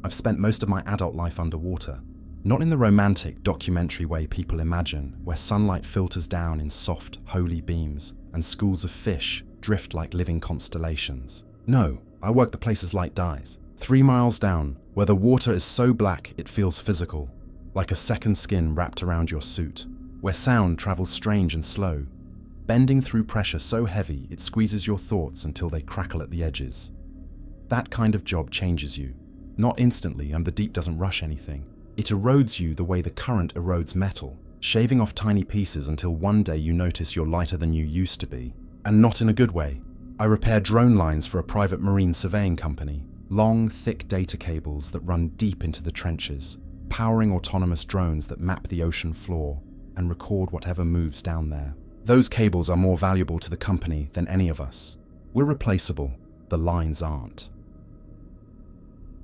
I've spent most of my adult life underwater. Not in the romantic, documentary way people imagine, where sunlight filters down in soft, holy beams, and schools of fish drift like living constellations. No, I work the places light dies. 3 miles down, where the water is so black it feels physical, like a second skin wrapped around your suit, where sound travels strange and slow, bending through pressure so heavy it squeezes your thoughts until they crackle at the edges. That kind of job changes you. Not instantly, and the deep doesn't rush anything. It erodes you the way the current erodes metal, shaving off tiny pieces until one day you notice you're lighter than you used to be. And not in a good way. I repair drone lines for a private marine surveying company. Long, thick data cables that run deep into the trenches, powering autonomous drones that map the ocean floor and record whatever moves down there. Those cables are more valuable to the company than any of us. We're replaceable. The lines aren't.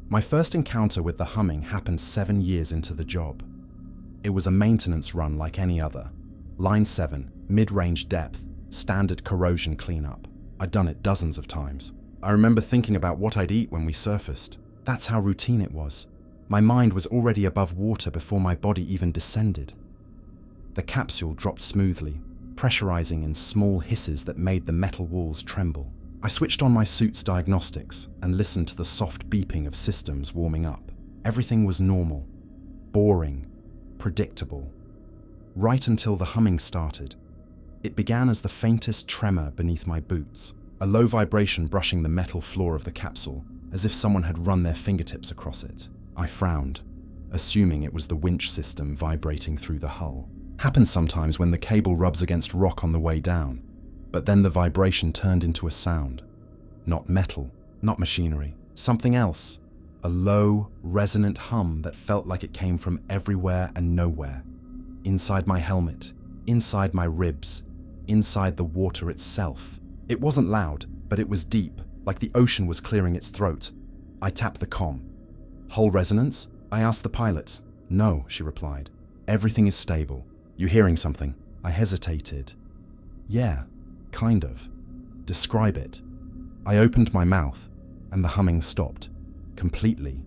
My first encounter with the humming happened 7 years into the job. It was a maintenance run like any other. Line 7, mid-range depth, standard corrosion cleanup. I'd done it dozens of times. I remember thinking about what I'd eat when we surfaced. That's how routine it was. My mind was already above water before my body even descended. The capsule dropped smoothly, pressurizing in small hisses that made the metal walls tremble. I switched on my suit's diagnostics and listened to the soft beeping of systems warming up. Everything was normal, boring, predictable. Right until the humming started. It began as the faintest tremor beneath my boots, a low vibration brushing the metal floor of the capsule, as if someone had run their fingertips across it. I frowned, assuming it was the winch system vibrating through the hull. Happens sometimes when the cable rubs against rock on the way down. But then the vibration turned into a sound. Not metal, not machinery, something else. A low, resonant hum that felt like it came from everywhere and nowhere. Inside my helmet, inside my ribs, inside the water itself. It wasn't loud, but it was deep, like the ocean was clearing its throat. I tapped the comm. Hull resonance? I asked the pilot. No, she replied. Everything is stable. You hearing something? I hesitated. Yeah. Kind of. Describe it. I opened my mouth, and the humming stopped. Completely.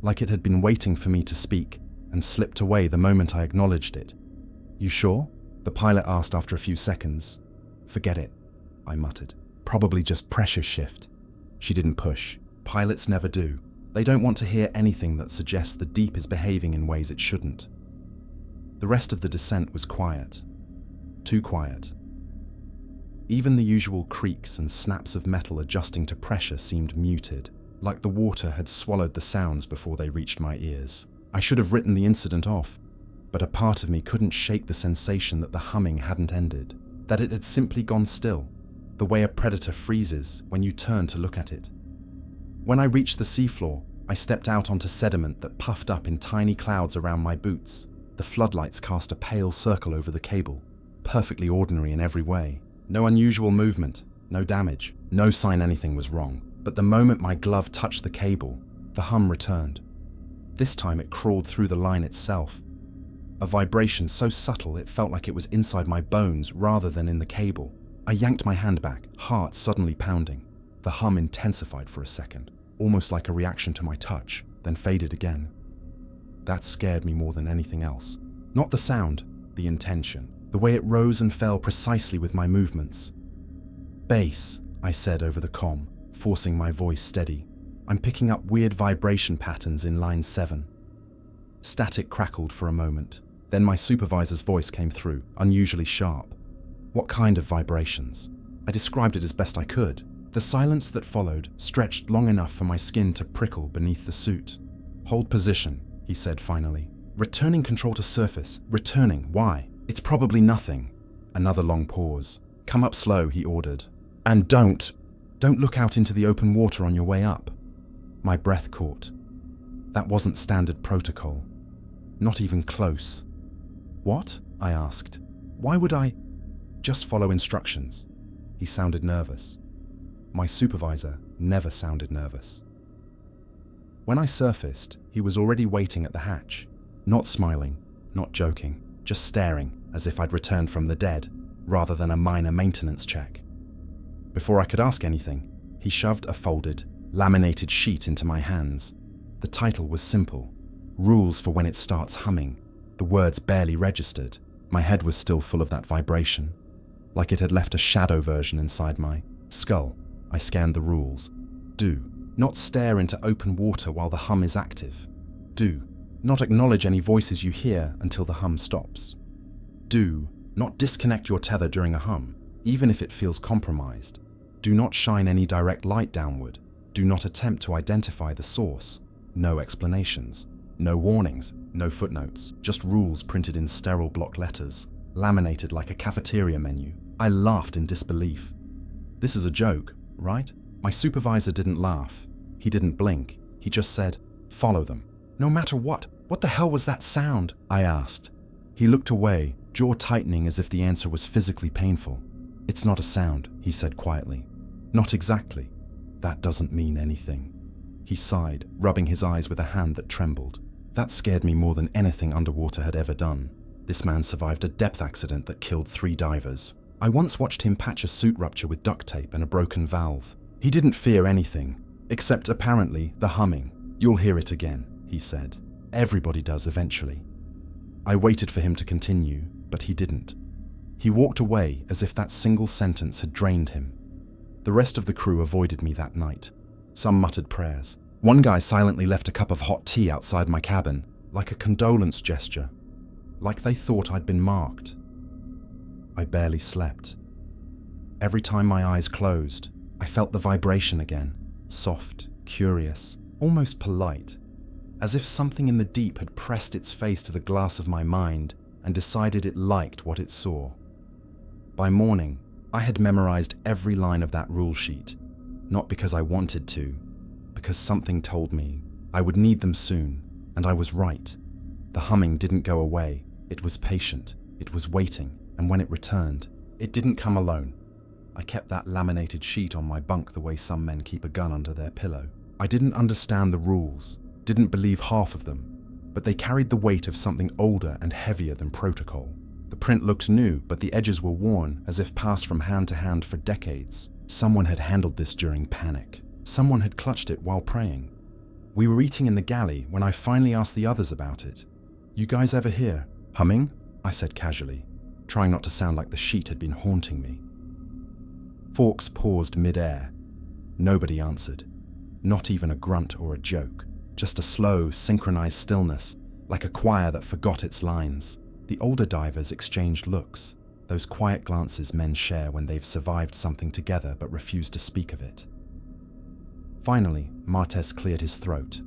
Like it had been waiting for me to speak, and slipped away the moment I acknowledged it. You sure? The pilot asked after a few seconds. Forget it, I muttered. Probably just pressure shift. She didn't push. Pilots never do. They don't want to hear anything that suggests the deep is behaving in ways it shouldn't. The rest of the descent was quiet. Too quiet. Even the usual creaks and snaps of metal adjusting to pressure seemed muted, like the water had swallowed the sounds before they reached my ears. I should have written the incident off, but a part of me couldn't shake the sensation that the humming hadn't ended, that it had simply gone still, the way a predator freezes when you turn to look at it. When I reached the seafloor, I stepped out onto sediment that puffed up in tiny clouds around my boots. The floodlights cast a pale circle over the cable, perfectly ordinary in every way. No unusual movement, no damage, no sign anything was wrong. But the moment my glove touched the cable, the hum returned. This time it crawled through the line itself. A vibration so subtle it felt like it was inside my bones rather than in the cable. I yanked my hand back, heart suddenly pounding. The hum intensified for a second, almost like a reaction to my touch, then faded again. That scared me more than anything else. Not the sound, the intention. The way it rose and fell precisely with my movements. Bass, I said over the comm, forcing my voice steady. I'm picking up weird vibration patterns in line 7. Static crackled for a moment. Then my supervisor's voice came through, unusually sharp. What kind of vibrations? I described it as best I could. The silence that followed stretched long enough for my skin to prickle beneath the suit. Hold position, he said finally. Returning control to surface. Returning. Why? It's probably nothing. Another long pause. Come up slow, he ordered. And don't look out into the open water on your way up. My breath caught. That wasn't standard protocol. Not even close. What? I asked. Why would I? Just follow instructions. He sounded nervous. My supervisor never sounded nervous. When I surfaced, he was already waiting at the hatch. Not smiling, not joking. Just staring, as if I'd returned from the dead, rather than a minor maintenance check. Before I could ask anything, he shoved a folded, laminated sheet into my hands. The title was simple: Rules for When It Starts Humming. The words barely registered. My head was still full of that vibration, like it had left a shadow version inside my skull. I scanned the rules. Do not stare into open water while the hum is active. Do not acknowledge any voices you hear until the hum stops. Do not disconnect your tether during a hum, even if it feels compromised. Do not shine any direct light downward. Do not attempt to identify the source. No explanations. No warnings, no footnotes, just rules printed in sterile block letters, laminated like a cafeteria menu. I laughed in disbelief. This is a joke, right? My supervisor didn't laugh. He didn't blink. He just said, "Follow them. No matter what. What the hell was that sound?" I asked. He looked away, jaw tightening as if the answer was physically painful. "It's not a sound," he said quietly. "Not exactly. That doesn't mean anything." He sighed, rubbing his eyes with a hand that trembled. That scared me more than anything underwater had ever done. This man survived a depth accident that killed 3 divers. I once watched him patch a suit rupture with duct tape and a broken valve. He didn't fear anything, except apparently the humming. "You'll hear it again," he said. "Everybody does eventually." I waited for him to continue, but he didn't. He walked away as if that single sentence had drained him. The rest of the crew avoided me that night. Some muttered prayers. One guy silently left a cup of hot tea outside my cabin, like a condolence gesture, like they thought I'd been marked. I barely slept. Every time my eyes closed, I felt the vibration again, soft, curious, almost polite, as if something in the deep had pressed its face to the glass of my mind and decided it liked what it saw. By morning, I had memorized every line of that rule sheet, not because I wanted to, because something told me I would need them soon, and I was right. The humming didn't go away. It was patient. It was waiting, and when it returned, it didn't come alone. I kept that laminated sheet on my bunk the way some men keep a gun under their pillow. I didn't understand the rules, didn't believe half of them, but they carried the weight of something older and heavier than protocol. The print looked new, but the edges were worn, as if passed from hand to hand for decades. Someone had handled this during panic. Someone had clutched it while praying. We were eating in the galley when I finally asked the others about it. "You guys ever hear humming?" I said casually, trying not to sound like the sheet had been haunting me. Fawkes paused mid-air. Nobody answered. Not even a grunt or a joke. Just a slow, synchronized stillness, like a choir that forgot its lines. The older divers exchanged looks, those quiet glances men share when they've survived something together but refuse to speak of it. Finally, Martes cleared his throat.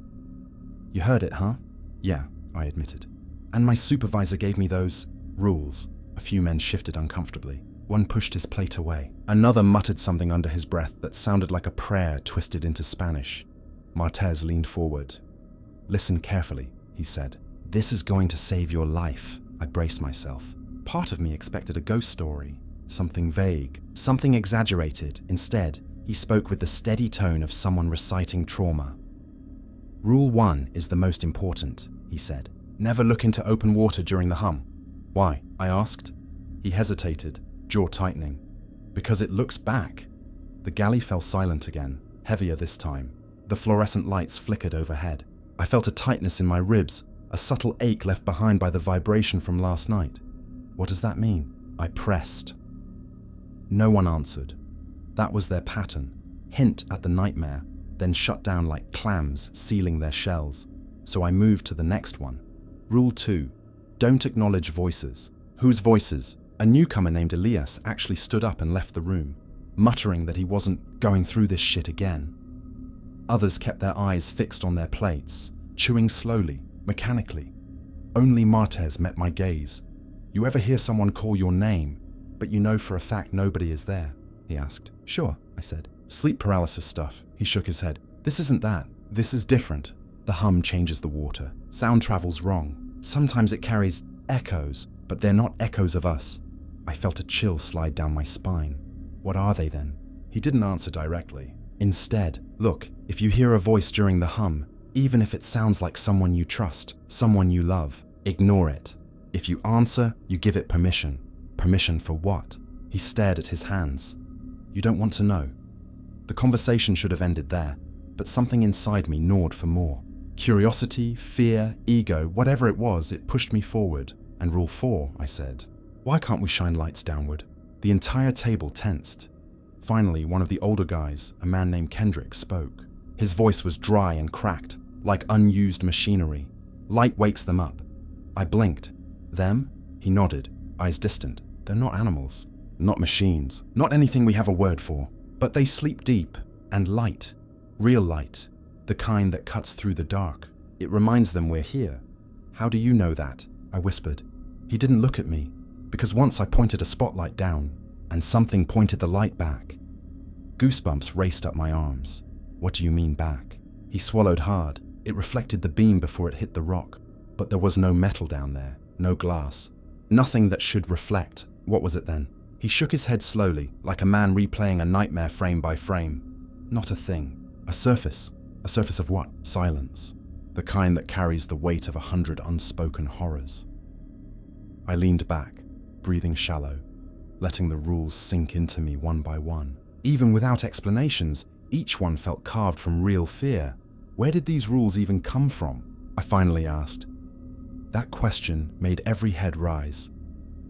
"You heard it, huh?" "Yeah," I admitted. "And my supervisor gave me those rules." A few men shifted uncomfortably. One pushed his plate away. Another muttered something under his breath that sounded like a prayer twisted into Spanish. Martes leaned forward. "Listen carefully," he said. "This is going to save your life." I braced myself. Part of me expected a ghost story, something vague, something exaggerated. Instead, he spoke with the steady tone of someone reciting trauma. "Rule 1 is the most important," he said. "Never look into open water during the hum." "Why?" I asked. He hesitated, jaw tightening. "Because it looks back." The galley fell silent again, heavier this time. The fluorescent lights flickered overhead. I felt a tightness in my ribs, a subtle ache left behind by the vibration from last night. "What does that mean?" I pressed. No one answered. That was their pattern. Hint at the nightmare, then shut down like clams sealing their shells. So I moved to the next one. Rule 2. Don't acknowledge voices. Whose voices? A newcomer named Elias actually stood up and left the room, muttering that he wasn't going through this shit again. Others kept their eyes fixed on their plates, chewing slowly, mechanically. Only Martes met my gaze. "You ever hear someone call your name, but you know for a fact nobody is there?" he asked. "Sure," I said. "Sleep paralysis stuff." He shook his head. "This isn't that. This is different. The hum changes the water. Sound travels wrong. Sometimes it carries echoes, but they're not echoes of us." I felt a chill slide down my spine. "What are they then?" He didn't answer directly. Instead, "Look, if you hear a voice during the hum, even if it sounds like someone you trust, someone you love, ignore it. If you answer, you give it permission. Permission for what?" He stared at his hands. "You don't want to know." The conversation should have ended there, but something inside me gnawed for more. Curiosity, fear, ego, whatever it was, it pushed me forward. And rule 4, I said. Why can't we shine lights downward? The entire table tensed. Finally, one of the older guys, a man named Kendrick, spoke. His voice was dry and cracked, like unused machinery. Light wakes them up. I blinked. Them? He nodded, eyes distant. They're not animals, not machines, not anything we have a word for. But they sleep deep and light, real light, the kind that cuts through the dark. It reminds them we're here. How do you know that? I whispered. He didn't look at me, because once I pointed a spotlight down, and something pointed the light back. Goosebumps raced up my arms. What do you mean back? He swallowed hard. It reflected the beam before it hit the rock, but there was no metal down there, no glass. Nothing that should reflect. What was it then? He shook his head slowly, like a man replaying a nightmare frame by frame. Not a thing. A surface. A surface of what? Silence. The kind that carries the weight of 100 unspoken horrors. I leaned back, breathing shallow, letting the rules sink into me one by one. Even without explanations, each one felt carved from real fear. Where did these rules even come from? I finally asked. That question made every head rise.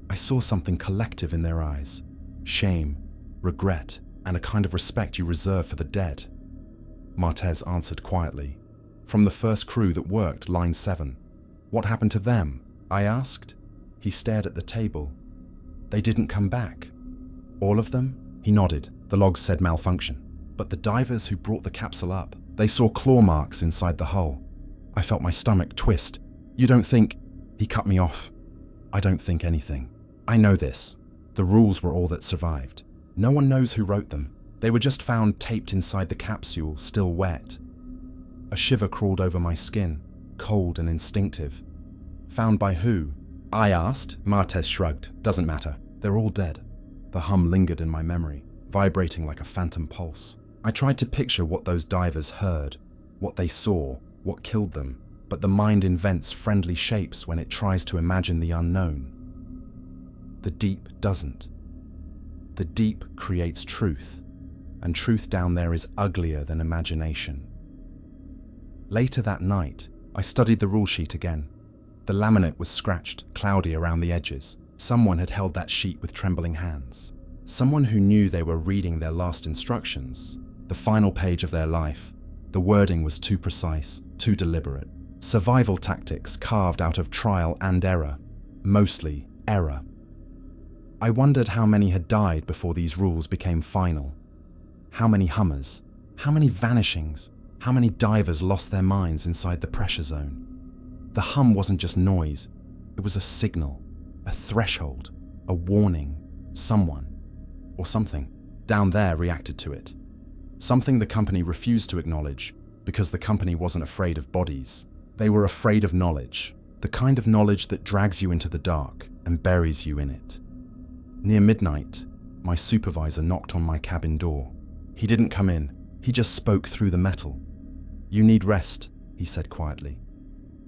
I saw something collective in their eyes. Shame, regret, and a kind of respect you reserve for the dead. Martez answered quietly. From the first crew that worked line 7. What happened to them? I asked. He stared at the table. They didn't come back. All of them? He nodded. The logs said malfunction. But the divers who brought the capsule up, they saw claw marks inside the hull. I felt my stomach twist. You don't think... He cut me off. I don't think anything. I know this. The rules were all that survived. No one knows who wrote them. They were just found taped inside the capsule, still wet. A shiver crawled over my skin, cold and instinctive. Found by who? I asked. Martez shrugged. Doesn't matter. They're all dead. The hum lingered in my memory, vibrating like a phantom pulse. I tried to picture what those divers heard, what they saw, what killed them, but the mind invents friendly shapes when it tries to imagine the unknown. The deep doesn't. The deep creates truth, and truth down there is uglier than imagination. Later that night, I studied the rule sheet again. The laminate was scratched, cloudy around the edges. Someone had held that sheet with trembling hands. Someone who knew they were reading their last instructions, the final page of their life. The wording was too precise, too deliberate. Survival tactics carved out of trial and error, mostly error. I wondered how many had died before these rules became final. How many hummers? How many vanishings? How many divers lost their minds inside the pressure zone? The hum wasn't just noise, it was a signal, a threshold, a warning. Someone, or something, down there reacted to it. Something the company refused to acknowledge because the company wasn't afraid of bodies. They were afraid of knowledge, the kind of knowledge that drags you into the dark and buries you in it. Near midnight, my supervisor knocked on my cabin door. He didn't come in, he just spoke through the metal. You need rest, he said quietly.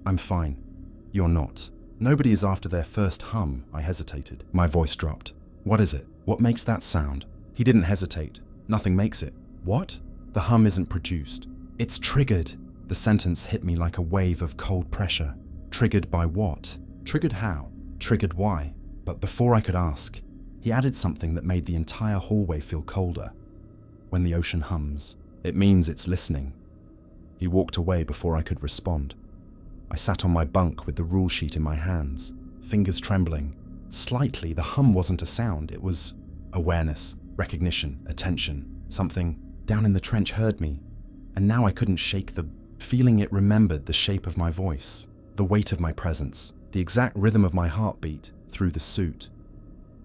I'm fine. You're not. Nobody is after their first hum, I hesitated. My voice dropped. What is it? What makes that sound? He didn't hesitate. Nothing makes it. What? The hum isn't produced. It's triggered. The sentence hit me like a wave of cold pressure. Triggered by what? Triggered how? Triggered why? But before I could ask, he added something that made the entire hallway feel colder. When the ocean hums, it means it's listening. He walked away before I could respond. I sat on my bunk with the rule sheet in my hands, fingers trembling. Slightly, the hum wasn't a sound, it was awareness, recognition, attention. Something down in the trench heard me, and now I couldn't shake the feeling. It remembered the shape of my voice, the weight of my presence, the exact rhythm of my heartbeat through the suit.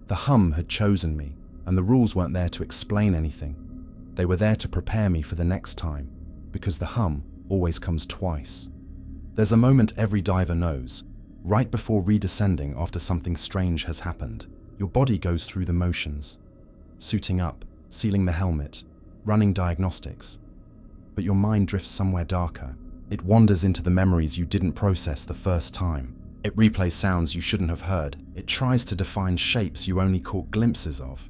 The hum had chosen me, and the rules weren't there to explain anything. They were there to prepare me for the next time, because the hum always comes twice. There's a moment every diver knows, right before redescending after something strange has happened. Your body goes through the motions, suiting up, sealing the helmet, running diagnostics. But your mind drifts somewhere darker. It wanders into the memories you didn't process the first time. It replays sounds you shouldn't have heard. It tries to define shapes you only caught glimpses of.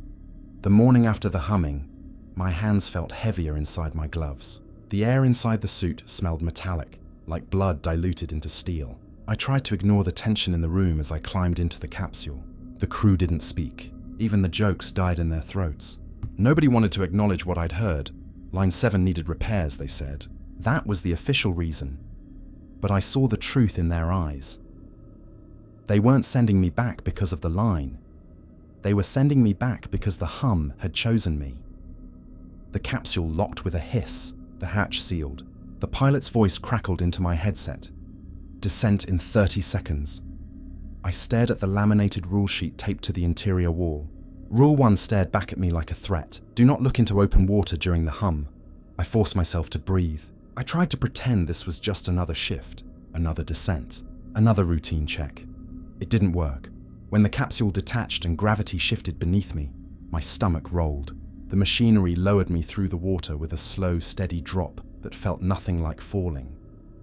The morning after the humming, my hands felt heavier inside my gloves. The air inside the suit smelled metallic, like blood diluted into steel. I tried to ignore the tension in the room as I climbed into the capsule. The crew didn't speak. Even the jokes died in their throats. Nobody wanted to acknowledge what I'd heard. Line 7 needed repairs, they said. That was the official reason. But I saw the truth in their eyes. They weren't sending me back because of the line. They were sending me back because the hum had chosen me. The capsule locked with a hiss, the hatch sealed. The pilot's voice crackled into my headset. Descent in 30 seconds. I stared at the laminated rule sheet taped to the interior wall. Rule 1 stared back at me like a threat. Do not look into open water during the hum. I forced myself to breathe. I tried to pretend this was just another shift, another descent, another routine check. It didn't work. When the capsule detached and gravity shifted beneath me, my stomach rolled. The machinery lowered me through the water with a slow, steady drop that felt nothing like falling,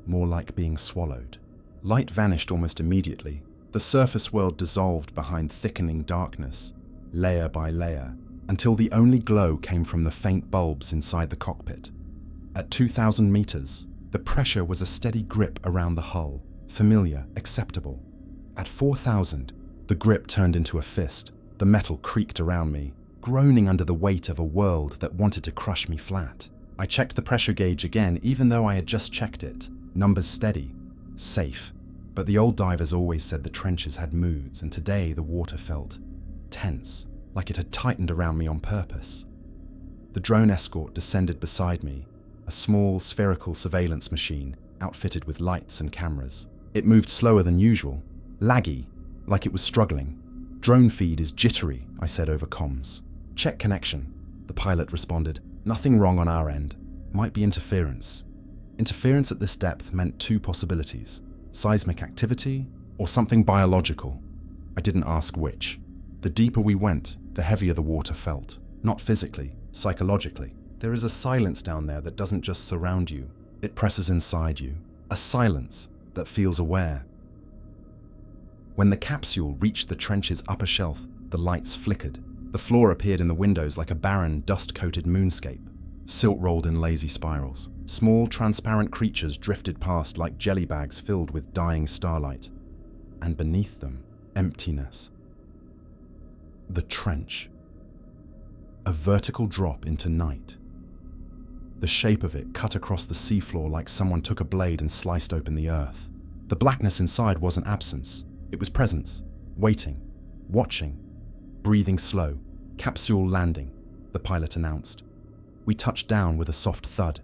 more like being swallowed. Light vanished almost immediately. The surface world dissolved behind thickening darkness, layer by layer, until the only glow came from the faint bulbs inside the cockpit. At 2,000 meters, the pressure was a steady grip around the hull, familiar, acceptable. At 4,000, the grip turned into a fist. The metal creaked around me, groaning under the weight of a world that wanted to crush me flat. I checked the pressure gauge again, even though I had just checked it. Numbers steady, safe. But the old divers always said the trenches had moods, and today the water felt tense, like it had tightened around me on purpose. The drone escort descended beside me, a small spherical surveillance machine outfitted with lights and cameras. It moved slower than usual, laggy, like it was struggling. Drone feed is jittery, I said over comms. Check connection, the pilot responded. Nothing wrong on our end. Might be interference. Interference at this depth meant two possibilities: seismic activity or something biological. I didn't ask which. The deeper we went, the heavier the water felt. Not physically, psychologically. There is a silence down there that doesn't just surround you, it presses inside you. A silence that feels aware. When the capsule reached the trench's upper shelf, the lights flickered. The floor appeared in the windows like a barren, dust-coated moonscape. Silt rolled in lazy spirals. Small, transparent creatures drifted past like jelly bags filled with dying starlight. And beneath them, emptiness. The trench. A vertical drop into night. The shape of it cut across the seafloor like someone took a blade and sliced open the earth. The blackness inside wasn't absence. It was presence, waiting, watching, breathing slow. Capsule landing, the pilot announced. We touched down with a soft thud.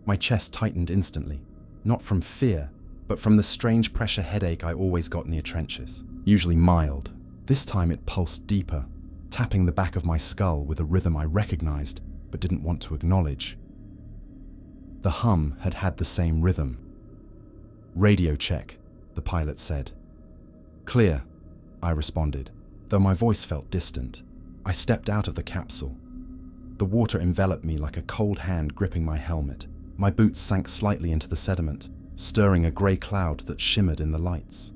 My chest tightened instantly, not from fear, but from the strange pressure headache I always got near trenches, usually mild. This time it pulsed deeper, tapping the back of my skull with a rhythm I recognized but didn't want to acknowledge. The hum had had the same rhythm. Radio check, the pilot said. Clear, I responded, though my voice felt distant. I stepped out of the capsule. The water enveloped me like a cold hand gripping my helmet. My boots sank slightly into the sediment, stirring a grey cloud that shimmered in the lights.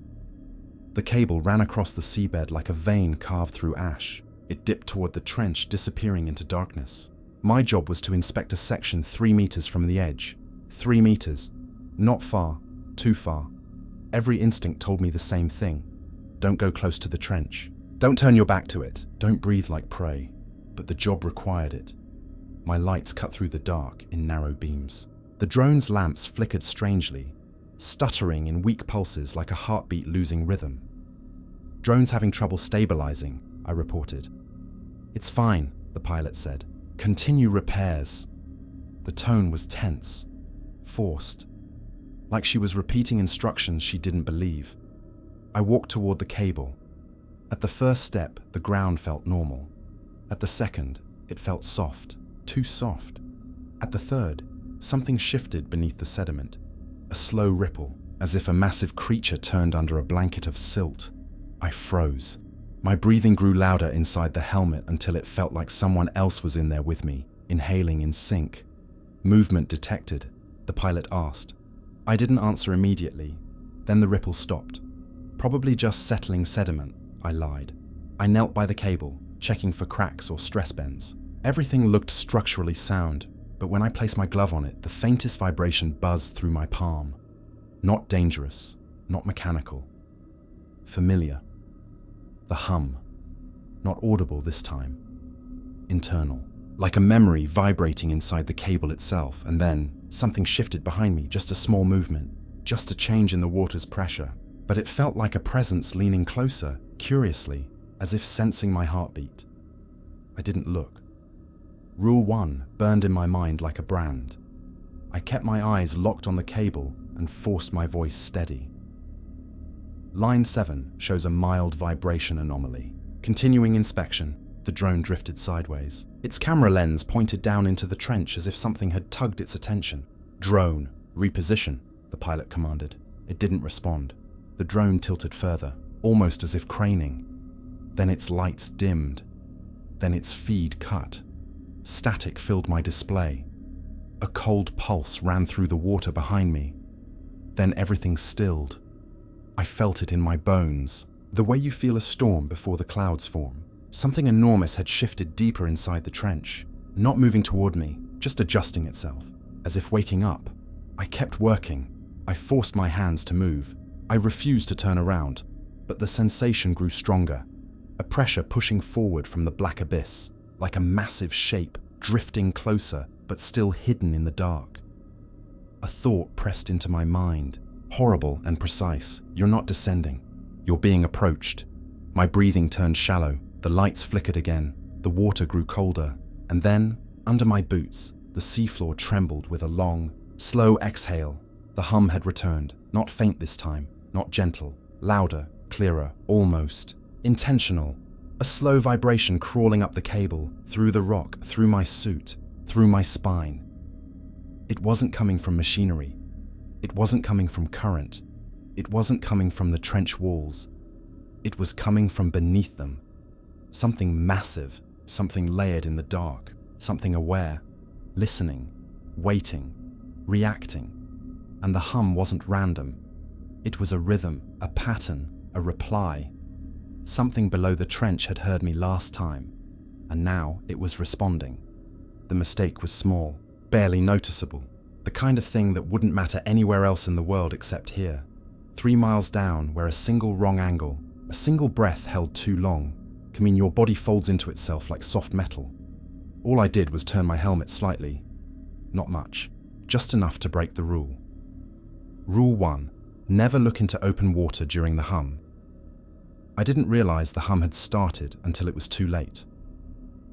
The cable ran across the seabed like a vein carved through ash. It dipped toward the trench, disappearing into darkness. My job was to inspect a section 3 meters from the edge. 3 meters. Not far. Too far. Every instinct told me the same thing. Don't go close to the trench. Don't turn your back to it. Don't breathe like prey. But the job required it. My lights cut through the dark in narrow beams. The drone's lamps flickered strangely, stuttering in weak pulses like a heartbeat losing rhythm. Drone's having trouble stabilizing, I reported. It's fine, the pilot said. Continue repairs. The tone was tense, forced, like she was repeating instructions she didn't believe. I walked toward the cable. At the first step, the ground felt normal. At the second, it felt soft, too soft. At the third, something shifted beneath the sediment. A slow ripple, as if a massive creature turned under a blanket of silt. I froze. My breathing grew louder inside the helmet until it felt like someone else was in there with me, inhaling in sync. Movement detected, the pilot asked. I didn't answer immediately. Then the ripple stopped. Probably just settling sediment, I lied. I knelt by the cable, checking for cracks or stress bends. Everything looked structurally sound, but when I placed my glove on it, the faintest vibration buzzed through my palm. Not dangerous, not mechanical. Familiar. The hum. Not audible this time. Internal. Like a memory vibrating inside the cable itself, and then something shifted behind me, just a small movement, just a change in the water's pressure. But it felt like a presence leaning closer, curiously, as if sensing my heartbeat. I didn't look. Rule 1 burned in my mind like a brand. I kept my eyes locked on the cable and forced my voice steady. Line 7 shows a mild vibration anomaly. Continuing inspection, the drone drifted sideways. Its camera lens pointed down into the trench as if something had tugged its attention. "Drone, reposition," the pilot commanded. It didn't respond. The drone tilted further, almost as if craning. Then its lights dimmed. Then its feed cut. Static filled my display. A cold pulse ran through the water behind me. Then everything stilled. I felt it in my bones, the way you feel a storm before the clouds form. Something enormous had shifted deeper inside the trench, not moving toward me, just adjusting itself, as if waking up. I kept working. I forced my hands to move. I refused to turn around, but the sensation grew stronger, a pressure pushing forward from the black abyss, like a massive shape drifting closer, but still hidden in the dark. A thought pressed into my mind, horrible and precise. You're not descending. You're being approached. My breathing turned shallow. The lights flickered again. The water grew colder. And then, under my boots, the seafloor trembled with a long, slow exhale. The hum had returned, not faint this time, not gentle, louder, clearer, almost intentional. A slow vibration crawling up the cable, through the rock, through my suit, through my spine. It wasn't coming from machinery. It wasn't coming from current. It wasn't coming from the trench walls. It was coming from beneath them. Something massive, something layered in the dark, something aware, listening, waiting, reacting. And the hum wasn't random. It was a rhythm, a pattern, a reply. Something below the trench had heard me last time, and now it was responding. The mistake was small, barely noticeable, the kind of thing that wouldn't matter anywhere else in the world except here. 3 miles down, where a single wrong angle, a single breath held too long, can mean your body folds into itself like soft metal. All I did was turn my helmet slightly. Not much, just enough to break the rule. Rule 1, never look into open water during the hum. I didn't realize the hum had started until it was too late.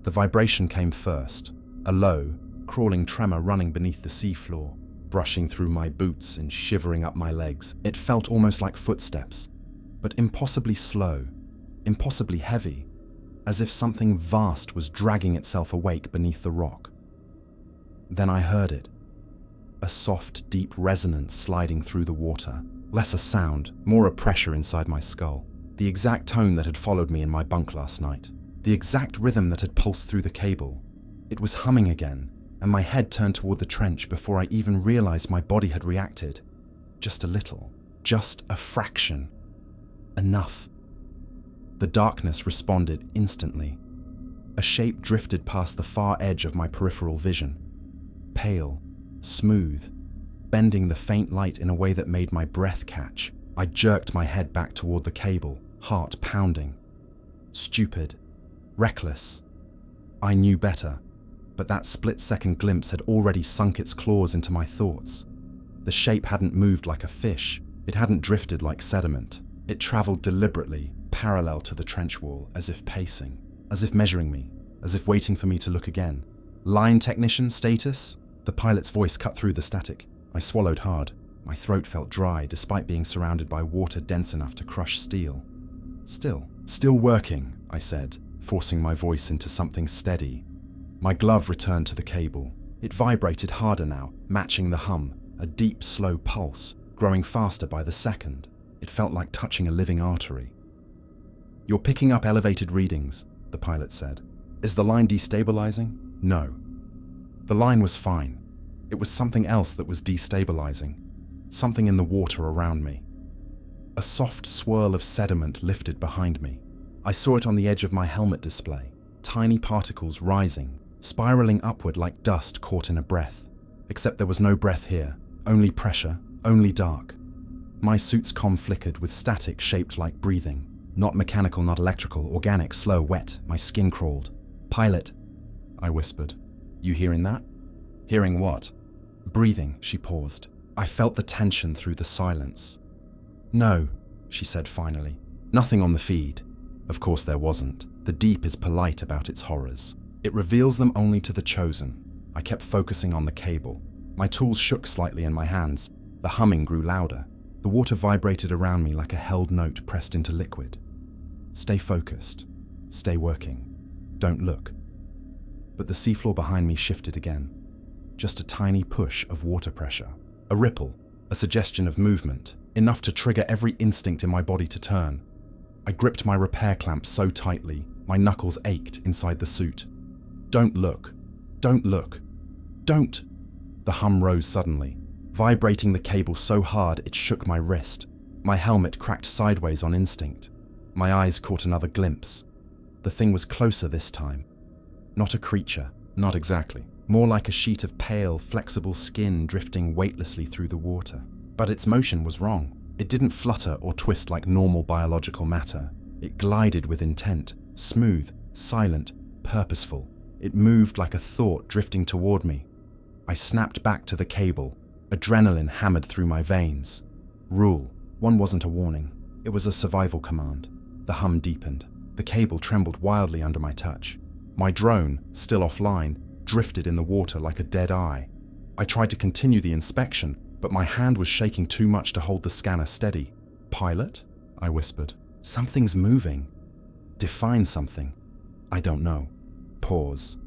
The vibration came first, a low, crawling tremor running beneath the seafloor, brushing through my boots and shivering up my legs. It felt almost like footsteps, but impossibly slow, impossibly heavy, as if something vast was dragging itself awake beneath the rock. Then I heard it, a soft, deep resonance sliding through the water, less a sound, more a pressure inside my skull. The exact tone that had followed me in my bunk last night, the exact rhythm that had pulsed through the cable. It was humming again, and my head turned toward the trench before I even realized my body had reacted. Just a little, just a fraction. Enough. The darkness responded instantly. A shape drifted past the far edge of my peripheral vision. Pale, smooth, bending the faint light in a way that made my breath catch. I jerked my head back toward the cable, heart pounding. Stupid, reckless. I knew better, but that split-second glimpse had already sunk its claws into my thoughts. The shape hadn't moved like a fish. It hadn't drifted like sediment. It traveled deliberately, parallel to the trench wall, as if pacing, as if measuring me, as if waiting for me to look again. Line technician status? The pilot's voice cut through the static. I swallowed hard. My throat felt dry, despite being surrounded by water dense enough to crush steel. Still working, I said, forcing my voice into something steady. My glove returned to the cable. It vibrated harder now, matching the hum, a deep, slow pulse, growing faster by the second. It felt like touching a living artery. "You're picking up elevated readings," the pilot said. "Is the line destabilizing?" No. The line was fine. It was something else that was destabilizing. Something in the water around me. A soft swirl of sediment lifted behind me. I saw it on the edge of my helmet display, tiny particles rising, spiraling upward like dust caught in a breath. Except there was no breath here, only pressure, only dark. My suit's comm flickered with static shaped like breathing. Not mechanical, not electrical, organic, slow, wet. My skin crawled. "Pilot," I whispered. "You hearing that?" "Hearing what?" "Breathing," she paused. I felt the tension through the silence. "No," she said finally. "Nothing on the feed." Of course there wasn't. The deep is polite about its horrors. It reveals them only to the chosen. I kept focusing on the cable. My tools shook slightly in my hands. The humming grew louder. The water vibrated around me like a held note pressed into liquid. "Stay focused. Stay working. Don't look." But the seafloor behind me shifted again. Just a tiny push of water pressure. A ripple, a suggestion of movement, enough to trigger every instinct in my body to turn. I gripped my repair clamp so tightly, my knuckles ached inside the suit. "Don't look. Don't look. Don't." The hum rose suddenly, vibrating the cable so hard it shook my wrist. My helmet cracked sideways on instinct. My eyes caught another glimpse. The thing was closer this time. Not a creature, not exactly. More like a sheet of pale, flexible skin drifting weightlessly through the water. But its motion was wrong. It didn't flutter or twist like normal biological matter. It glided with intent, smooth, silent, purposeful. It moved like a thought drifting toward me. I snapped back to the cable. Adrenaline hammered through my veins. Rule. One wasn't a warning. It was a survival command. The hum deepened. The cable trembled wildly under my touch. My drone, still offline, drifted in the water like a dead eye. I tried to continue the inspection, but my hand was shaking too much to hold the scanner steady. "Pilot?" I whispered. "Something's moving." "Define something." "I don't know." Pause.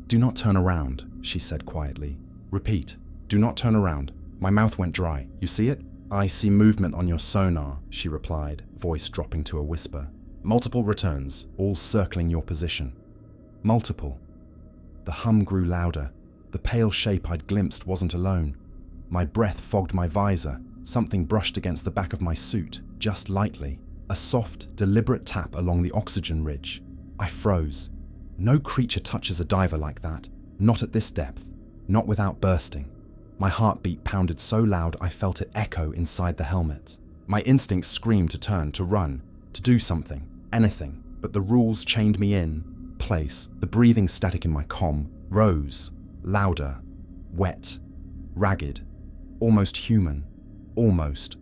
"Do not turn around," she said quietly. "Repeat. Do not turn around." My mouth went dry. "You see it?" "I see movement on your sonar," she replied, voice dropping to a whisper. "Multiple returns, all circling your position." Multiple. The hum grew louder. The pale shape I'd glimpsed wasn't alone. My breath fogged my visor. Something brushed against the back of my suit, just lightly. A soft, deliberate tap along the oxygen ridge. I froze. No creature touches a diver like that. Not at this depth. Not without bursting. My heartbeat pounded so loud I felt it echo inside the helmet. My instincts screamed to turn, to run, to do something, anything. But the rules chained me in place. The breathing static in my comm rose, louder, wet, ragged, almost human, almost.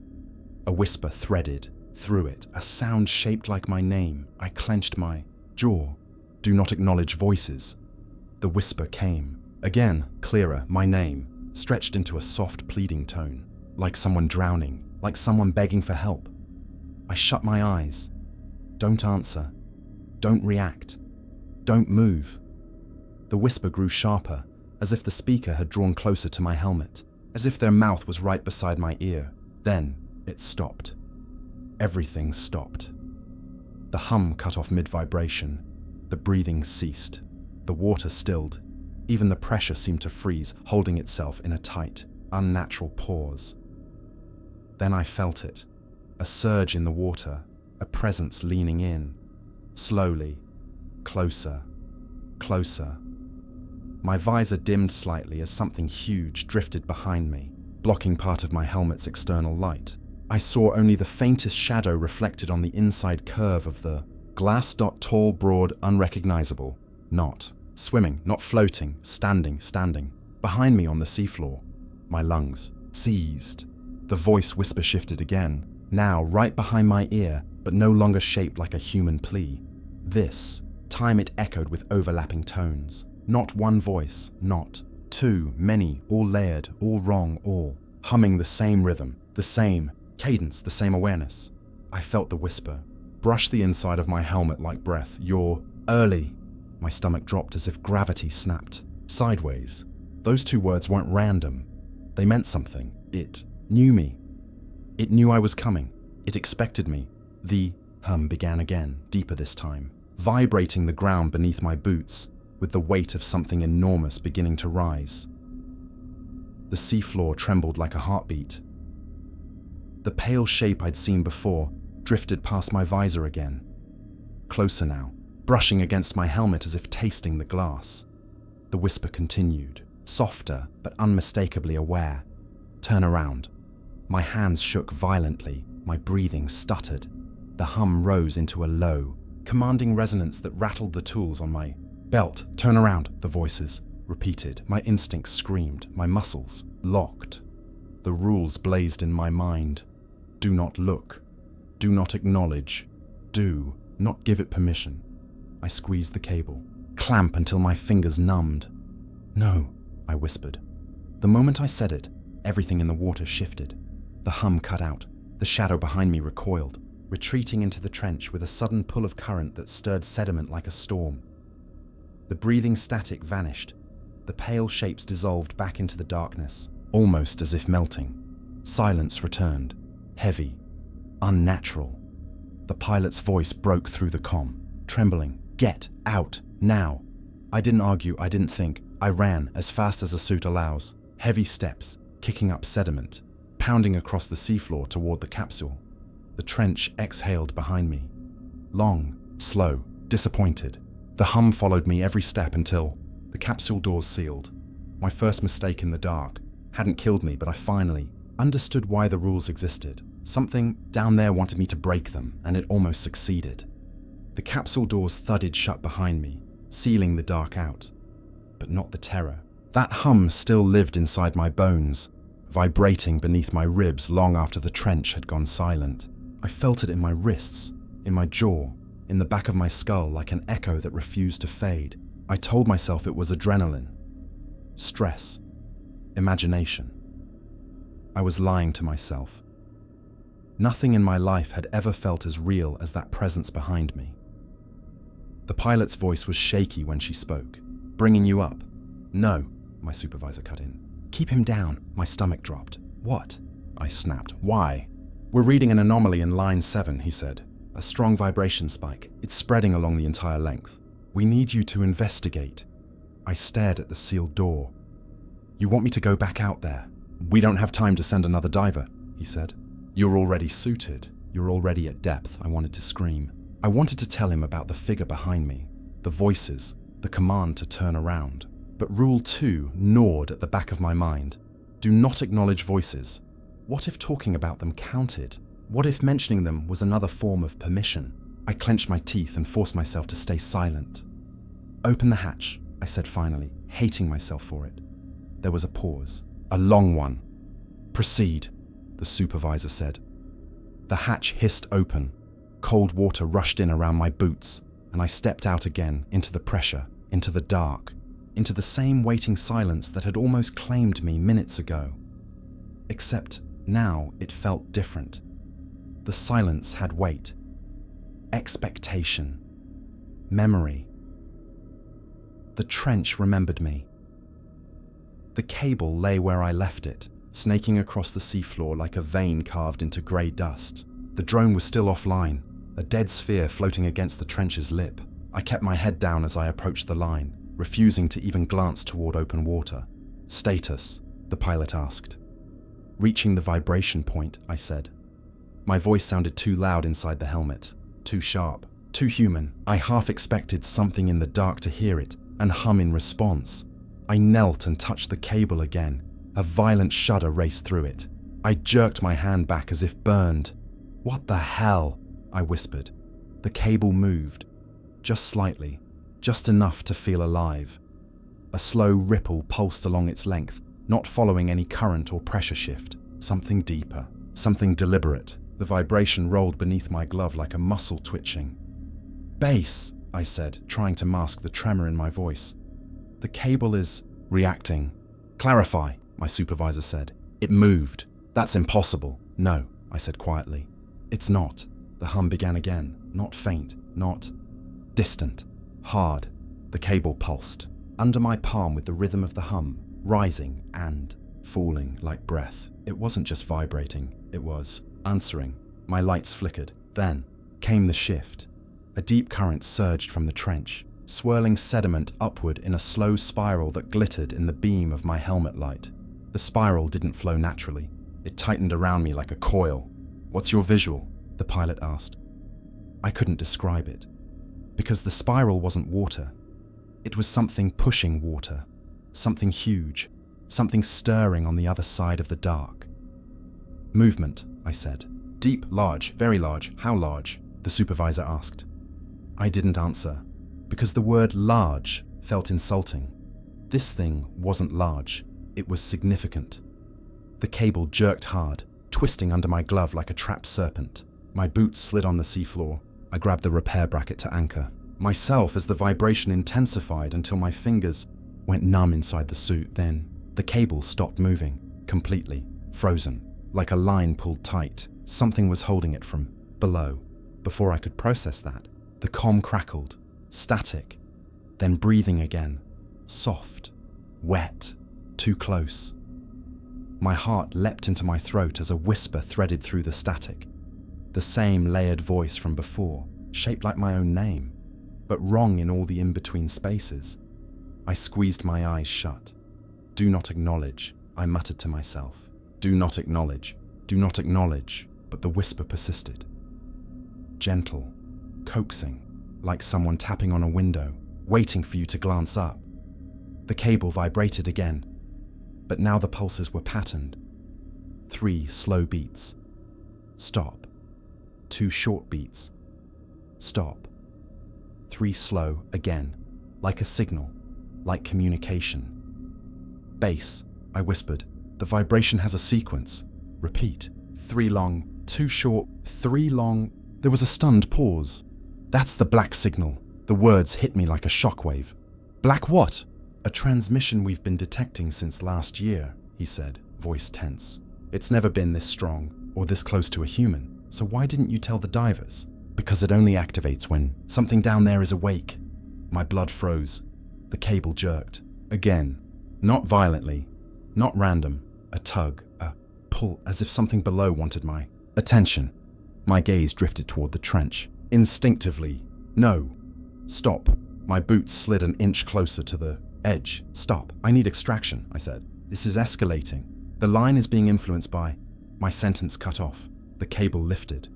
A whisper threaded through it, a sound shaped like my name. I clenched my jaw. "Do not acknowledge voices." The whisper came. Again, clearer, my name, stretched into a soft, pleading tone, like someone drowning, like someone begging for help. I shut my eyes. "Don't answer. Don't react. Don't move." The whisper grew sharper, as if the speaker had drawn closer to my helmet, as if their mouth was right beside my ear. Then it stopped. Everything stopped. The hum cut off mid-vibration. The breathing ceased. The water stilled. Even the pressure seemed to freeze, holding itself in a tight, unnatural pause. Then I felt it. A surge in the water, a presence leaning in. Slowly. Closer. Closer. My visor dimmed slightly as something huge drifted behind me, blocking part of my helmet's external light. I saw only the faintest shadow reflected on the inside curve of the glass. Tall, broad, unrecognizable. Not swimming, not floating, standing. Behind me on the seafloor. My lungs seized. The voice whisper shifted again, now right behind my ear, but no longer shaped like a human plea. This time it echoed with overlapping tones. Not one voice, not two, many, all layered, all wrong, all humming the same rhythm, the same cadence, the same awareness. I felt the whisper brush the inside of my helmet like breath. "You're early." My stomach dropped as if gravity snapped. Sideways. Those two words weren't random. They meant something. It knew me. It knew I was coming. It expected me. The hum began again, deeper this time, vibrating the ground beneath my boots, with the weight of something enormous beginning to rise. The seafloor trembled like a heartbeat. The pale shape I'd seen before drifted past my visor again. Closer now, brushing against my helmet as if tasting the glass. The whisper continued, softer but unmistakably aware. "Turn around." My hands shook violently, my breathing stuttered. The hum rose into a low, commanding resonance that rattled the tools on my belt. "Turn around," the voices repeated. My instincts screamed, my muscles locked. The rules blazed in my mind. Do not look. Do not acknowledge. Do not give it permission. I squeezed the cable. Clamp until my fingers numbed. "No," I whispered. The moment I said it, everything in the water shifted. The hum cut out. The shadow behind me recoiled, retreating into the trench with a sudden pull of current that stirred sediment like a storm. The breathing static vanished. The pale shapes dissolved back into the darkness, almost as if melting. Silence returned, heavy, unnatural. The pilot's voice broke through the comm, trembling. "Get out, now!" I didn't argue, I didn't think. I ran as fast as a suit allows. Heavy steps, kicking up sediment, pounding across the seafloor toward the capsule. The trench exhaled behind me. Long, slow, disappointed. The hum followed me every step until the capsule doors sealed. My first mistake in the dark hadn't killed me, but I finally understood why the rules existed. Something down there wanted me to break them, and it almost succeeded. The capsule doors thudded shut behind me, sealing the dark out. But not the terror. That hum still lived inside my bones, vibrating beneath my ribs long after the trench had gone silent. I felt it in my wrists, in my jaw, in the back of my skull like an echo that refused to fade. I told myself it was adrenaline, stress, imagination. I was lying to myself. Nothing in my life had ever felt as real as that presence behind me. The pilot's voice was shaky when she spoke. "Bringing you up." "No," my supervisor cut in. "Keep him down." My stomach dropped. "What?" I snapped. "Why?" "We're reading an anomaly in line 7, he said. "A strong vibration spike. It's spreading along the entire length. We need you to investigate." I stared at the sealed door. "You want me to go back out there?" "We don't have time to send another diver," he said. "You're already suited. You're already at depth." I wanted to scream. I wanted to tell him about the figure behind me, the voices, the command to turn around. But Rule 2 gnawed at the back of my mind. Do not acknowledge voices. What if talking about them counted? What if mentioning them was another form of permission? I clenched my teeth and forced myself to stay silent. "Open the hatch," I said finally, hating myself for it. There was a pause, a long one. "Proceed," the supervisor said. The hatch hissed open. Cold water rushed in around my boots, and I stepped out again into the pressure, into the dark, into the same waiting silence that had almost claimed me minutes ago. Except now it felt different. The silence had weight, expectation, memory. The trench remembered me. The cable lay where I left it, snaking across the seafloor like a vein carved into grey dust. The drone was still offline, a dead sphere floating against the trench's lip. I kept my head down as I approached the line, refusing to even glance toward open water. "Status?" the pilot asked. "Reaching the vibration point," I said. My voice sounded too loud inside the helmet, too sharp, too human. I half expected something in the dark to hear it and hum in response. I knelt and touched the cable again. A violent shudder raced through it. I jerked my hand back as if burned. "What the hell?" I whispered. The cable moved, just slightly, just enough to feel alive. A slow ripple pulsed along its length, not following any current or pressure shift. Something deeper, something deliberate. The vibration rolled beneath my glove like a muscle twitching. "Base," I said, trying to mask the tremor in my voice. "The cable is reacting." "Clarify," my supervisor said. "It moved. That's impossible." "No," I said quietly. "It's not." The hum began again, not faint, not distant, hard. The cable pulsed, under my palm with the rhythm of the hum, rising and falling like breath. It wasn't just vibrating, it was answering. My lights flickered. Then came the shift. A deep current surged from the trench, swirling sediment upward in a slow spiral that glittered in the beam of my helmet light. The spiral didn't flow naturally. It tightened around me like a coil. "What's your visual?" the pilot asked. I couldn't describe it, because the spiral wasn't water. It was something pushing water, something huge, something stirring on the other side of the dark. Movement, I said. Deep, large, very large. How large? The supervisor asked. I didn't answer, because the word large felt insulting. This thing wasn't large, it was significant. The cable jerked hard, twisting under my glove like a trapped serpent. My boots slid on the seafloor. I grabbed the repair bracket to anchor myself as the vibration intensified until my fingers went numb inside the suit. Then the cable stopped moving, completely, frozen, like a line pulled tight. Something was holding it from below. Before I could process that, the comm crackled, static, then breathing again, soft, wet, too close. My heart leapt into my throat as a whisper threaded through the static. The same layered voice from before, shaped like my own name, but wrong in all the in-between spaces. I squeezed my eyes shut. Do not acknowledge, I muttered to myself. Do not acknowledge, do not acknowledge, but the whisper persisted. Gentle, coaxing, like someone tapping on a window, waiting for you to glance up. The cable vibrated again, but now the pulses were patterned. 3 slow beats. Stop. 2 short beats. Stop. 3 slow again, like a signal, like communication. Bass, I whispered. The vibration has a sequence. Repeat. 3 long, 2 short, 3 long. There was a stunned pause. That's the black signal. The words hit me like a shockwave. Black what? A transmission we've been detecting since last year, he said, voice tense. It's never been this strong, or this close to a human, so why didn't you tell the divers? Because it only activates when something down there is awake. My blood froze. The cable jerked. Again. Not violently. Not random. A tug. A pull, as if something below wanted my attention. My gaze drifted toward the trench. Instinctively. No. Stop. My boots slid an inch closer to the edge. Stop. I need extraction, I said. This is escalating. The line is being influenced by... My sentence cut off. The cable lifted.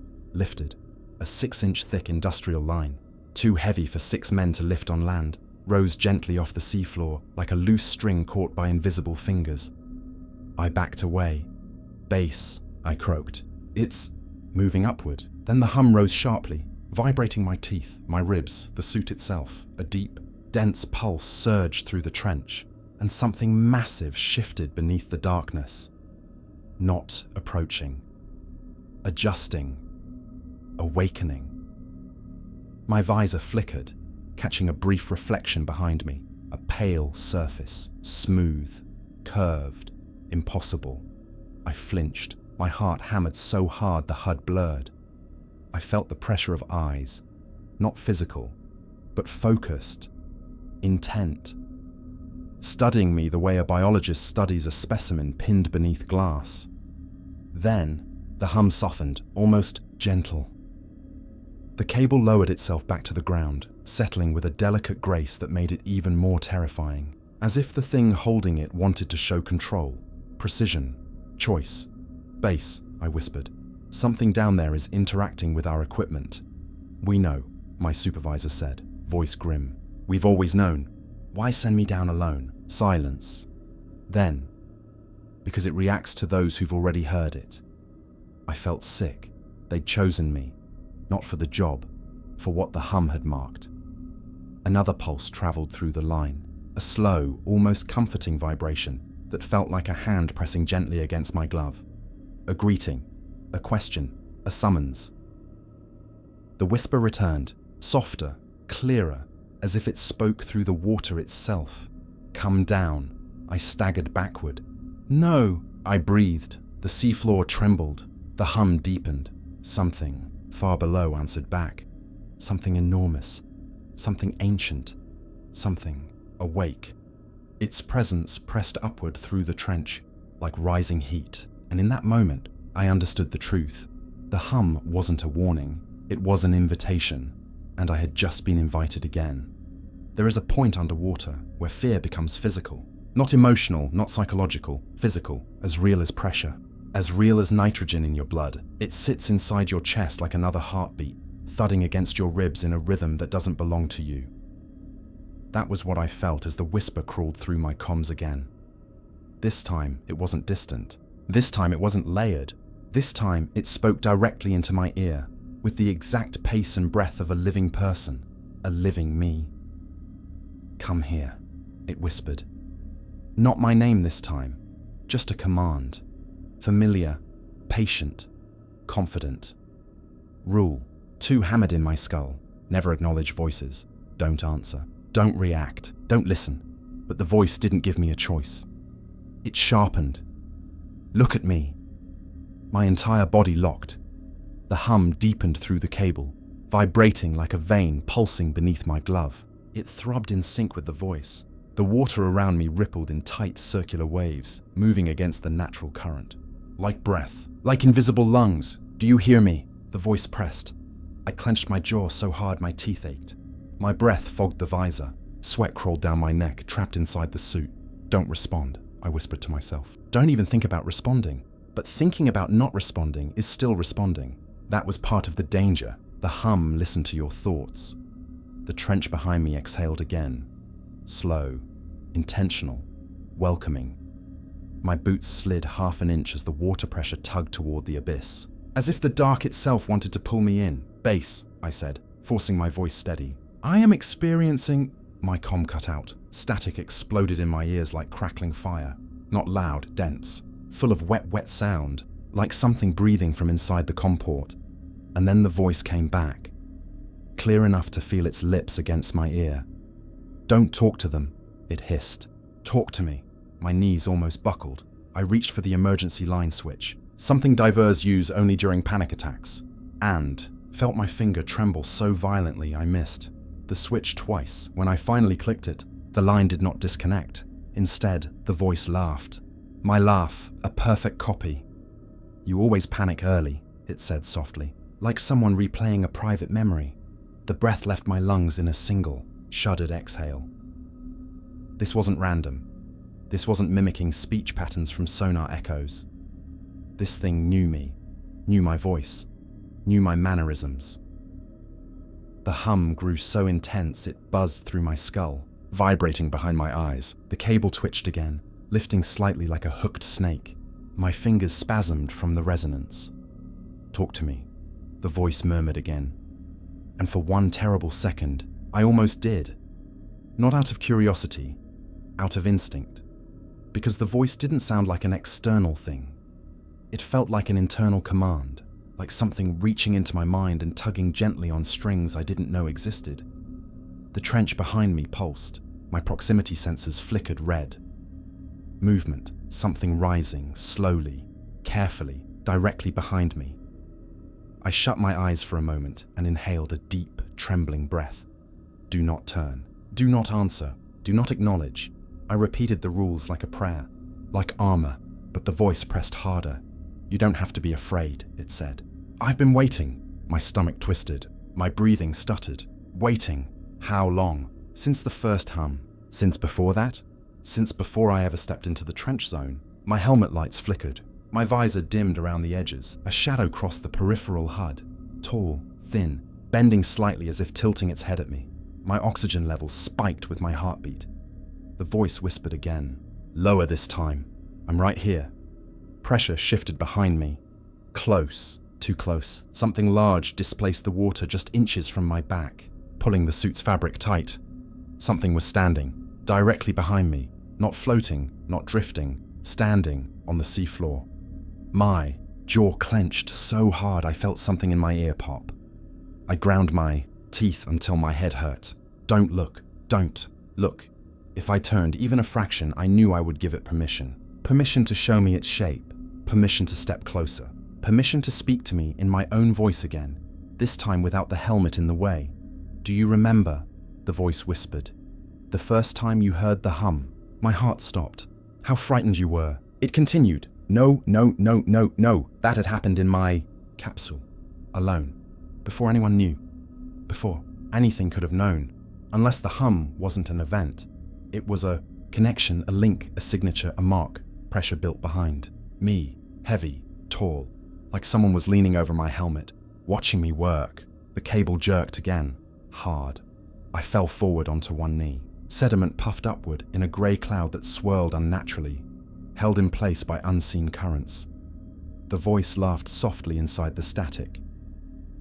A 6-inch thick industrial line, too heavy for 6 men to lift on land, rose gently off the seafloor like a loose string caught by invisible fingers. I backed away. Bass, I croaked. It's moving upward. Then the hum rose sharply, vibrating my teeth, my ribs, the suit itself. A deep, dense pulse surged through the trench, and something massive shifted beneath the darkness. Not approaching. Adjusting. Awakening. My visor flickered, catching a brief reflection behind me. A pale surface, smooth, curved, impossible. I flinched, my heart hammered so hard the HUD blurred. I felt the pressure of eyes, not physical, but focused, intent, studying me the way a biologist studies a specimen pinned beneath glass. Then, the hum softened, almost gentle. The cable lowered itself back to the ground, settling with a delicate grace that made it even more terrifying, as if the thing holding it wanted to show control, precision, choice. Bass, I whispered. Something down there is interacting with our equipment. We know, my supervisor said, voice grim. We've always known. Why send me down alone? Silence. Then, because it reacts to those who've already heard it. I felt sick. They'd chosen me. Not for the job, for what the hum had marked. Another pulse traveled through the line, a slow, almost comforting vibration that felt like a hand pressing gently against my glove. A greeting, a question, a summons. The whisper returned, softer, clearer, as if it spoke through the water itself. Come down. I staggered backward. No, I breathed. The seafloor trembled. The hum deepened. Something far below answered back. Something enormous. Something ancient. Something awake. Its presence pressed upward through the trench, like rising heat. And in that moment, I understood the truth. The hum wasn't a warning. It was an invitation. And I had just been invited again. There is a point underwater where fear becomes physical. Not emotional, not psychological, physical, as real as pressure. As real as nitrogen in your blood. It sits inside your chest like another heartbeat, thudding against your ribs in a rhythm that doesn't belong to you. That was what I felt as the whisper crawled through my comms again. This time, it wasn't distant. This time, it wasn't layered. This time, it spoke directly into my ear, with the exact pace and breath of a living person, a living me. "Come here," it whispered. Not my name this time, just a command. Familiar, patient, confident. Rule, 2 hammered in my skull. Never acknowledge voices. Don't answer. Don't react. Don't listen. But the voice didn't give me a choice. It sharpened. "Look at me." My entire body locked. The hum deepened through the cable, vibrating like a vein pulsing beneath my glove. It throbbed in sync with the voice. The water around me rippled in tight circular waves, moving against the natural current. "Like breath, like invisible lungs. Do you hear me?" The voice pressed. I clenched my jaw so hard my teeth ached. My breath fogged the visor. Sweat crawled down my neck, trapped inside the suit. "Don't respond," I whispered to myself. "Don't even think about responding." But thinking about not responding is still responding. That was part of the danger. The hum listened to your thoughts. The trench behind me exhaled again. Slow, intentional, welcoming. My boots slid half an inch as the water pressure tugged toward the abyss. As if the dark itself wanted to pull me in. "Base," I said, forcing my voice steady. "I am experiencing—" My comm cut out. Static exploded in my ears like crackling fire. Not loud, dense, full of wet sound, like something breathing from inside the comm port. And then the voice came back, clear enough to feel its lips against my ear. "Don't talk to them," it hissed. "Talk to me." My knees almost buckled. I reached for the emergency line switch, something divers use only during panic attacks, and felt my finger tremble so violently I missed the switch twice. When I finally clicked it, the line did not disconnect. Instead, the voice laughed. My laugh, a perfect copy. "You always panic early," it said softly, like someone replaying a private memory. The breath left my lungs in a single, shuddered exhale. This wasn't random. This wasn't mimicking speech patterns from sonar echoes. This thing knew me, knew my voice, knew my mannerisms. The hum grew so intense it buzzed through my skull, vibrating behind my eyes. The cable twitched again, lifting slightly like a hooked snake. My fingers spasmed from the resonance. "Talk to me," the voice murmured again. And for one terrible second, I almost did. Not out of curiosity, out of instinct. Because the voice didn't sound like an external thing. It felt like an internal command, like something reaching into my mind and tugging gently on strings I didn't know existed. The trench behind me pulsed. My proximity sensors flickered red. Movement, something rising, slowly, carefully, directly behind me. I shut my eyes for a moment and inhaled a deep, trembling breath. Do not turn. Do not answer. Do not acknowledge. I repeated the rules like a prayer, like armor, but the voice pressed harder. "You don't have to be afraid," it said. "I've been waiting." My stomach twisted. My breathing stuttered. Waiting? How long? Since the first hum? Since before that? Since before I ever stepped into the trench zone? My helmet lights flickered. My visor dimmed around the edges. A shadow crossed the peripheral HUD. Tall, thin, bending slightly as if tilting its head at me. My oxygen levels spiked with my heartbeat. The voice whispered again. Lower this time. I'm right here. Pressure shifted behind me. Close. Too close. Something large displaced the water just inches from my back, pulling the suit's fabric tight. Something was standing, directly behind me, not floating, not drifting, standing on the seafloor. My jaw clenched so hard I felt something in my ear pop. I ground my teeth until my head hurt. Don't look. Don't look. If I turned even a fraction, I knew I would give it permission. Permission to show me its shape. Permission to step closer. Permission to speak to me in my own voice again, this time without the helmet in the way. Do you remember? The voice whispered. The first time you heard the hum. My heart stopped. How frightened you were. It continued. No, no, no, no, no. That had happened in my capsule. Alone. Before anyone knew. Before anything could have known. Unless the hum wasn't an event. It was a connection, a link, a signature, a mark. Pressure built behind. Me. Heavy. Tall. Like someone was leaning over my helmet, watching me work. The cable jerked again. Hard. I fell forward onto one knee. Sediment puffed upward in a grey cloud that swirled unnaturally, held in place by unseen currents. The voice laughed softly inside the static.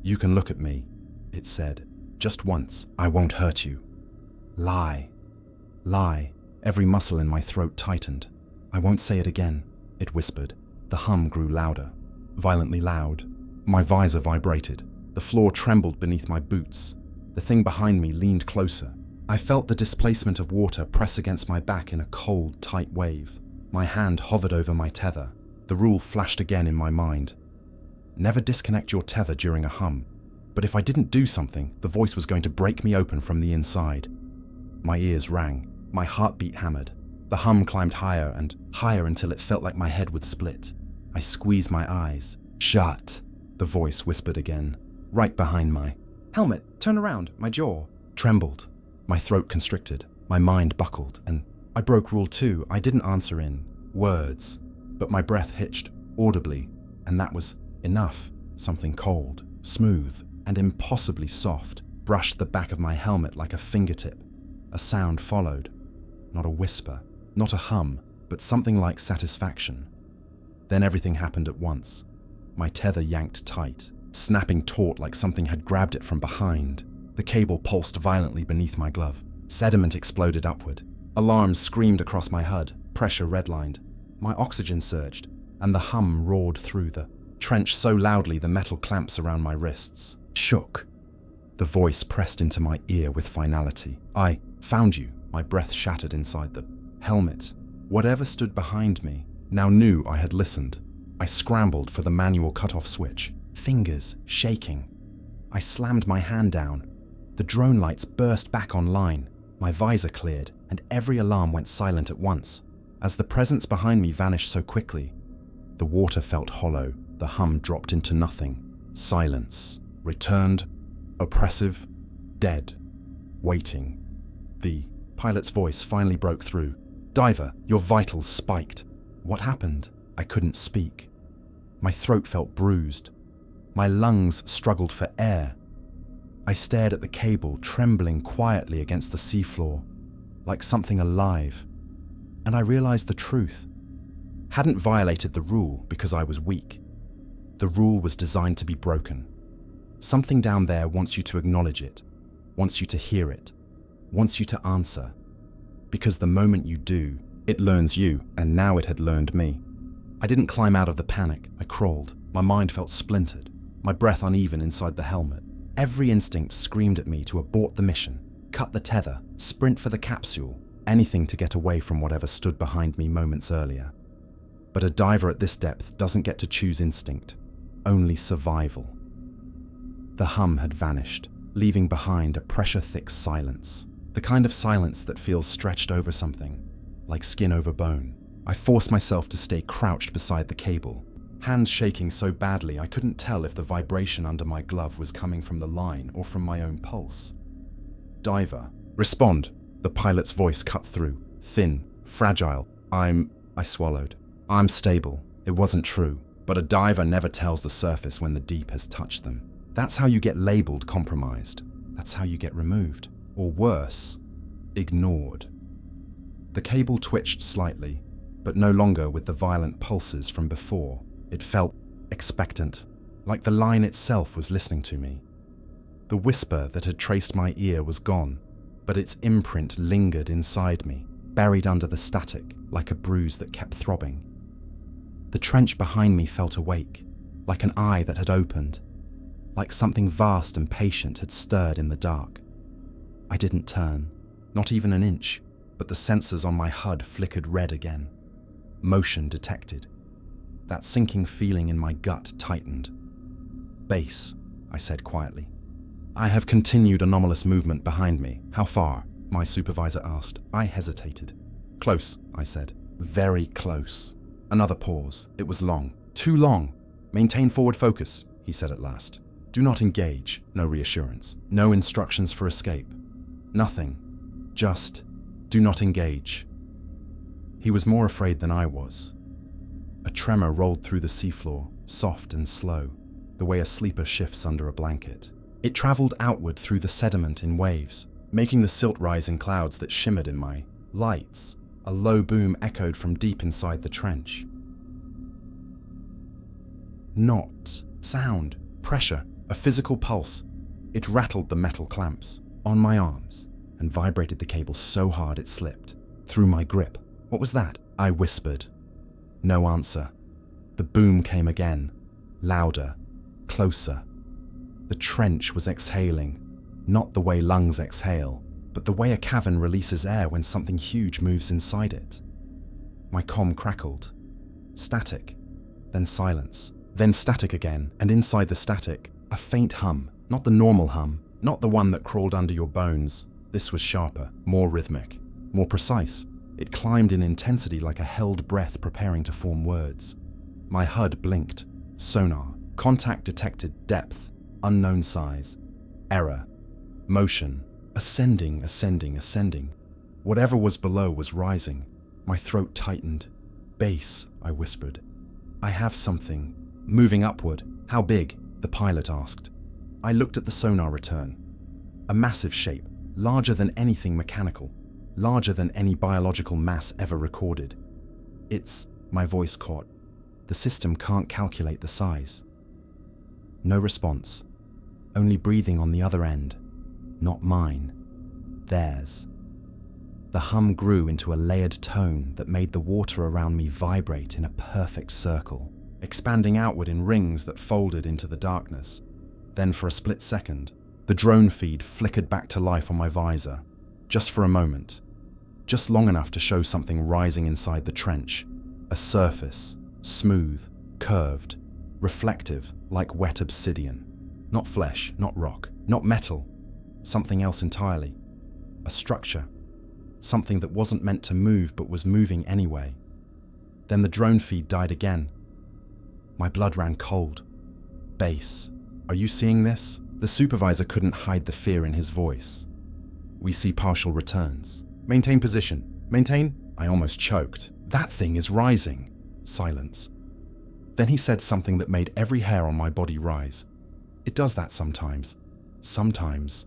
"You can look at me," it said. "Just once. I won't hurt you." Lie. Lie. Every muscle in my throat tightened. "I won't say it again," it whispered. The hum grew louder, violently loud. My visor vibrated. The floor trembled beneath my boots. The thing behind me leaned closer. I felt the displacement of water press against my back in a cold, tight wave. My hand hovered over my tether. The rule flashed again in my mind. Never disconnect your tether during a hum. But if I didn't do something, the voice was going to break me open from the inside. My ears rang. My heartbeat hammered. The hum climbed higher and higher until it felt like my head would split. I squeezed my eyes. "Shut," the voice whispered again, right behind my helmet. Turn around. My jaw trembled. My throat constricted. My mind buckled, and I broke rule 2. I didn't answer in words, but my breath hitched audibly, and that was enough. Something cold, smooth, and impossibly soft brushed the back of my helmet like a fingertip. A sound followed. Not a whisper, not a hum, but something like satisfaction. Then everything happened at once. My tether yanked tight, snapping taut like something had grabbed it from behind. The cable pulsed violently beneath my glove. Sediment exploded upward. Alarms screamed across my HUD, pressure redlined. My oxygen surged, and the hum roared through the trench so loudly the metal clamps around my wrists shook. The voice pressed into my ear with finality. "I found you." My breath shattered inside the helmet. Whatever stood behind me now knew I had listened. I scrambled for the manual cutoff switch, fingers shaking. I slammed my hand down. The drone lights burst back online. My visor cleared, and every alarm went silent at once. As the presence behind me vanished so quickly, the water felt hollow. The hum dropped into nothing. Silence returned, oppressive, dead, waiting. The pilot's voice finally broke through. "Diver, your vitals spiked." What happened? I couldn't speak. My throat felt bruised. My lungs struggled for air. I stared at the cable, trembling quietly against the seafloor, like something alive. And I realized the truth. Hadn't violated the rule because I was weak. The rule was designed to be broken. Something down there wants you to acknowledge it, wants you to hear it, wants you to answer. Because the moment you do, it learns you, and now it had learned me. I didn't climb out of the panic. I crawled. My mind felt splintered, my breath uneven inside the helmet. Every instinct screamed at me to abort the mission, cut the tether, sprint for the capsule, anything to get away from whatever stood behind me moments earlier. But a diver at this depth doesn't get to choose instinct, only survival. The hum had vanished, leaving behind a pressure-thick silence. The kind of silence that feels stretched over something, like skin over bone. I forced myself to stay crouched beside the cable, hands shaking so badly I couldn't tell if the vibration under my glove was coming from the line or from my own pulse. "Diver, respond," the pilot's voice cut through, thin, fragile. I swallowed. "I'm stable." It wasn't true, but a diver never tells the surface when the deep has touched them. That's how you get labeled compromised. That's how you get removed. Or worse, ignored. The cable twitched slightly, but no longer with the violent pulses from before. It felt expectant, like the line itself was listening to me. The whisper that had traced my ear was gone, but its imprint lingered inside me, buried under the static like a bruise that kept throbbing. The trench behind me felt awake, like an eye that had opened, like something vast and patient had stirred in the dark. I didn't turn, not even an inch, but the sensors on my HUD flickered red again. Motion detected. That sinking feeling in my gut tightened. "Base," I said quietly. "I have continued anomalous movement behind me. How far?" my supervisor asked. I hesitated. "Close," I said. "Very close." Another pause. It was long. Too long. "Maintain forward focus," he said at last. "Do not engage." No reassurance. No instructions for escape. Nothing. Just, do not engage. He was more afraid than I was. A tremor rolled through the seafloor, soft and slow, the way a sleeper shifts under a blanket. It traveled outward through the sediment in waves, making the silt rise in clouds that shimmered in my lights. A low boom echoed from deep inside the trench. Not. Sound. Pressure. A physical pulse. It rattled the metal clamps on my arms and vibrated the cable so hard it slipped through my grip. What was that? I whispered. No answer. The boom came again, louder, closer. The trench was exhaling, not the way lungs exhale, but the way a cavern releases air when something huge moves inside it. My comm crackled. Static, then silence, then static again, and inside the static, a faint hum, not the normal hum, not the one that crawled under your bones. This was sharper, more rhythmic, more precise. It climbed in intensity like a held breath preparing to form words. My HUD blinked. Sonar. Contact detected. Depth. Unknown size. Error. Motion. Ascending, ascending, ascending. Whatever was below was rising. My throat tightened. Base, I whispered. I have something. Moving upward. How big? The pilot asked. I looked at the sonar return. A massive shape, larger than anything mechanical, larger than any biological mass ever recorded. My voice caught. The system can't calculate the size. No response. Only breathing on the other end. Not mine. Theirs. The hum grew into a layered tone that made the water around me vibrate in a perfect circle, expanding outward in rings that folded into the darkness. Then for a split second, the drone feed flickered back to life on my visor. Just for a moment. Just long enough to show something rising inside the trench. A surface, smooth, curved, reflective, like wet obsidian. Not flesh, not rock, not metal. Something else entirely. A structure. Something that wasn't meant to move but was moving anyway. Then the drone feed died again. My blood ran cold. Base. Are you seeing this? The supervisor couldn't hide the fear in his voice. We see partial returns. Maintain position. Maintain? I almost choked. That thing is rising. Silence. Then he said something that made every hair on my body rise. It does that sometimes. Sometimes.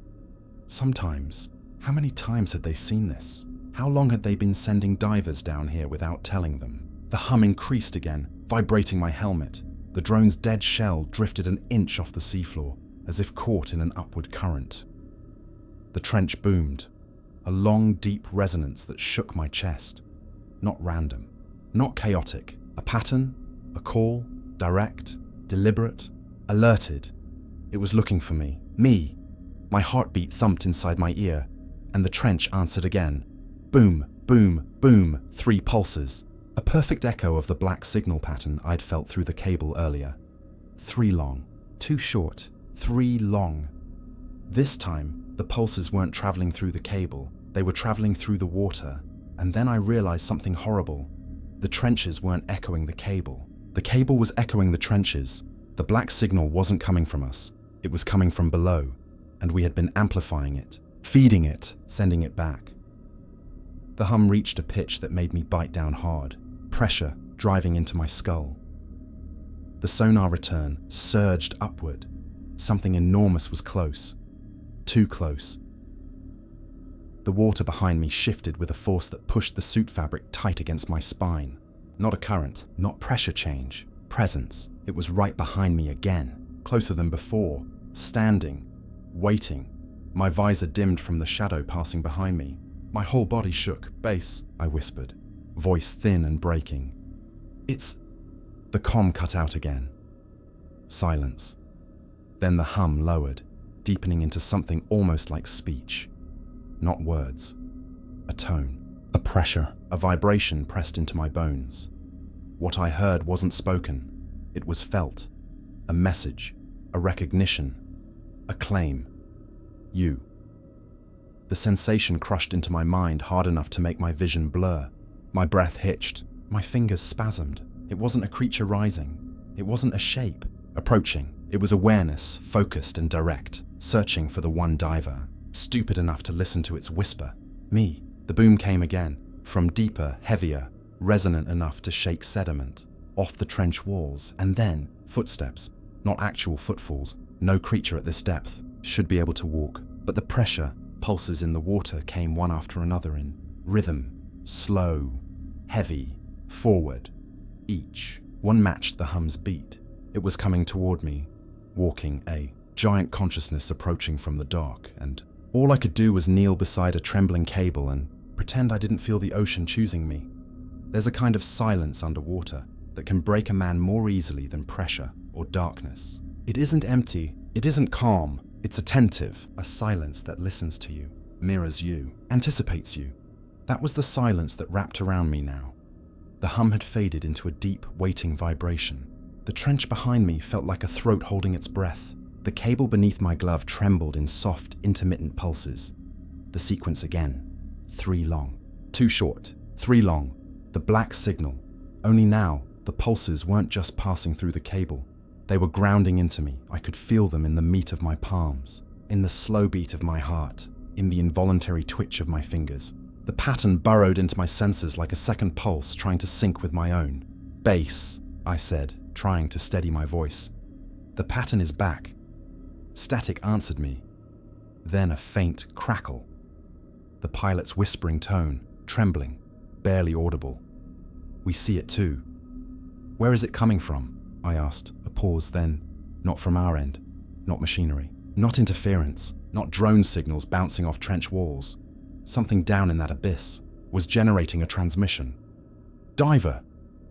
How many times had they seen this? How long had they been sending divers down here without telling them? The hum increased again, vibrating my helmet. The drone's dead shell drifted an inch off the seafloor, as if caught in an upward current. The trench boomed, a long, deep resonance that shook my chest. Not random, not chaotic. A pattern, a call, direct, deliberate, alerted. It was looking for me. Me. My heartbeat thumped inside my ear, and the trench answered again. Boom, boom, boom, 3 pulses. A perfect echo of the black signal pattern I'd felt through the cable earlier. 3 long, 2 short, 3 long. This time, the pulses weren't traveling through the cable, they were traveling through the water, and then I realized something horrible. The trenches weren't echoing the cable. The cable was echoing the trenches. The black signal wasn't coming from us, it was coming from below, and we had been amplifying it, feeding it, sending it back. The hum reached a pitch that made me bite down hard, pressure driving into my skull. The sonar return surged upward. Something enormous was close. Too close. The water behind me shifted with a force that pushed the suit fabric tight against my spine. Not a current, not pressure change. Presence. It was right behind me again, closer than before, standing, waiting. My visor dimmed from the shadow passing behind me. My whole body shook. Base, I whispered, voice thin and breaking. The comm cut out again. Silence. Then the hum lowered, deepening into something almost like speech. Not words. A tone. A pressure. A vibration pressed into my bones. What I heard wasn't spoken. It was felt. A message. A recognition. A claim. You. The sensation crushed into my mind hard enough to make my vision blur. My breath hitched. My fingers spasmed. It wasn't a creature rising. It wasn't a shape. Approaching. It was awareness, focused and direct, searching for the one diver, stupid enough to listen to its whisper. Me. The boom came again, from deeper, heavier, resonant enough to shake sediment, off the trench walls, and then footsteps. Not actual footfalls. No creature at this depth should be able to walk, but the pressure, pulses in the water came one after another in rhythm, slow, heavy, forward. Each one matched the hum's beat. It was coming toward me, walking, a giant consciousness approaching from the dock, and all I could do was kneel beside a trembling cable and pretend I didn't feel the ocean choosing me. There's a kind of silence underwater that can break a man more easily than pressure or darkness. It isn't empty, it isn't calm, it's attentive, a silence that listens to you, mirrors you, anticipates you. That was the silence that wrapped around me now. The hum had faded into a deep, waiting vibration. The trench behind me felt like a throat holding its breath. The cable beneath my glove trembled in soft, intermittent pulses. The sequence again. 3 long. 2 short. 3 long. The black signal. Only now, the pulses weren't just passing through the cable. They were grounding into me. I could feel them in the meat of my palms, in the slow beat of my heart, in the involuntary twitch of my fingers. The pattern burrowed into my senses like a second pulse trying to sync with my own. Bass, I said, trying to steady my voice. The pattern is back. Static answered me. Then a faint crackle. The pilot's whispering tone, trembling, barely audible. We see it too. Where is it coming from? I asked. A pause, then, not from our end, not machinery, not interference, not drone signals bouncing off trench walls. Something down in that abyss was generating a transmission. Diver,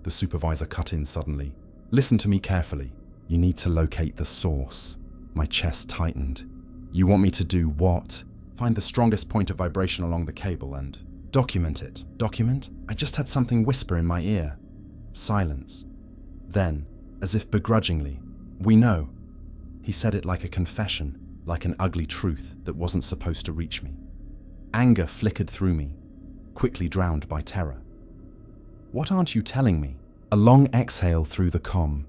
the supervisor cut in suddenly. Listen to me carefully. You need to locate the source. My chest tightened. You want me to do what? Find the strongest point of vibration along the cable and document it. Document? I just had something whisper in my ear. Silence. Then, as if begrudgingly, we know. He said it like a confession, like an ugly truth that wasn't supposed to reach me. Anger flickered through me, quickly drowned by terror. What aren't you telling me? A long exhale through the comm.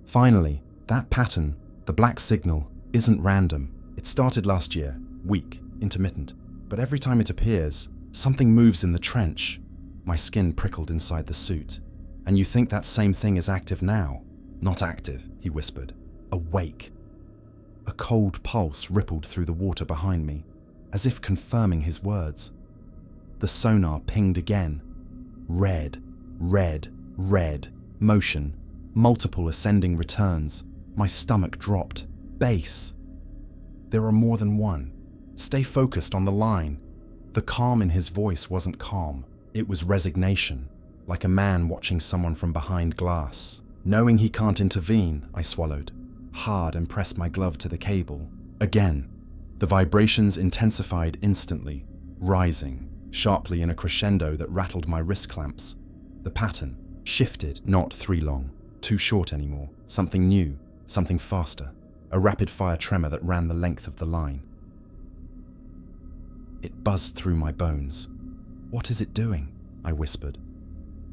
Finally, that pattern, the black signal, isn't random. It started last year, weak, intermittent. But every time it appears, something moves in the trench. My skin prickled inside the suit. And you think that same thing is active now? Not active, he whispered. Awake. A cold pulse rippled through the water behind me, as if confirming his words. The sonar pinged again. Red, red, red. Motion. Multiple ascending returns. My stomach dropped. Bass. There are more than one. Stay focused on the line. The calm in his voice wasn't calm. It was resignation, like a man watching someone from behind glass. Knowing he can't intervene, I swallowed hard and pressed my glove to the cable. Again. The vibrations intensified instantly, rising, sharply in a crescendo that rattled my wrist clamps. The pattern shifted, not 3 long, 2 short anymore, something new, something faster, a rapid-fire tremor that ran the length of the line. It buzzed through my bones. What is it doing? I whispered.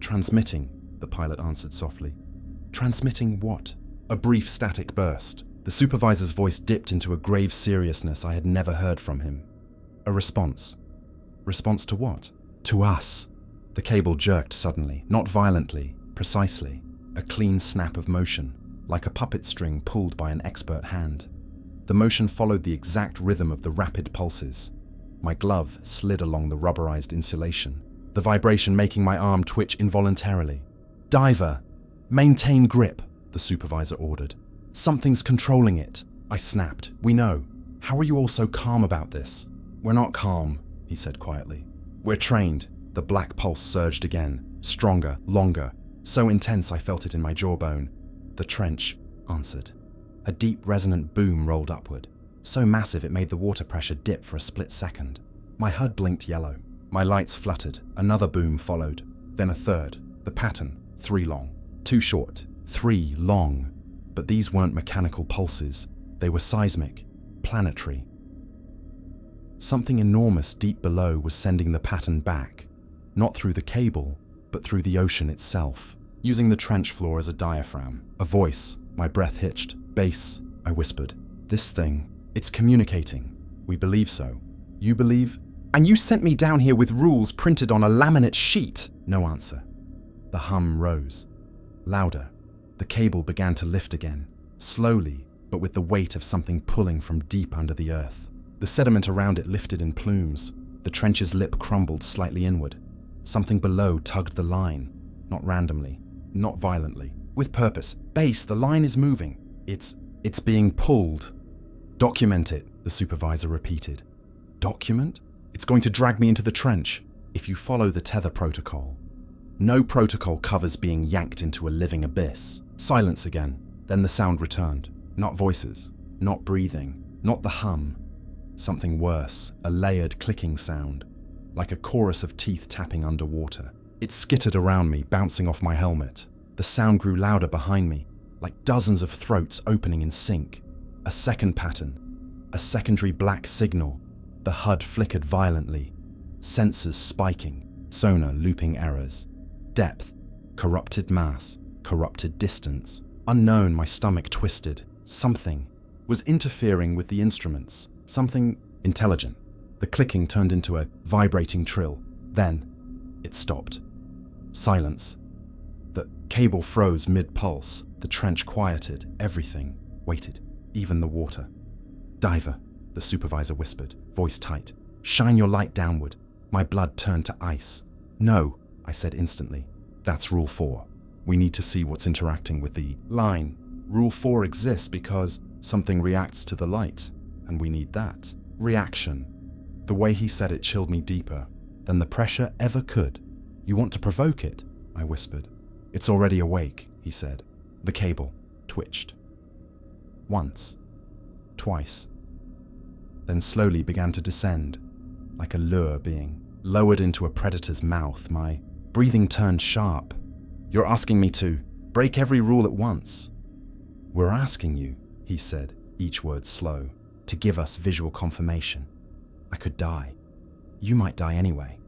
Transmitting, the pilot answered softly. Transmitting what? A brief static burst. The supervisor's voice dipped into a grave seriousness I had never heard from him. A response. Response to what? To us. The cable jerked suddenly, not violently, precisely. A clean snap of motion, like a puppet string pulled by an expert hand. The motion followed the exact rhythm of the rapid pulses. My glove slid along the rubberized insulation, the vibration making my arm twitch involuntarily. Diver! Maintain grip, the supervisor ordered. Something's controlling it. I snapped. We know. How are you all so calm about this? We're not calm, he said quietly. We're trained. The black pulse surged again, stronger, longer, so intense I felt it in my jawbone. The trench answered. A deep resonant boom rolled upward, so massive it made the water pressure dip for a split second. My HUD blinked yellow. My lights fluttered. Another boom followed. Then a third. The pattern, 3 long. 2 short. 3 long. But these weren't mechanical pulses. They were seismic, planetary. Something enormous deep below was sending the pattern back, not through the cable, but through the ocean itself, using the trench floor as a diaphragm. A voice, my breath hitched. Bass, I whispered. This thing, it's communicating. We believe so. You believe? And you sent me down here with rules printed on a laminate sheet. No answer. The hum rose. Louder. The cable began to lift again, slowly, but with the weight of something pulling from deep under the earth. The sediment around it lifted in plumes. The trench's lip crumbled slightly inward. Something below tugged the line, not randomly, not violently, With purpose. Base, the line is moving. It's being pulled. Document it, the supervisor repeated. Document? It's going to drag me into the trench. If you follow the tether protocol. No protocol covers being yanked into a living abyss. Silence again. Then the sound returned. Not voices. Not breathing. Not the hum. Something worse. A layered clicking sound. Like a chorus of teeth tapping underwater. It skittered around me, bouncing off my helmet. The sound grew louder behind me, like dozens of throats opening in sync. A second pattern. A secondary black signal. The HUD flickered violently. Sensors spiking. Sonar looping errors. Depth. Corrupted mass. Corrupted distance. Unknown, my stomach twisted. Something was interfering with the instruments. Something intelligent. The clicking turned into a vibrating trill. Then, it stopped. Silence. The cable froze mid-pulse. The trench quieted. Everything waited. Even the water. Diver, the supervisor whispered, voice tight. Shine your light downward. My blood turned to ice. No, I said instantly. That's Rule 4. We need to see what's interacting with the line. Rule 4 exists because something reacts to the light, and we need that. Reaction. The way he said it chilled me deeper than the pressure ever could. You want to provoke it? I whispered. It's already awake, he said. The cable twitched. Once. Twice. Then slowly began to descend, like a lure being lowered into a predator's mouth. My breathing turned sharp. You're asking me to break every rule at once. We're asking you, he said, each word slow, to give us visual confirmation. I could die. You might die anyway.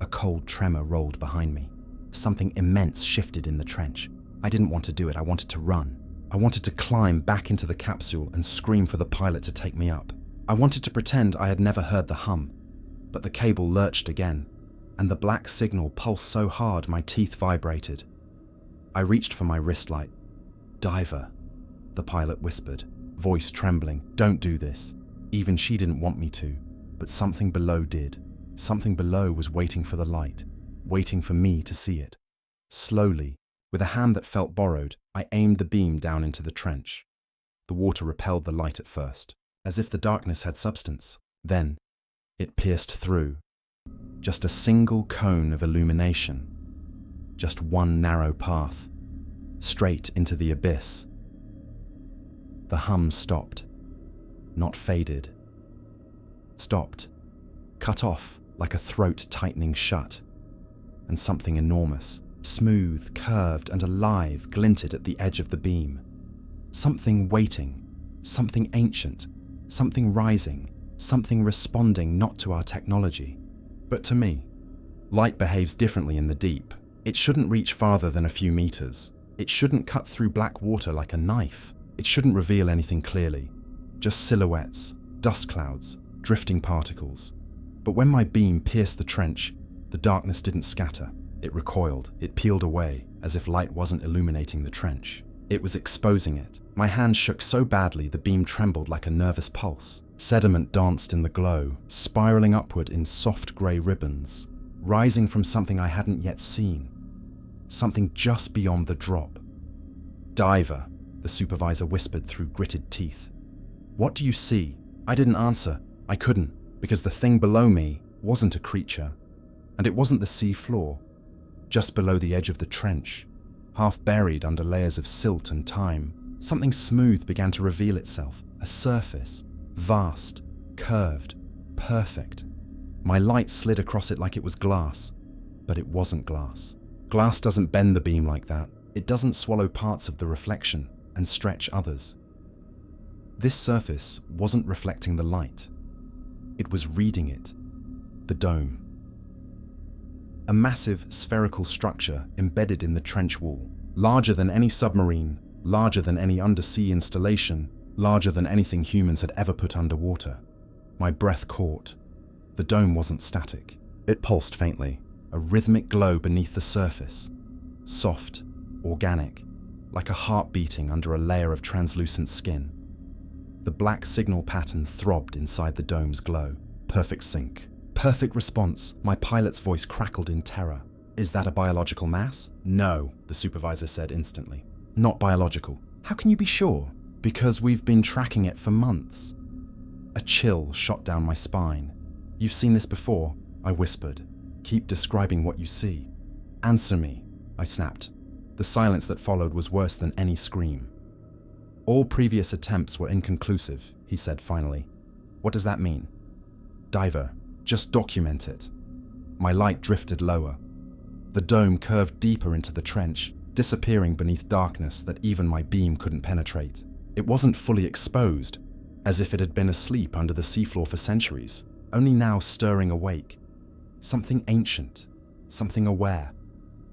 A cold tremor rolled behind me. Something immense shifted in the trench. I didn't want to do it. I wanted to run. I wanted to climb back into the capsule and scream for the pilot to take me up. I wanted to pretend I had never heard the hum. But the cable lurched again, and the black signal pulsed so hard my teeth vibrated. I reached for my wrist light. Diver, the pilot whispered, voice trembling. Don't do this. Even she didn't want me to, but something below did. Something below was waiting for the light, waiting for me to see it. Slowly, with a hand that felt borrowed, I aimed the beam down into the trench. The water repelled the light at first, as if the darkness had substance. Then, it pierced through. Just a single cone of illumination. Just one narrow path, straight into the abyss. The hum stopped, not faded. Stopped, cut off like a throat tightening shut. And something enormous, smooth, curved, and alive glinted at the edge of the beam. Something waiting, something ancient, something rising, something responding not to our technology, but to me. Light behaves differently in the deep. It shouldn't reach farther than a few meters. It shouldn't cut through black water like a knife. It shouldn't reveal anything clearly. Just silhouettes, dust clouds, drifting particles. But when my beam pierced the trench, the darkness didn't scatter. It recoiled. It peeled away, as if light wasn't illuminating the trench. It was exposing it. My hand shook so badly the beam trembled like a nervous pulse. Sediment danced in the glow, spiraling upward in soft grey ribbons, rising from something I hadn't yet seen. Something just beyond the drop. Diver, the supervisor whispered through gritted teeth. What do you see? I didn't answer. I couldn't, because the thing below me wasn't a creature, and it wasn't the sea floor. Just below the edge of the trench, half buried under layers of silt and time, something smooth began to reveal itself, a surface, vast, curved, perfect. My light slid across it like it was glass, but it wasn't glass. Glass doesn't bend the beam like that. It doesn't swallow parts of the reflection and stretch others. This surface wasn't reflecting the light. It was reading it. The dome. A massive spherical structure embedded in the trench wall, larger than any submarine, larger than any undersea installation, larger than anything humans had ever put underwater. My breath caught. The dome wasn't static. It pulsed faintly, a rhythmic glow beneath the surface. Soft, organic, like a heart beating under a layer of translucent skin. The black signal pattern throbbed inside the dome's glow. Perfect sync. Perfect response. My pilot's voice crackled in terror. Is that a biological mass? No, the supervisor said instantly. Not biological. How can you be sure? Because we've been tracking it for months. A chill shot down my spine. You've seen this before, I whispered. Keep describing what you see. Answer me, I snapped. The silence that followed was worse than any scream. All previous attempts were inconclusive, he said finally. What does that mean? Diver, just document it. My light drifted lower. The dome curved deeper into the trench, disappearing beneath darkness that even my beam couldn't penetrate. It wasn't fully exposed, as if it had been asleep under the seafloor for centuries, only now stirring awake. Something ancient, something aware.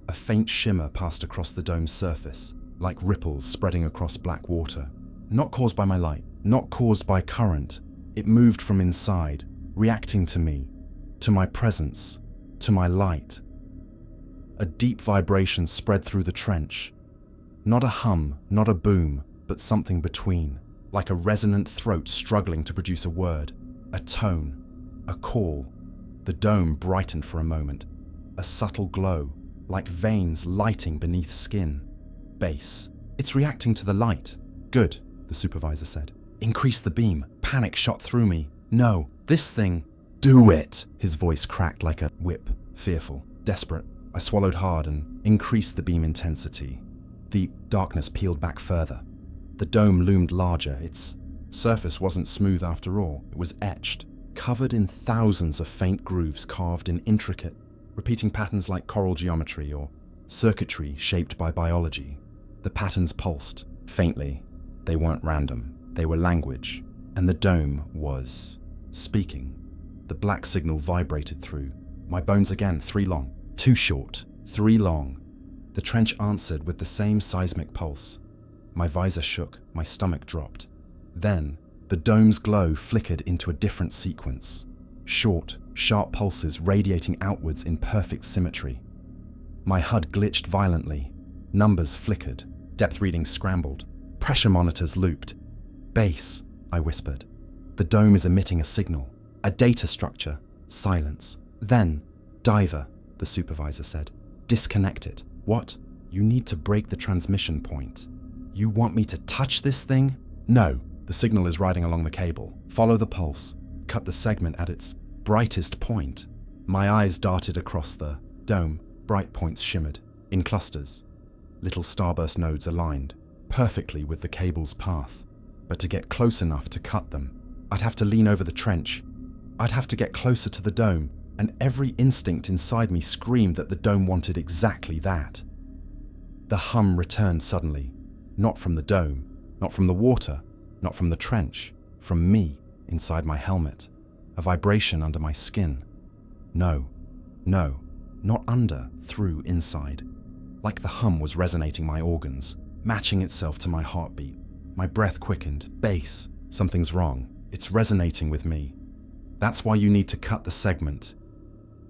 A faint shimmer passed across the dome's surface, like ripples spreading across black water. Not caused by my light, not caused by current. It moved from inside, reacting to me, to my presence, to my light. A deep vibration spread through the trench. Not a hum, not a boom, but something between, like a resonant throat struggling to produce a word, a tone, a call. The dome brightened for a moment, a subtle glow, like veins lighting beneath skin. Base. It's reacting to the light. Good, the supervisor said. Increase the beam. Panic shot through me. No, this thing. Do it! His voice cracked like a whip, fearful, desperate. I swallowed hard and increased the beam intensity. The darkness peeled back further. The dome loomed larger. Its surface wasn't smooth after all. It was etched, covered in thousands of faint grooves carved in intricate, repeating patterns like coral geometry or circuitry shaped by biology. The patterns pulsed, faintly. They weren't random. They were language. And the dome was speaking. The black signal vibrated through. My bones again, 3 long. 2 short, 3 long. The trench answered with the same seismic pulse. My visor shook, my stomach dropped. Then, the dome's glow flickered into a different sequence. Short, sharp pulses radiating outwards in perfect symmetry. My HUD glitched violently. Numbers flickered. Depth readings scrambled. Pressure monitors looped. Base, I whispered. The dome is emitting a signal. A data structure. Silence. Then, diver, the supervisor said. Disconnect it. What? You need to break the transmission point. You want me to touch this thing? No, the signal is riding along the cable. Follow the pulse. Cut the segment at its brightest point. My eyes darted across the dome. Bright points shimmered, in clusters. Little starburst nodes aligned, perfectly with the cable's path. But to get close enough to cut them, I'd have to lean over the trench. I'd have to get closer to the dome, and every instinct inside me screamed that the dome wanted exactly that. The hum returned suddenly, not from the dome, not from the water, not from the trench, from me inside my helmet, a vibration under my skin. No, not under, through, inside. Like the hum was resonating my organs, matching itself to my heartbeat. My breath quickened. Bass, something's wrong. It's resonating with me. That's why you need to cut the segment.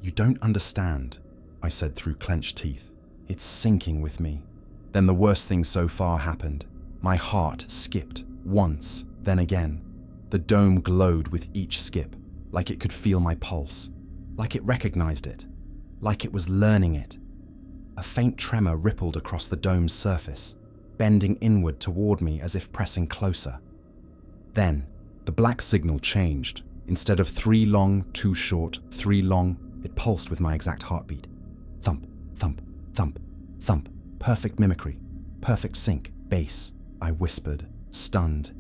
You don't understand, I said through clenched teeth. It's sinking with me. Then the worst thing so far happened. My heart skipped, once, then again. The dome glowed with each skip, like it could feel my pulse, like it recognized it, like it was learning it. A faint tremor rippled across the dome's surface, bending inward toward me as if pressing closer. Then, the black signal changed. Instead of 3 long, 2 short, 3 long, it pulsed with my exact heartbeat. Thump, thump, thump, thump. Perfect mimicry, perfect sync, bass, I whispered, stunned.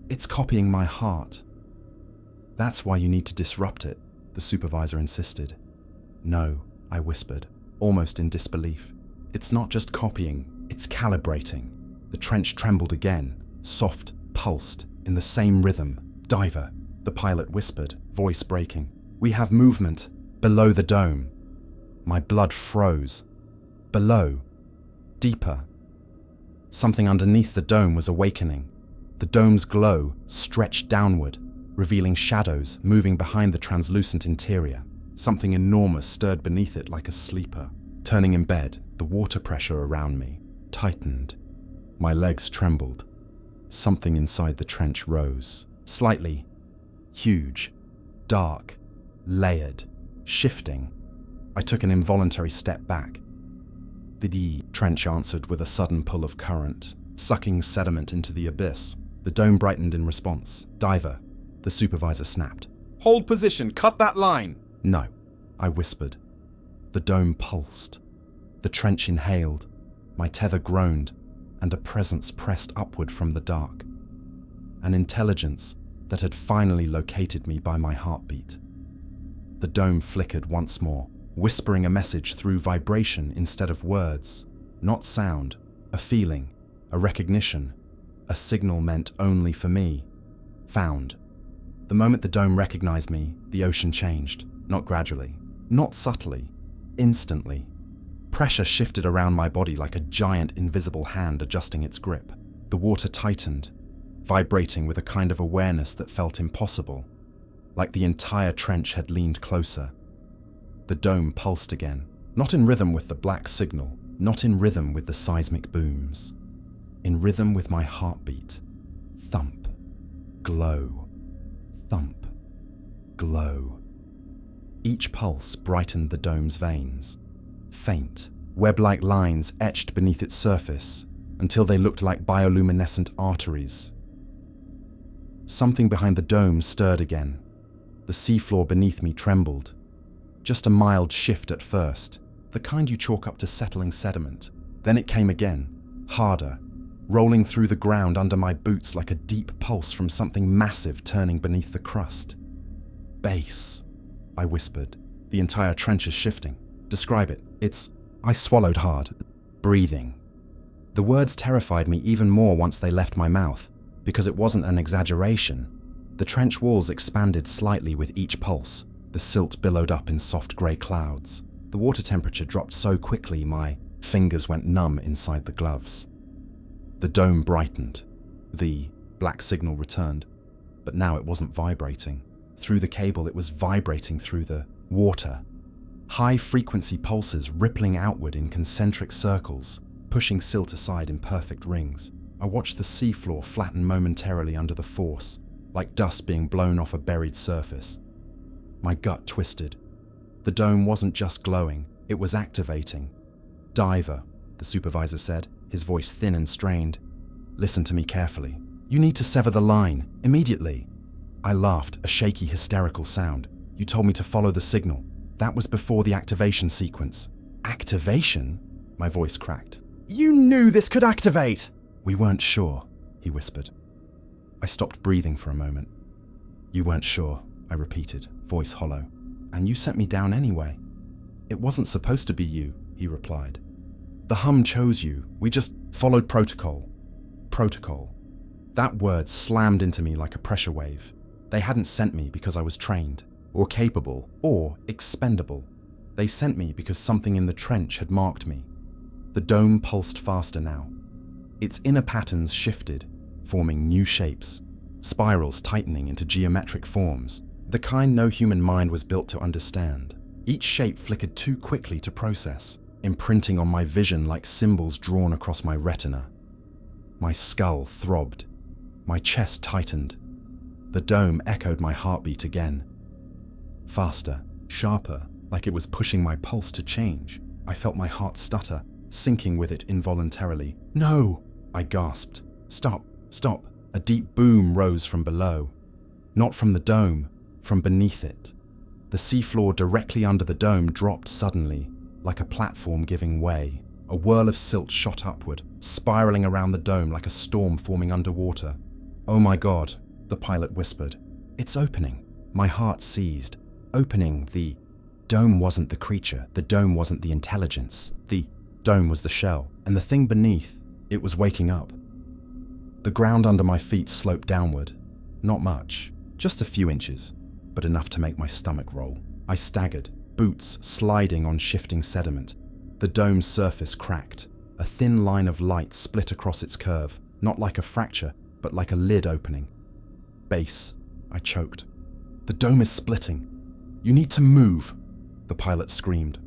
It's copying my heart. That's why you need to disrupt it, the supervisor insisted. No, I whispered, almost in disbelief. It's not just copying, it's calibrating. The trench trembled again, soft, pulsed, in the same rhythm. Diver, the pilot whispered, voice breaking. We have movement, below the dome. My blood froze. Below. Deeper. Something underneath the dome was awakening. The dome's glow stretched downward, revealing shadows moving behind the translucent interior. Something enormous stirred beneath it like a sleeper. Turning in bed, the water pressure around me tightened. My legs trembled. Something inside the trench rose. Slightly. Huge. Dark. Layered. Shifting. I took an involuntary step back. The trench answered with a sudden pull of current, sucking sediment into the abyss. The dome brightened in response. "Diver," the supervisor snapped. Hold position, cut that line. "No," I whispered. The dome pulsed. The trench inhaled. My tether groaned, and a presence pressed upward from the dark. An intelligence that had finally located me by my heartbeat. The dome flickered once more, whispering a message through vibration instead of words. Not sound, a feeling, a recognition, a signal meant only for me. Found. The moment the dome recognized me, the ocean changed. Not gradually, not subtly, instantly. Pressure shifted around my body like a giant invisible hand adjusting its grip. The water tightened, vibrating with a kind of awareness that felt impossible, like the entire trench had leaned closer. The dome pulsed again, not in rhythm with the black signal, not in rhythm with the seismic booms, in rhythm with my heartbeat. Thump, glow, thump, glow. Each pulse brightened the dome's veins. Faint, web-like lines etched beneath its surface until they looked like bioluminescent arteries. Something behind the dome stirred again. The seafloor beneath me trembled. Just a mild shift at first, the kind you chalk up to settling sediment. Then it came again, harder, rolling through the ground under my boots like a deep pulse from something massive turning beneath the crust. "Base," I whispered. "The entire trench is shifting. Describe it." I swallowed hard, breathing. The words terrified me even more once they left my mouth, because it wasn't an exaggeration. The trench walls expanded slightly with each pulse. The silt billowed up in soft grey clouds. The water temperature dropped so quickly my fingers went numb inside the gloves. The dome brightened. The black signal returned, but now it wasn't vibrating. Through the cable, it was vibrating through the water. High-frequency pulses rippling outward in concentric circles, pushing silt aside in perfect rings. I watched the seafloor flatten momentarily under the force, like dust being blown off a buried surface. My gut twisted. The dome wasn't just glowing, it was activating. "Diver," the supervisor said, his voice thin and strained. "Listen to me carefully. You need to sever the line, immediately." I laughed, a shaky, hysterical sound. "You told me to follow the signal. That was before the activation sequence." "Activation?" My voice cracked. "You knew this could activate!" "We weren't sure," he whispered. I stopped breathing for a moment. "You weren't sure," I repeated, voice hollow. "And you sent me down anyway." "It wasn't supposed to be you," he replied. "The hum chose you. We just followed protocol." Protocol. That word slammed into me like a pressure wave. They hadn't sent me because I was trained, or capable, or expendable. They sent me because something in the trench had marked me. The dome pulsed faster now. Its inner patterns shifted, forming new shapes, spirals tightening into geometric forms, the kind no human mind was built to understand. Each shape flickered too quickly to process, imprinting on my vision like symbols drawn across my retina. My skull throbbed. My chest tightened. The dome echoed my heartbeat again. Faster, sharper, like it was pushing my pulse to change. I felt my heart stutter, sinking with it involuntarily. "No!" I gasped. "Stop, stop." A deep boom rose from below. Not from the dome, from beneath it. The seafloor directly under the dome dropped suddenly, like a platform giving way. A whirl of silt shot upward, spiraling around the dome like a storm forming underwater. "Oh my God," the pilot whispered. "It's opening." My heart seized. Opening. The dome wasn't the creature. The dome wasn't the intelligence. The dome was the shell. And the thing beneath, it was waking up. The ground under my feet sloped downward. Not much, just a few inches, but enough to make my stomach roll. I staggered, boots sliding on shifting sediment. The dome's surface cracked. A thin line of light split across its curve, not like a fracture, but like a lid opening. "Base," I choked. "The dome is splitting. You need to move," the pilot screamed.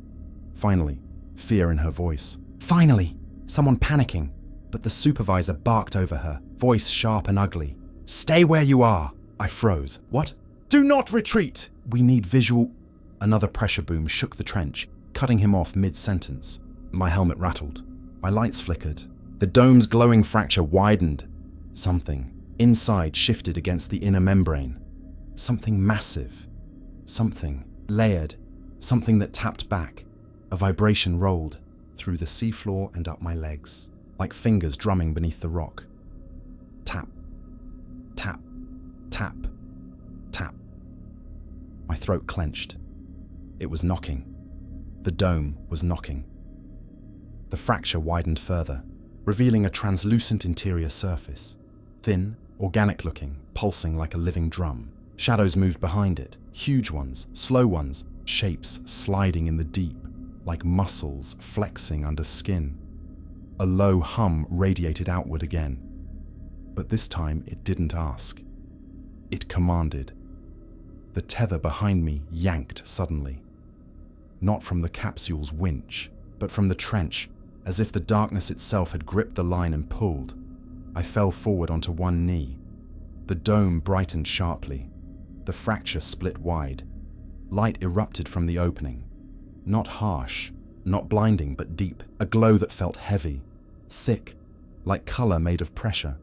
Finally, fear in her voice. Finally! Someone panicking. But the supervisor barked over her, voice sharp and ugly. "Stay where you are!" I froze. "What?" "Do not retreat!" "We need visual..." Another pressure boom shook the trench. cutting him off mid-sentence. My helmet rattled. My lights flickered. The dome's glowing fracture widened. Something inside shifted against the inner membrane. Something massive. Something layered. Something that tapped back. A vibration rolled through the seafloor and up my legs, like fingers drumming beneath the rock. Tap, tap, tap, tap. My throat clenched. It was knocking. The dome was knocking. The fracture widened further, revealing a translucent interior surface. Thin, organic-looking, pulsing like a living drum. Shadows moved behind it, huge ones, slow ones, shapes sliding in the deep, like muscles flexing under skin. A low hum radiated outward again. But this time it didn't ask. It commanded. The tether behind me yanked suddenly. Not from the capsule's winch, but from the trench, as if the darkness itself had gripped the line and pulled. I fell forward onto one knee. The dome brightened sharply. The fracture split wide. Light erupted from the opening. Not harsh, not blinding, but deep. A glow that felt heavy, thick, like color made of pressure.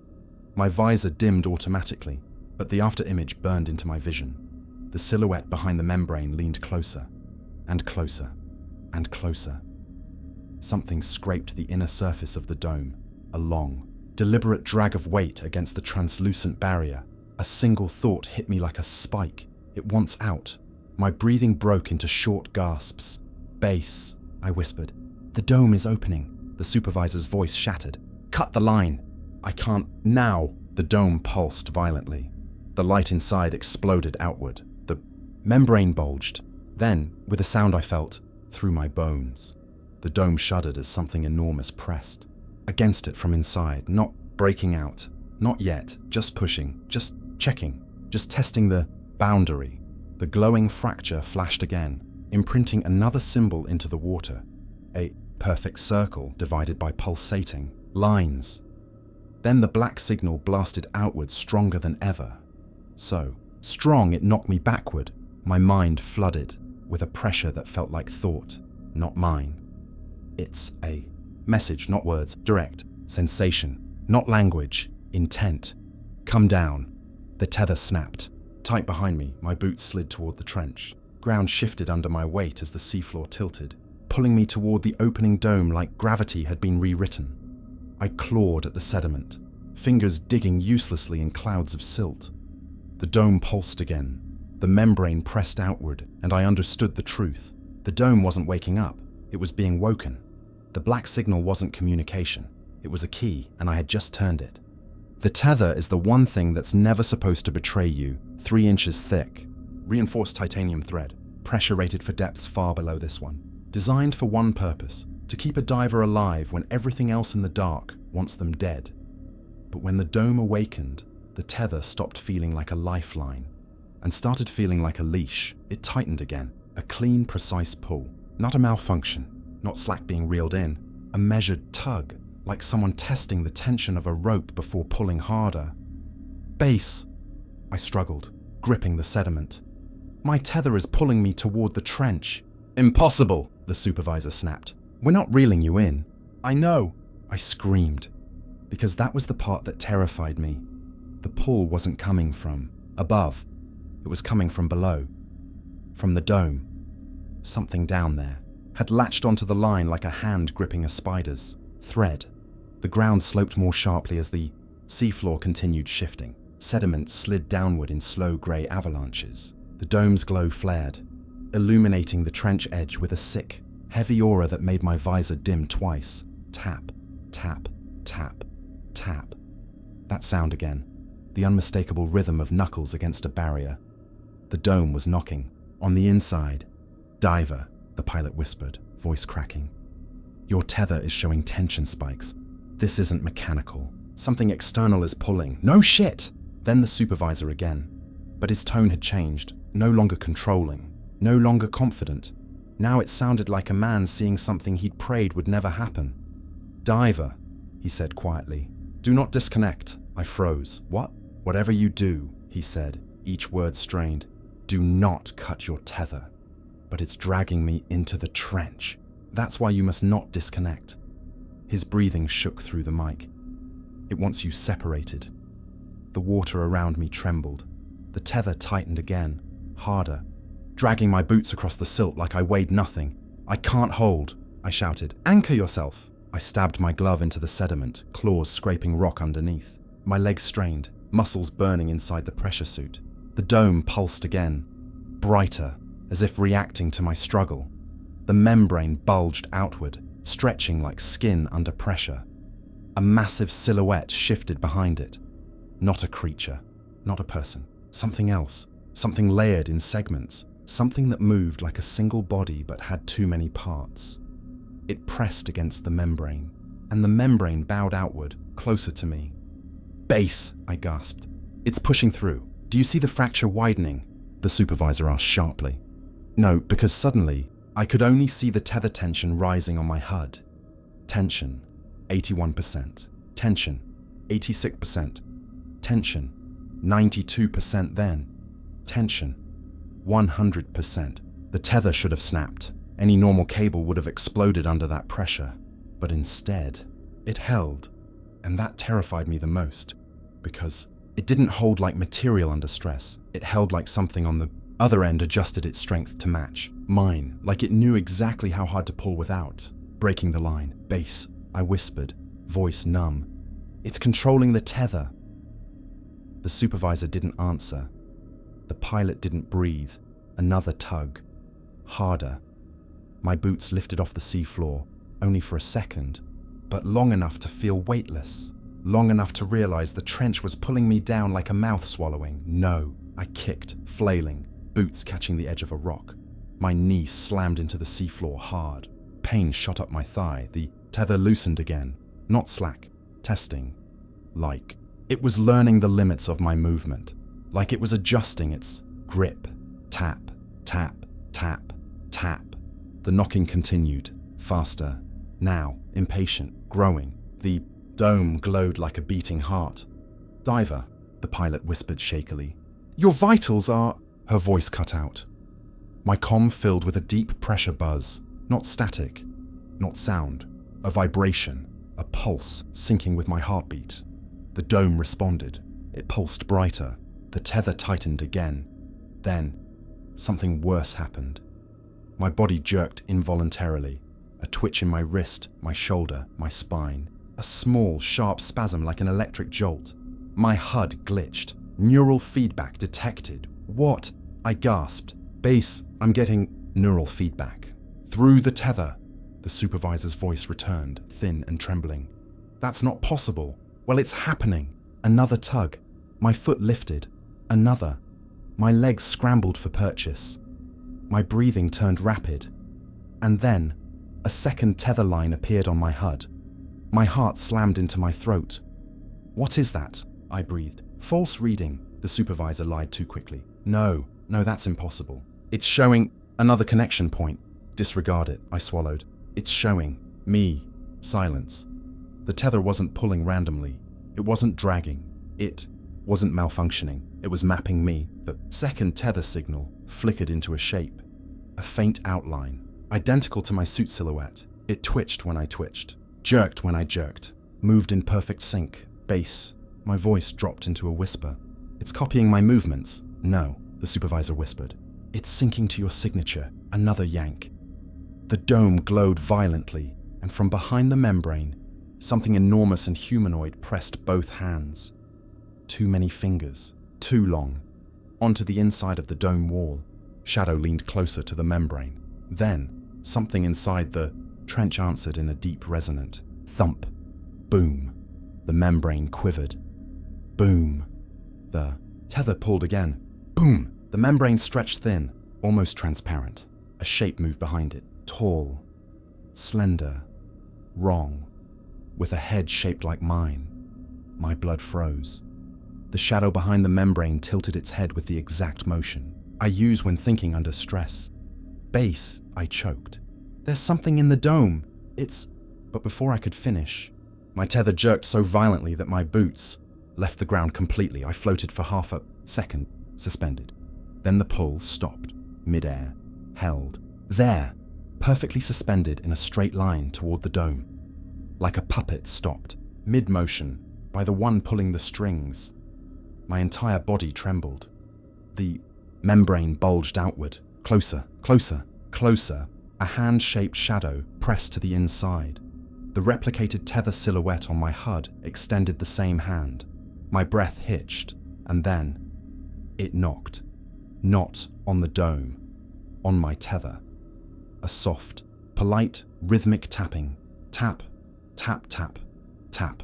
My visor dimmed automatically, but the afterimage burned into my vision. The silhouette behind the membrane leaned closer, and closer, and closer. Something scraped the inner surface of the dome, a long, deliberate drag of weight against the translucent barrier. A single thought hit me like a spike. It wants out. My breathing broke into short gasps. "Base," I whispered. "The dome is opening." The supervisor's voice shattered. "Cut the line." "I can't now." The dome pulsed violently. The light inside exploded outward. The membrane bulged. Then, with a sound I felt, through my bones. The dome shuddered as something enormous pressed against it from inside, not breaking out, not yet, just pushing, just checking, just testing the boundary. The glowing fracture flashed again, imprinting another symbol into the water, a perfect circle divided by pulsating lines. Then the black signal blasted outward stronger than ever. So strong it knocked me backward, my mind flooded with a pressure that felt like thought, not mine. It's a message, not words, direct, sensation, not language, intent. "Come down." The tether snapped. Tight behind me, my boots slid toward the trench. Ground shifted under my weight as the seafloor tilted, pulling me toward the opening dome like gravity had been rewritten. I clawed at the sediment, fingers digging uselessly in clouds of silt. The dome pulsed again. The membrane pressed outward, and I understood the truth. The dome wasn't waking up, it was being woken. The black signal wasn't communication. It was a key, and I had just turned it. The tether is the one thing that's never supposed to betray you, 3 inches thick. Reinforced titanium thread, pressure rated for depths far below this one. Designed for one purpose, to keep a diver alive when everything else in the dark wants them dead. But when the dome awakened, the tether stopped feeling like a lifeline and started feeling like a leash. It tightened again, a clean, precise pull. Not a malfunction, not slack being reeled in, a measured tug, like someone testing the tension of a rope before pulling harder. "Base," I struggled, gripping the sediment. "My tether is pulling me toward the trench." "Impossible," the supervisor snapped. "We're not reeling you in." "I know," I screamed, because that was the part that terrified me. The pull wasn't coming from above. It was coming from below, from the dome. Something down there had latched onto the line like a hand gripping a spider's thread. The ground sloped more sharply as the seafloor continued shifting. Sediment slid downward in slow grey avalanches. The dome's glow flared, illuminating the trench edge with a sick, heavy aura that made my visor dim twice. Tap, tap, tap, tap. That sound again, the unmistakable rhythm of knuckles against a barrier. The dome was knocking. On the inside, "Diver," the pilot whispered, voice cracking. "Your tether is showing tension spikes. This isn't mechanical. Something external is pulling." "No shit!" Then the supervisor again. But his tone had changed, no longer controlling, no longer confident. Now it sounded like a man seeing something he'd prayed would never happen. "Diver," he said quietly. "Do not disconnect." I froze. "What?" "Whatever you do," he said, each word strained, "do not cut your tether." but it's dragging me into the trench. That's why you must not disconnect. His breathing shook through the mic. It wants you separated. The water around me trembled. The tether tightened again, harder, dragging my boots across the silt like I weighed nothing. I can't hold, I shouted. Anchor yourself. I stabbed my glove into the sediment, claws scraping rock underneath. My legs strained, muscles burning inside the pressure suit. The dome pulsed again, brighter, as if reacting to my struggle. The membrane bulged outward, stretching like skin under pressure. A massive silhouette shifted behind it. Not a creature, not a person. Something else, something layered in segments, something that moved like a single body but had too many parts. It pressed against the membrane, and the membrane bowed outward, closer to me. Base, I gasped. It's pushing through. Do you see the fracture widening? The supervisor asked sharply. No, because suddenly, I could only see the tether tension rising on my HUD. Tension, 81%. Tension, 86%. Tension, 92% then. Tension, 100%. The tether should have snapped. Any normal cable would have exploded under that pressure. But instead, it held. And that terrified me the most, because it didn't hold like material under stress. It held like something on the other end adjusted its strength to match mine, like it knew exactly how hard to pull without breaking the line. Base, I whispered, voice numb. It's controlling the tether. The supervisor didn't answer. The pilot didn't breathe. Another tug. Harder. My boots lifted off the seafloor, only for a second, but long enough to feel weightless, long enough to realize the trench was pulling me down like a mouth swallowing. No, I kicked, flailing, boots catching the edge of a rock. My knee slammed into the seafloor hard. Pain shot up my thigh. The tether loosened again, not slack, testing. Like it was learning the limits of my movement, like it was adjusting its grip. Tap, tap, tap, tap. The knocking continued, faster. Now, impatient, growing. The dome glowed like a beating heart. Diver, the pilot whispered shakily. Your vitals are... Her voice cut out. My comm filled with a deep pressure buzz, not static, not sound, a vibration, a pulse syncing with my heartbeat. The dome responded. It pulsed brighter. The tether tightened again. Then, something worse happened. My body jerked involuntarily. A twitch in my wrist, my shoulder, my spine. A small, sharp spasm like an electric jolt. My HUD glitched. Neural feedback detected. What? I gasped. Base, I'm getting neural feedback. Through the tether. The supervisor's voice returned, thin and trembling. That's not possible. Well, it's happening. Another tug. My foot lifted. Another. My legs scrambled for purchase. My breathing turned rapid. And then, a second tether line appeared on my HUD. My heart slammed into my throat. What is that? I breathed. False reading, the supervisor lied too quickly. No, that's impossible. It's showing another connection point. Disregard it, I swallowed. It's showing me. Silence. The tether wasn't pulling randomly. It wasn't dragging. It wasn't malfunctioning. It was mapping me. The second tether signal flickered into a shape. A faint outline, identical to my suit silhouette. It twitched when I twitched, jerked when I jerked, moved in perfect sync. Base. My voice dropped into a whisper. It's copying my movements. No, the supervisor whispered. It's syncing to your signature. Another yank. The dome glowed violently, and from behind the membrane, something enormous and humanoid pressed both hands. Too many fingers. Too long. Onto the inside of the dome wall. Shadow leaned closer to the membrane. Then, something inside the trench answered in a deep resonant thump. Boom. The membrane quivered. Boom. The tether pulled again. Boom. The membrane stretched thin, almost transparent. A shape moved behind it. Tall. Slender. Wrong. With a head shaped like mine. My blood froze. The shadow behind the membrane tilted its head with the exact motion I use when thinking under stress. Base, I choked. There's something in the dome. It's... But before I could finish, my tether jerked so violently that my boots left the ground completely. I floated for half a second, suspended. Then the pull stopped, mid-air. held. There, perfectly suspended in a straight line toward the dome. Like a puppet stopped, mid-motion, by the one pulling the strings. My entire body trembled. The membrane bulged outward, closer, closer, closer, a hand-shaped shadow pressed to the inside. The replicated tether silhouette on my HUD extended the same hand. My breath hitched, and then it knocked. Not on the dome, on my tether. A soft, polite, rhythmic tapping. Tap, tap, tap, tap.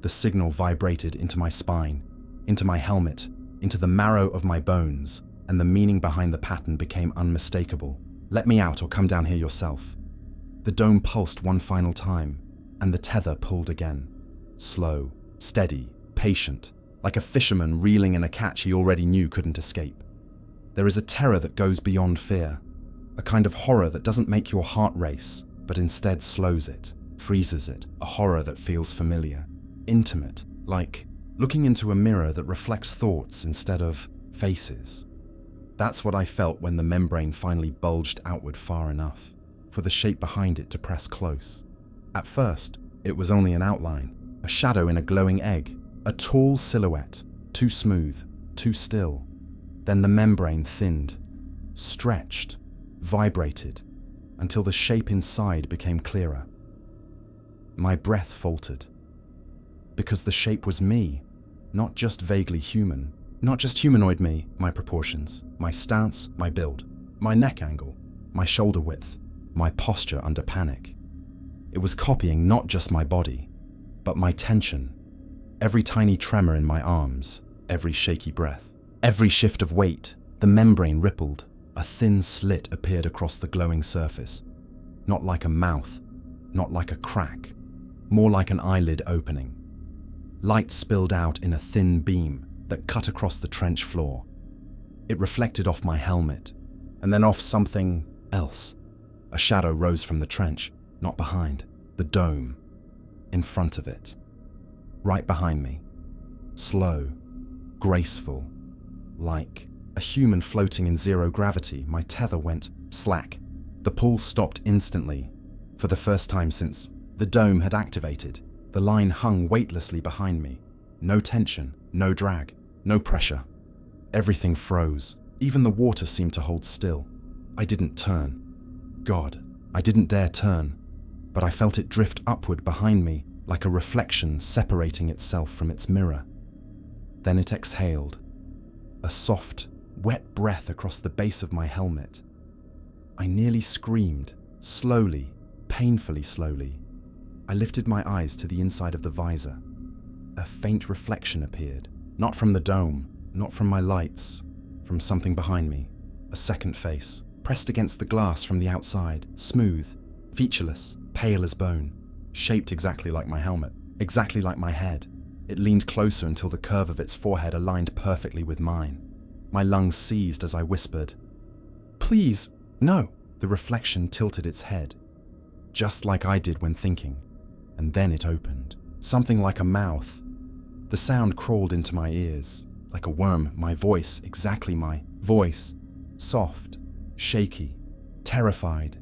The signal vibrated into my spine, into my helmet, into the marrow of my bones, and the meaning behind the pattern became unmistakable. Let me out or come down here yourself. The dome pulsed one final time, and the tether pulled again. Slow, steady, patient, like a fisherman reeling in a catch he already knew couldn't escape. There is a terror that goes beyond fear, a kind of horror that doesn't make your heart race, but instead slows it, freezes it, a horror that feels familiar, intimate, like looking into a mirror that reflects thoughts instead of faces. That's what I felt when the membrane finally bulged outward far enough for the shape behind it to press close. At first, it was only an outline, a shadow in a glowing egg, a tall silhouette, too smooth, too still. Then the membrane thinned, stretched, vibrated, until the shape inside became clearer. My breath faltered, because the shape was me, not just vaguely human, not just humanoid me, my proportions, my stance, my build, my neck angle, my shoulder width, my posture under panic. It was copying not just my body, but my tension, every tiny tremor in my arms, every shaky breath, every shift of weight. The membrane rippled, a thin slit appeared across the glowing surface, not like a mouth, not like a crack, more like an eyelid opening. Light spilled out in a thin beam that cut across the trench floor. It reflected off my helmet, and then off something else. A shadow rose from the trench, not behind, the dome, in front of it, right behind me. Slow, graceful, like a human floating in zero gravity. My tether went slack. The pull stopped instantly, for the first time since the dome had activated. The line hung weightlessly behind me. No tension, no drag, no pressure. Everything froze. Even the water seemed to hold still. I didn't turn. God, I didn't dare turn, but I felt it drift upward behind me like a reflection separating itself from its mirror. Then it exhaled, a soft, wet breath across the base of my helmet. I nearly screamed, slowly, painfully slowly. I lifted my eyes to the inside of the visor. A faint reflection appeared, not from the dome, not from my lights, from something behind me, a second face, pressed against the glass from the outside, smooth, featureless, pale as bone, shaped exactly like my helmet, exactly like my head. It leaned closer until the curve of its forehead aligned perfectly with mine. My lungs seized as I whispered, "Please, no." The reflection tilted its head, just like I did when thinking, and then it opened, something like a mouth. The sound crawled into my ears, like a worm, my voice, exactly my voice, soft, shaky, terrified.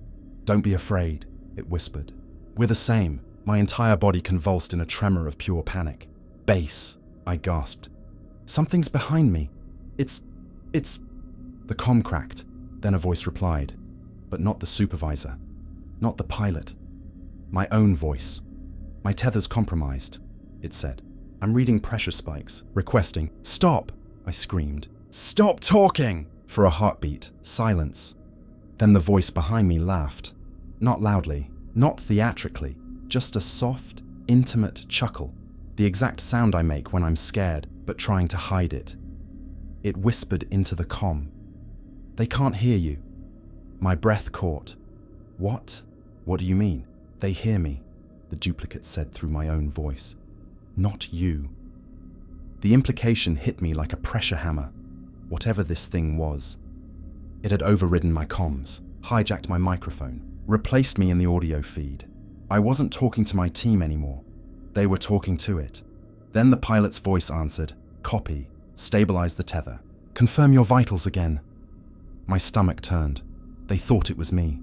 "Don't be afraid," it whispered. "We're the same." My entire body convulsed in a tremor of pure panic. "Base," I gasped. "Something's behind me. It's... The comm cracked. Then a voice replied, but not the supervisor, not the pilot. My own voice. "My tether's compromised," it said. "I'm reading pressure spikes, requesting..." "Stop!" I screamed. "Stop talking!" For a heartbeat, silence. Then the voice behind me laughed. Not loudly, not theatrically, just a soft, intimate chuckle. The exact sound I make when I'm scared, but trying to hide it. It whispered into the comm. "They can't hear you." My breath caught. "What? What do you mean?" "They hear me," the duplicate said through my own voice. "Not you." The implication hit me like a pressure hammer, whatever this thing was. It had overridden my comms, hijacked my microphone, replaced me in the audio feed. I wasn't talking to my team anymore. They were talking to it. Then the pilot's voice answered, "Copy, stabilize the tether. Confirm your vitals again." My stomach turned. They thought it was me.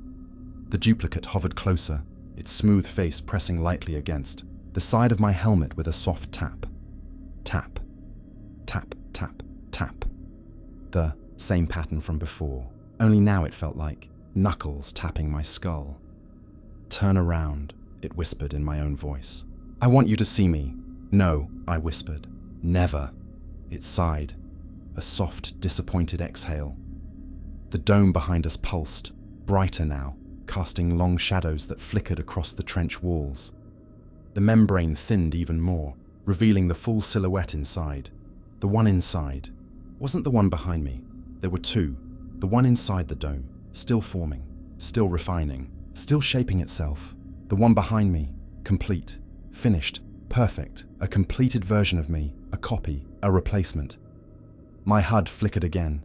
The duplicate hovered closer, its smooth face pressing lightly against the side of my helmet with a soft tap. Tap. Tap, tap, tap. The same pattern from before, only now it felt like knuckles tapping my skull. Turn around, it whispered in my own voice. I want you to see me. No, I whispered. Never. It sighed, a soft, disappointed exhale. The dome behind us pulsed, brighter now, casting long shadows that flickered across the trench walls. The membrane thinned even more, revealing the full silhouette inside. The one inside wasn't the one behind me. There were two. The one inside the dome, still forming, still refining, still shaping itself. The one behind me, complete, finished, perfect, a completed version of me, a copy, a replacement. My HUD flickered again.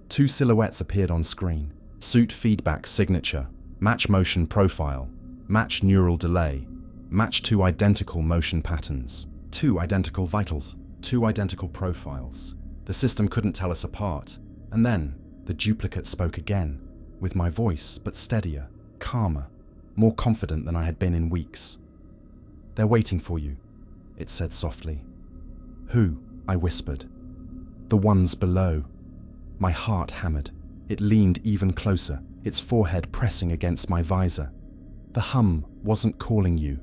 Two silhouettes appeared on screen. Suit feedback signature, match motion profile, match neural delay, match two identical motion patterns, two identical vitals, two identical profiles. The system couldn't tell us apart. And then the duplicate spoke again, with my voice, but steadier, calmer, more confident than I had been in weeks. They're waiting for you, it said softly. Who? I whispered. The ones below. My heart hammered. It leaned even closer, its forehead pressing against my visor. The hum wasn't calling you,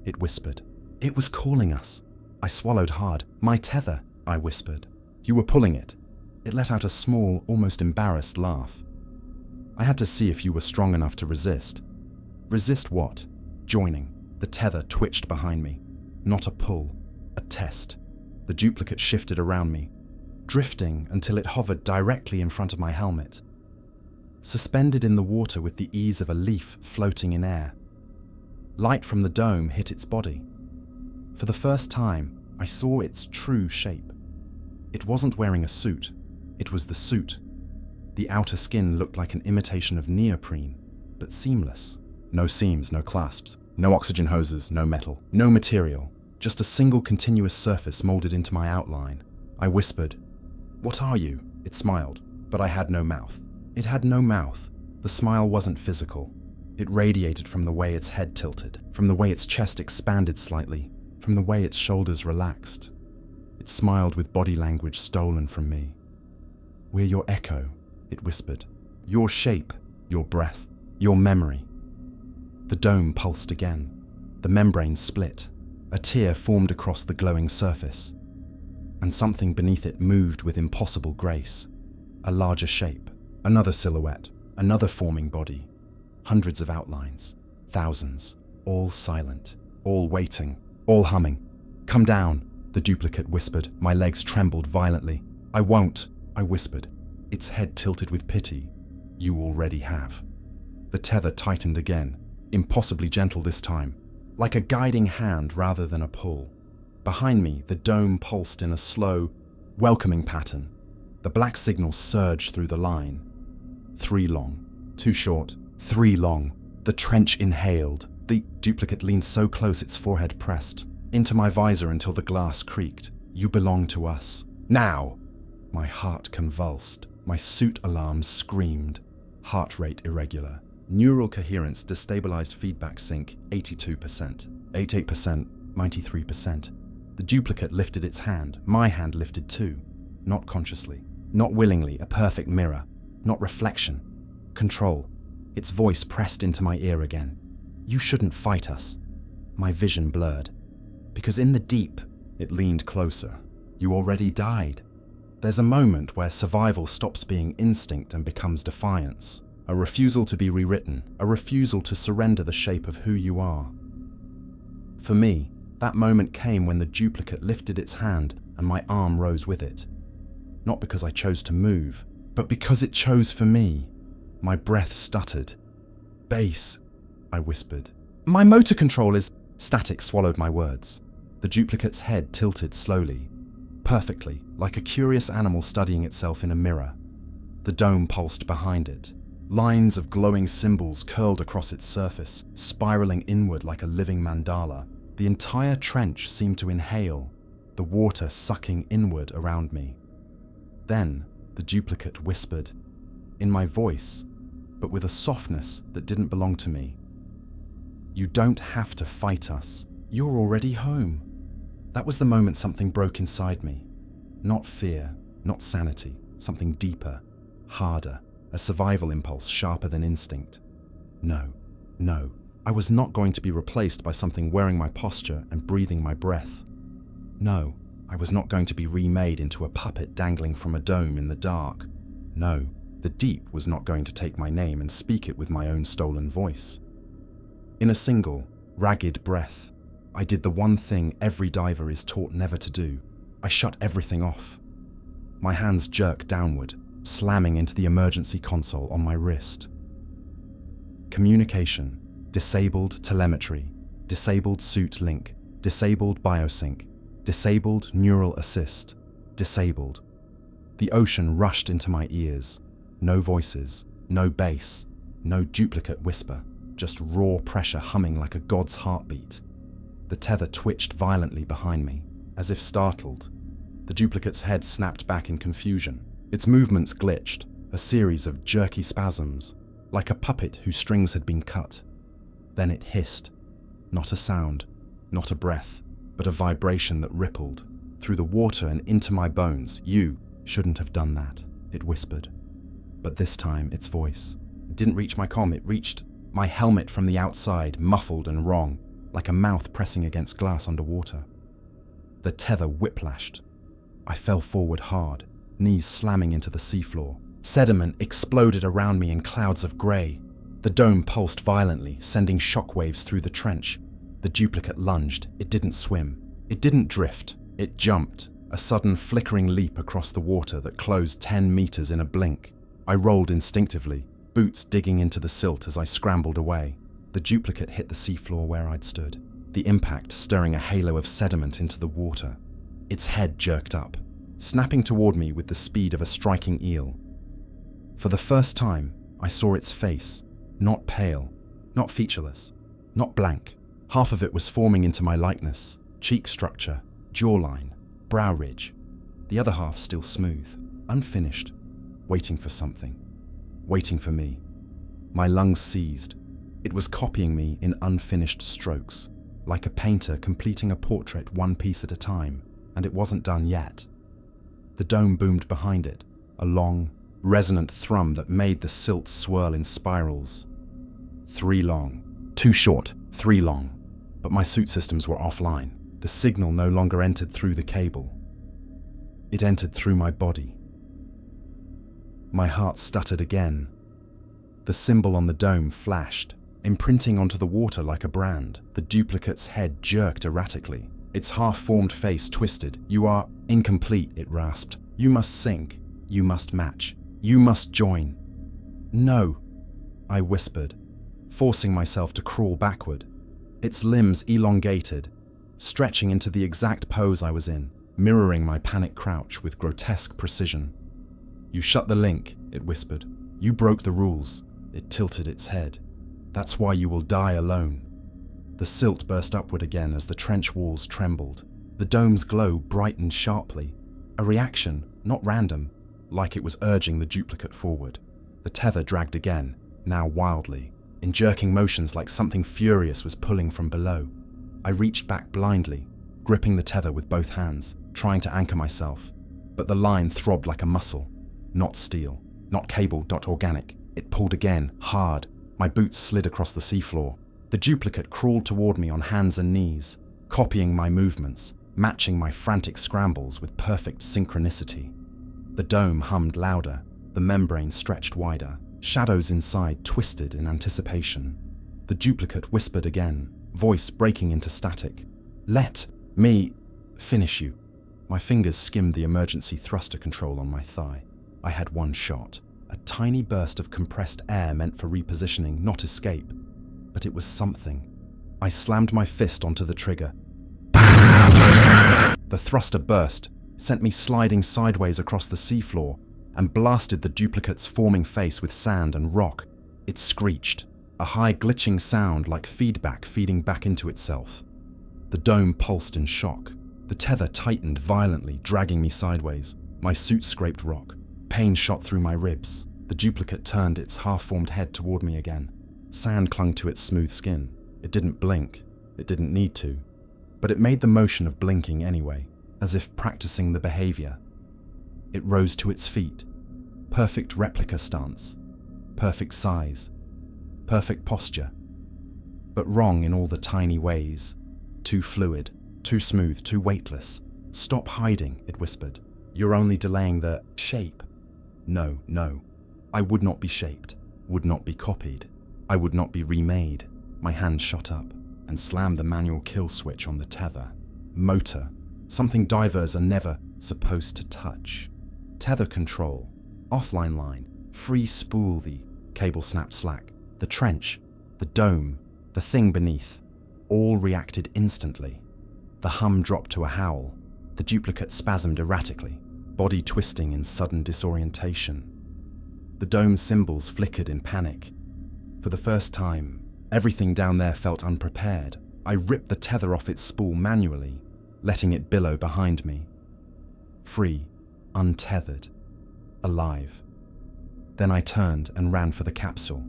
it whispered. It was calling us. I swallowed hard. My tether, I whispered. You were pulling it. It let out a small, almost embarrassed laugh. I had to see if you were strong enough to resist. Resist what? Joining. The tether twitched behind me. Not a pull, a test. The duplicate shifted around me, drifting until it hovered directly in front of my helmet. Suspended in the water with the ease of a leaf floating in air. Light from the dome hit its body. For the first time, I saw its true shape. It wasn't wearing a suit. It was the suit. The outer skin looked like an imitation of neoprene, but seamless. No seams, no clasps, no oxygen hoses, no metal, no material. Just a single continuous surface molded into my outline. I whispered, "What are you?" It smiled, but I had no mouth. It had no mouth. The smile wasn't physical. It radiated from the way its head tilted, from the way its chest expanded slightly, from the way its shoulders relaxed. It smiled with body language stolen from me. "We're your echo," it whispered. "Your shape, your breath, your memory." The dome pulsed again. The membrane split. A tear formed across the glowing surface. And something beneath it moved with impossible grace. A larger shape, another silhouette, another forming body. Hundreds of outlines, thousands, all silent, all waiting, all humming. "Come down," the duplicate whispered. My legs trembled violently. "I won't," I whispered. Its head tilted with pity. "You already have." The tether tightened again, impossibly gentle this time, like a guiding hand rather than a pull. Behind me, the dome pulsed in a slow, welcoming pattern. The black signal surged through the line. 3 long, 2 short, 3 long. The trench inhaled. The duplicate leaned so close its forehead pressed into my visor until the glass creaked. "You belong to us. Now!" My heart convulsed. My suit alarms screamed. Heart rate irregular. Neural coherence destabilized feedback sync 82%. 88%, 93%. The duplicate lifted its hand. My hand lifted too. Not consciously. Not willingly, a perfect mirror. Not reflection. Control. Its voice pressed into my ear again. "You shouldn't fight us." My vision blurred. "Because in the deep," it leaned closer, "you already died." There's a moment where survival stops being instinct and becomes defiance. A refusal to be rewritten, a refusal to surrender the shape of who you are. For me, that moment came when the duplicate lifted its hand and my arm rose with it. Not because I chose to move, but because it chose for me. My breath stuttered. "Base," I whispered. "My motor control is—" Static swallowed my words. The duplicate's head tilted slowly, perfectly, like a curious animal studying itself in a mirror. The dome pulsed behind it. Lines of glowing symbols curled across its surface, spiraling inward like a living mandala. The entire trench seemed to inhale, the water sucking inward around me. Then, the duplicate whispered, in my voice, but with a softness that didn't belong to me. "You don't have to fight us. You're already home." That was the moment something broke inside me. Not fear, not sanity, something deeper, harder, a survival impulse sharper than instinct. No, I was not going to be replaced by something wearing my posture and breathing my breath. No, I was not going to be remade into a puppet dangling from a dome in the dark. No, the deep was not going to take my name and speak it with my own stolen voice. In a single, ragged breath, I did the one thing every diver is taught never to do. I shut everything off. My hands jerked downward, slamming into the emergency console on my wrist. Communication, disabled telemetry, disabled suit link, disabled biosync, disabled neural assist, disabled. The ocean rushed into my ears. No voices, no bass, no duplicate whisper, just raw pressure humming like a god's heartbeat. The tether twitched violently behind me, as if startled. The duplicate's head snapped back in confusion. Its movements glitched, a series of jerky spasms, like a puppet whose strings had been cut. Then it hissed. Not a sound, not a breath, but a vibration that rippled through the water and into my bones. "You shouldn't have done that," it whispered. But this time, its voice didn't reach my comm, it reached my helmet from the outside, muffled and wrong, like a mouth pressing against glass underwater. The tether whiplashed. I fell forward hard, knees slamming into the seafloor. Sediment exploded around me in clouds of grey. The dome pulsed violently, sending shockwaves through the trench. The duplicate lunged. It didn't swim. It didn't drift. It jumped, a sudden flickering leap across the water that closed 10 meters in a blink. I rolled instinctively, boots digging into the silt as I scrambled away. The duplicate hit the seafloor where I'd stood, the impact stirring a halo of sediment into the water. Its head jerked up, snapping toward me with the speed of a striking eel. For the first time, I saw its face, not pale, not featureless, not blank. Half of it was forming into my likeness, cheek structure, jawline, brow ridge. The other half still smooth, unfinished, waiting for something, waiting for me. My lungs seized. It was copying me in unfinished strokes, like a painter completing a portrait one piece at a time, and it wasn't done yet. The dome boomed behind it, a long, resonant thrum that made the silt swirl in spirals. 3 long, 2 short, 3 long. But my suit systems were offline. The signal no longer entered through the cable. It entered through my body. My heart stuttered again. The symbol on the dome flashed, imprinting onto the water like a brand. The duplicate's head jerked erratically. Its half-formed face twisted. "You are incomplete," it rasped. "You must sink. You must match. You must join." "No," I whispered, forcing myself to crawl backward. Its limbs elongated, stretching into the exact pose I was in, mirroring my panic crouch with grotesque precision. "You shut the link," it whispered. "You broke the rules." It tilted its head. "That's why you will die alone." The silt burst upward again as the trench walls trembled. The dome's glow brightened sharply, a reaction, not random, like it was urging the duplicate forward. The tether dragged again, now wildly, in jerking motions like something furious was pulling from below. I reached back blindly, gripping the tether with both hands, trying to anchor myself. But the line throbbed like a muscle, not steel, not cable, not organic. It pulled again, hard. My boots slid across the seafloor. The duplicate crawled toward me on hands and knees, copying my movements, matching my frantic scrambles with perfect synchronicity. The dome hummed louder, the membrane stretched wider. Shadows inside twisted in anticipation. The duplicate whispered again, voice breaking into static. "Let me finish you." My fingers skimmed the emergency thruster control on my thigh. I had one shot, a tiny burst of compressed air meant for repositioning, not escape. But it was something. I slammed my fist onto the trigger. The thruster burst, sent me sliding sideways across the seafloor, and blasted the duplicate's forming face with sand and rock. It screeched, a high glitching sound like feedback feeding back into itself. The dome pulsed in shock. The tether tightened violently, dragging me sideways. My suit scraped rock. Pain shot through my ribs. The duplicate turned its half-formed head toward me again. Sand clung to its smooth skin. It didn't blink. It didn't need to. But it made the motion of blinking anyway, as if practicing the behavior. It rose to its feet. Perfect replica stance. Perfect size. Perfect posture. But wrong in all the tiny ways. Too fluid. Too smooth. Too weightless. "Stop hiding," it whispered. "You're only delaying the shape." No, no. I would not be shaped. Would not be copied. I would not be remade. My hand shot up and slammed the manual kill switch on the tether. Motor. Something divers are never supposed to touch. Tether control. Offline line. Free spool. The cable snapped slack. The trench. The dome. The thing beneath. All reacted instantly. The hum dropped to a howl. The duplicate spasmed erratically, body twisting in sudden disorientation. The dome's symbols flickered in panic. For the first time, everything down there felt unprepared. I ripped the tether off its spool manually, letting it billow behind me. Free, untethered, alive. Then I turned and ran for the capsule.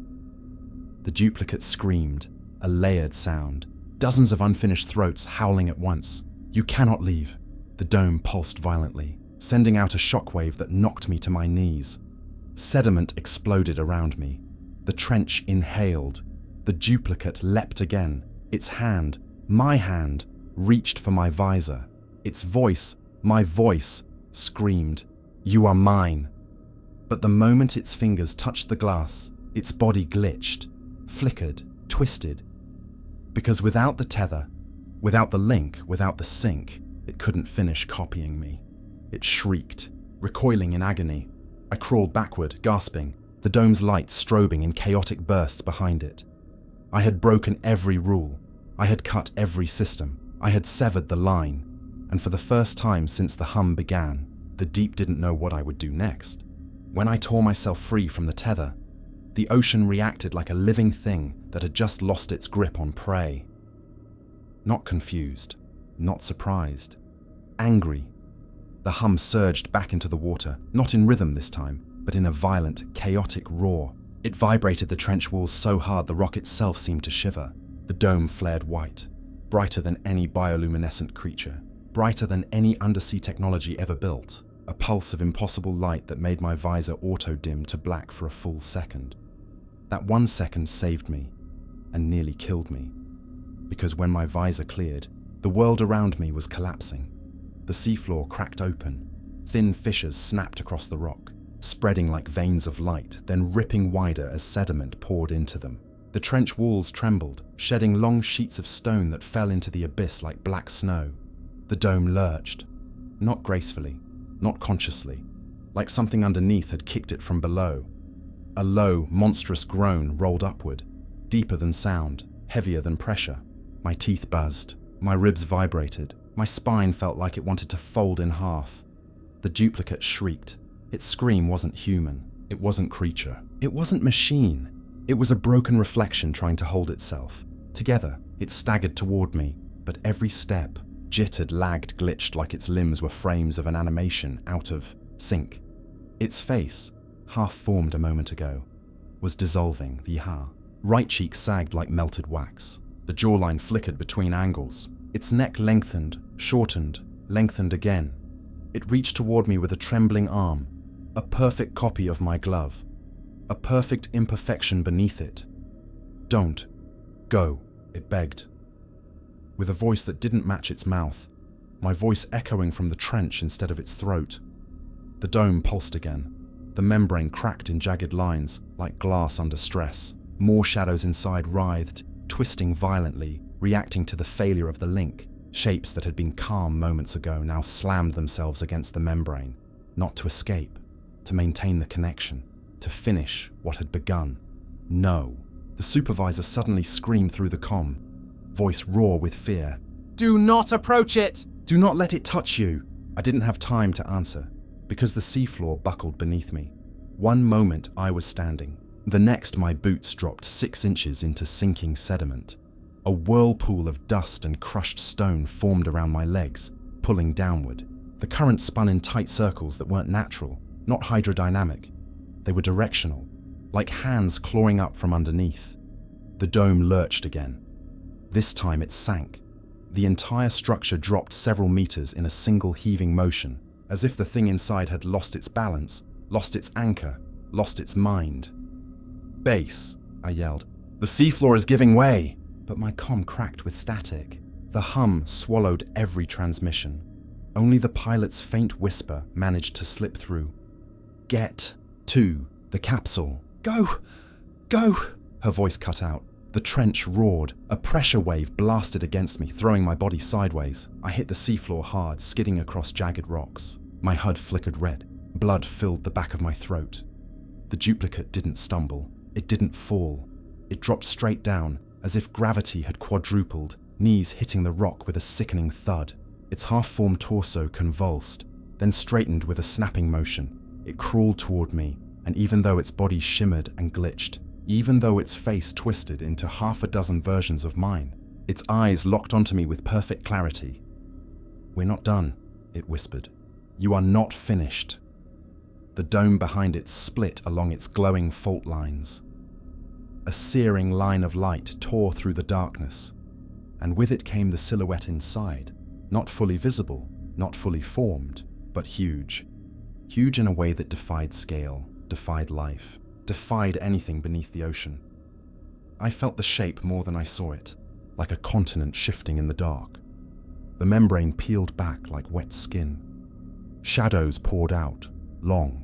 The duplicate screamed, a layered sound, dozens of unfinished throats howling at once. "You cannot leave." The dome pulsed violently, sending out a shockwave that knocked me to my knees. Sediment exploded around me. The trench inhaled. The duplicate leapt again. Its hand, my hand, reached for my visor. Its voice, my voice, screamed, "You are mine." But the moment its fingers touched the glass, its body glitched, flickered, twisted. Because without the tether, without the link, without the sync, it couldn't finish copying me. It shrieked, recoiling in agony. I crawled backward, gasping, the dome's light strobing in chaotic bursts behind it. I had broken every rule. I had cut every system. I had severed the line. And for the first time since the hum began, the deep didn't know what I would do next. When I tore myself free from the tether, the ocean reacted like a living thing that had just lost its grip on prey. Not confused, not surprised, angry. The hum surged back into the water, not in rhythm this time, but in a violent, chaotic roar. It vibrated the trench walls so hard the rock itself seemed to shiver. The dome flared white, brighter than any bioluminescent creature, brighter than any undersea technology ever built, a pulse of impossible light that made my visor auto-dim to black for a full second. That 1 second saved me, and nearly killed me, because when my visor cleared, the world around me was collapsing. The seafloor cracked open, thin fissures snapped across the rock, spreading like veins of light, then ripping wider as sediment poured into them. The trench walls trembled, shedding long sheets of stone that fell into the abyss like black snow. The dome lurched, not gracefully, not consciously, like something underneath had kicked it from below. A low, monstrous groan rolled upward, deeper than sound, heavier than pressure. My teeth buzzed, my ribs vibrated, my spine felt like it wanted to fold in half. The duplicate shrieked. Its scream wasn't human, it wasn't creature, it wasn't machine. It was a broken reflection trying to hold itself. Together, it staggered toward me, but every step jittered, lagged, glitched like its limbs were frames of an animation out of sync. Its face, half-formed a moment ago, was dissolving, the right cheek sagged like melted wax. The jawline flickered between angles. Its neck lengthened, shortened, lengthened again. It reached toward me with a trembling arm, a perfect copy of my glove, a perfect imperfection beneath it. "Don't. Go," it begged. With a voice that didn't match its mouth, my voice echoing from the trench instead of its throat. The dome pulsed again. The membrane cracked in jagged lines, like glass under stress. More shadows inside writhed, twisting violently, reacting to the failure of the link. Shapes that had been calm moments ago now slammed themselves against the membrane, not to escape, to maintain the connection, to finish what had begun. No. The supervisor suddenly screamed through the comm, voice raw with fear. Do not approach it! "Do not let it touch you!" I didn't have time to answer, because the seafloor buckled beneath me. One moment I was standing. The next my boots dropped 6 inches into sinking sediment. A whirlpool of dust and crushed stone formed around my legs, pulling downward. The current spun in tight circles that weren't natural, not hydrodynamic. They were directional, like hands clawing up from underneath. The dome lurched again. This time it sank. The entire structure dropped several meters in a single heaving motion, as if the thing inside had lost its balance, lost its anchor, lost its mind. "Base," I yelled. "The seafloor is giving way!" But my comm cracked with static. The hum swallowed every transmission. Only the pilot's faint whisper managed to slip through. "Get to the capsule. Go! Go!" Her voice cut out. The trench roared. A pressure wave blasted against me, throwing my body sideways. I hit the seafloor hard, skidding across jagged rocks. My HUD flickered red. Blood filled the back of my throat. The duplicate didn't stumble. It didn't fall. It dropped straight down, as if gravity had quadrupled, knees hitting the rock with a sickening thud. Its half-formed torso convulsed, then straightened with a snapping motion. It crawled toward me, and even though its body shimmered and glitched, even though its face twisted into half a dozen versions of mine, its eyes locked onto me with perfect clarity. "We're not done," it whispered. "You are not finished." The dome behind it split along its glowing fault lines. A searing line of light tore through the darkness, and with it came the silhouette inside, not fully visible, not fully formed, but huge. Huge in a way that defied scale, defied life, defied anything beneath the ocean. I felt the shape more than I saw it, like a continent shifting in the dark. The membrane peeled back like wet skin. Shadows poured out, long,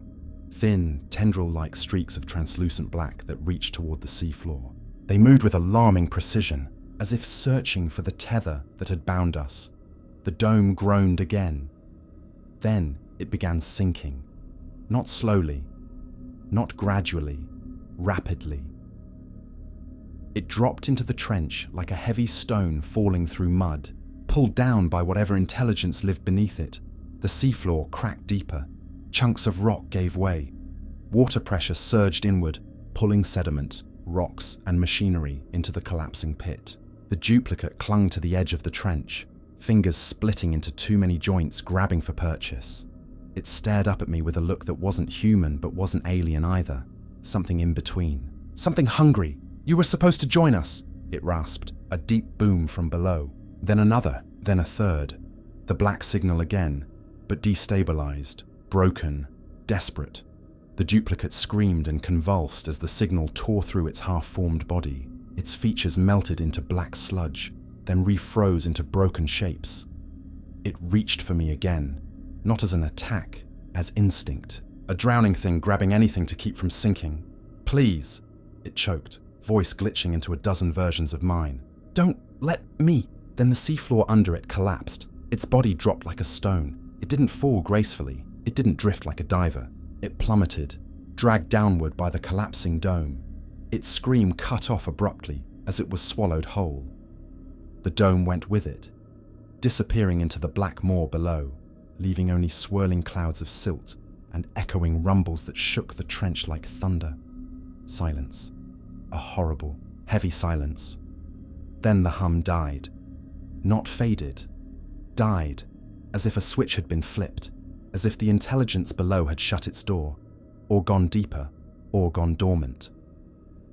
thin, tendril-like streaks of translucent black that reached toward the seafloor. They moved with alarming precision, as if searching for the tether that had bound us. The dome groaned again. Then it began sinking, not slowly, not gradually, rapidly. It dropped into the trench like a heavy stone falling through mud, pulled down by whatever intelligence lived beneath it. The seafloor cracked deeper. Chunks of rock gave way. Water pressure surged inward, pulling sediment, rocks, and machinery into the collapsing pit. The duplicate clung to the edge of the trench, fingers splitting into too many joints, grabbing for purchase. It stared up at me with a look that wasn't human but wasn't alien either. Something in between. Something hungry. "You were supposed to join us," it rasped. A deep boom from below. Then another, then a third. The black signal again, but destabilized, broken, desperate. The duplicate screamed and convulsed as the signal tore through its half-formed body. Its features melted into black sludge, then refroze into broken shapes. It reached for me again, not as an attack, as instinct. A drowning thing grabbing anything to keep from sinking. "Please," it choked, voice glitching into a dozen versions of mine. "Don't let me." Then the seafloor under it collapsed. Its body dropped like a stone. It didn't fall gracefully. It didn't drift like a diver. It plummeted, dragged downward by the collapsing dome. Its scream cut off abruptly as it was swallowed whole. The dome went with it, disappearing into the black moor below, leaving only swirling clouds of silt and echoing rumbles that shook the trench like thunder. Silence. A horrible, heavy silence. Then the hum died. Not faded. Died, as if a switch had been flipped, as if the intelligence below had shut its door, or gone deeper, or gone dormant.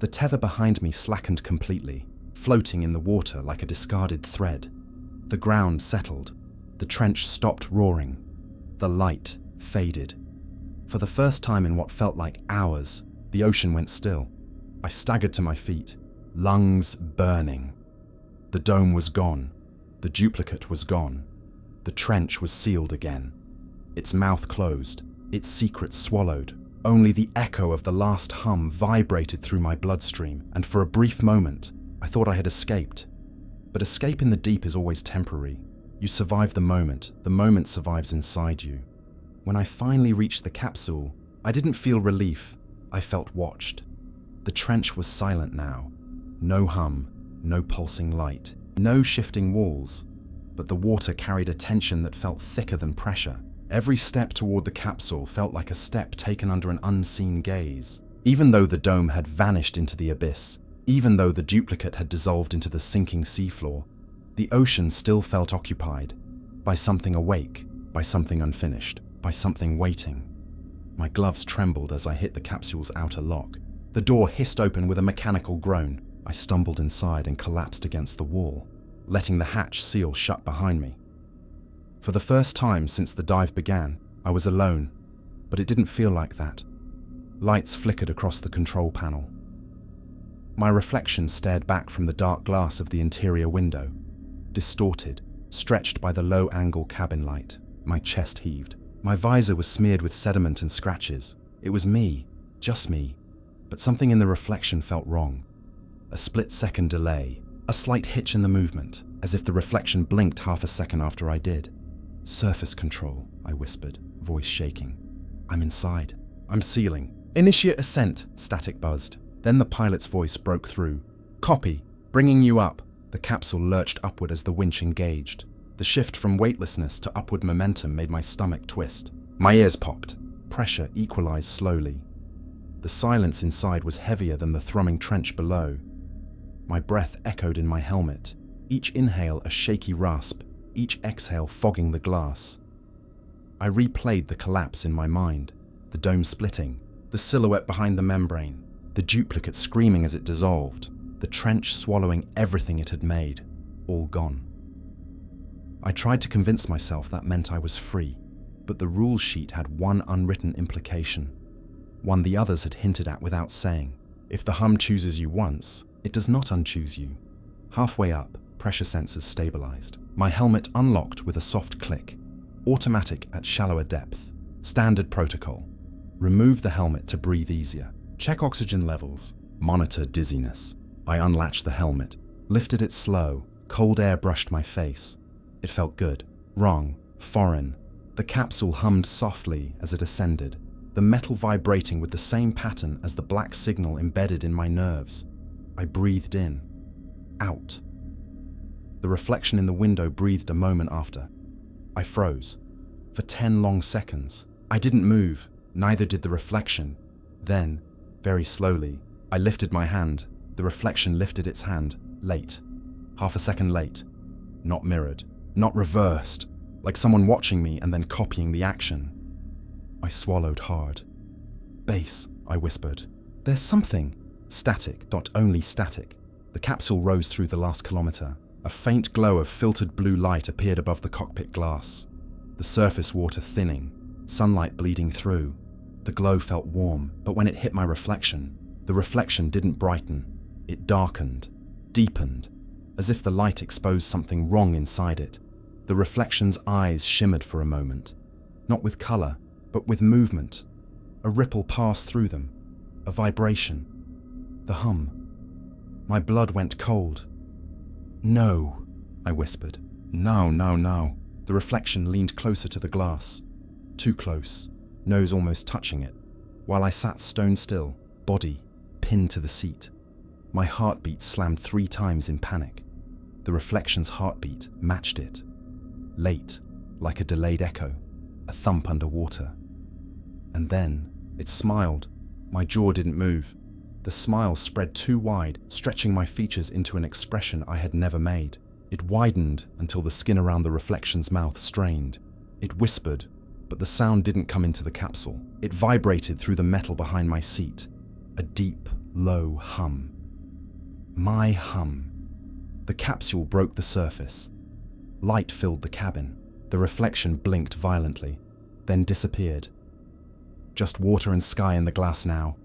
The tether behind me slackened completely, floating in the water like a discarded thread. The ground settled. The trench stopped roaring. The light faded. For the first time in what felt like hours, the ocean went still. I staggered to my feet, lungs burning. The dome was gone. The duplicate was gone. The trench was sealed again. Its mouth closed, its secret swallowed. Only the echo of the last hum vibrated through my bloodstream, and for a brief moment, I thought I had escaped. But escape in the deep is always temporary. You survive the moment survives inside you. When I finally reached the capsule, I didn't feel relief, I felt watched. The trench was silent now. No hum, no pulsing light, no shifting walls, but the water carried a tension that felt thicker than pressure. Every step toward the capsule felt like a step taken under an unseen gaze. Even though the dome had vanished into the abyss, even though the duplicate had dissolved into the sinking seafloor, the ocean still felt occupied by something awake, by something unfinished, by something waiting. My gloves trembled as I hit the capsule's outer lock. The door hissed open with a mechanical groan. I stumbled inside and collapsed against the wall, letting the hatch seal shut behind me. For the first time since the dive began, I was alone, but it didn't feel like that. Lights flickered across the control panel. My reflection stared back from the dark glass of the interior window, distorted, stretched by the low-angle cabin light. My chest heaved. My visor was smeared with sediment and scratches. It was me, just me, but something in the reflection felt wrong. A split-second delay, a slight hitch in the movement, as if the reflection blinked half a second after I did. "Surface control," I whispered, voice shaking. "I'm inside. I'm sealing." "Initiate ascent," static buzzed. Then the pilot's voice broke through. "Copy. Bringing you up." The capsule lurched upward as the winch engaged. The shift from weightlessness to upward momentum made my stomach twist. My ears popped. Pressure equalized slowly. The silence inside was heavier than the thrumming trench below. My breath echoed in my helmet, each inhale a shaky rasp, each exhale fogging the glass. I replayed the collapse in my mind, the dome splitting, the silhouette behind the membrane, the duplicate screaming as it dissolved, the trench swallowing everything it had made, all gone. I tried to convince myself that meant I was free, but the rule sheet had one unwritten implication, one the others had hinted at without saying. If the hum chooses you once, it does not unchoose you. Halfway up, pressure sensors stabilized. My helmet unlocked with a soft click. Automatic at shallower depth. Standard protocol. Remove the helmet to breathe easier. Check oxygen levels. Monitor dizziness. I unlatched the helmet, lifted it slow. Cold air brushed my face. It felt good. Wrong. Foreign. The capsule hummed softly as it ascended, the metal vibrating with the same pattern as the black signal embedded in my nerves. I breathed in. Out. The reflection in the window breathed a moment after. I froze. For 10 long seconds. I didn't move, neither did the reflection. Then, very slowly, I lifted my hand. The reflection lifted its hand, late. Half a second late. Not mirrored. Not reversed. Like someone watching me and then copying the action. I swallowed hard. "Base," I whispered. "There's something." Static, only static. The capsule rose through the last kilometer. A faint glow of filtered blue light appeared above the cockpit glass. The surface water thinning, sunlight bleeding through. The glow felt warm, but when it hit my reflection, the reflection didn't brighten. It darkened, deepened, as if the light exposed something wrong inside it. The reflection's eyes shimmered for a moment, not with color, but with movement. A ripple passed through them, a vibration, the hum. My blood went cold. "No," I whispered. "No, no, no." The reflection leaned closer to the glass, too close, nose almost touching it, while I sat stone still, body pinned to the seat. My heartbeat slammed 3 times in panic. The reflection's heartbeat matched it. Late, like a delayed echo, a thump underwater. And then, it smiled. My jaw didn't move. The smile spread too wide, stretching my features into an expression I had never made. It widened until the skin around the reflection's mouth strained. It whispered, but the sound didn't come into the capsule. It vibrated through the metal behind my seat. A deep, low hum. My hum. The capsule broke the surface. Light filled the cabin. The reflection blinked violently, then disappeared. Just water and sky in the glass now.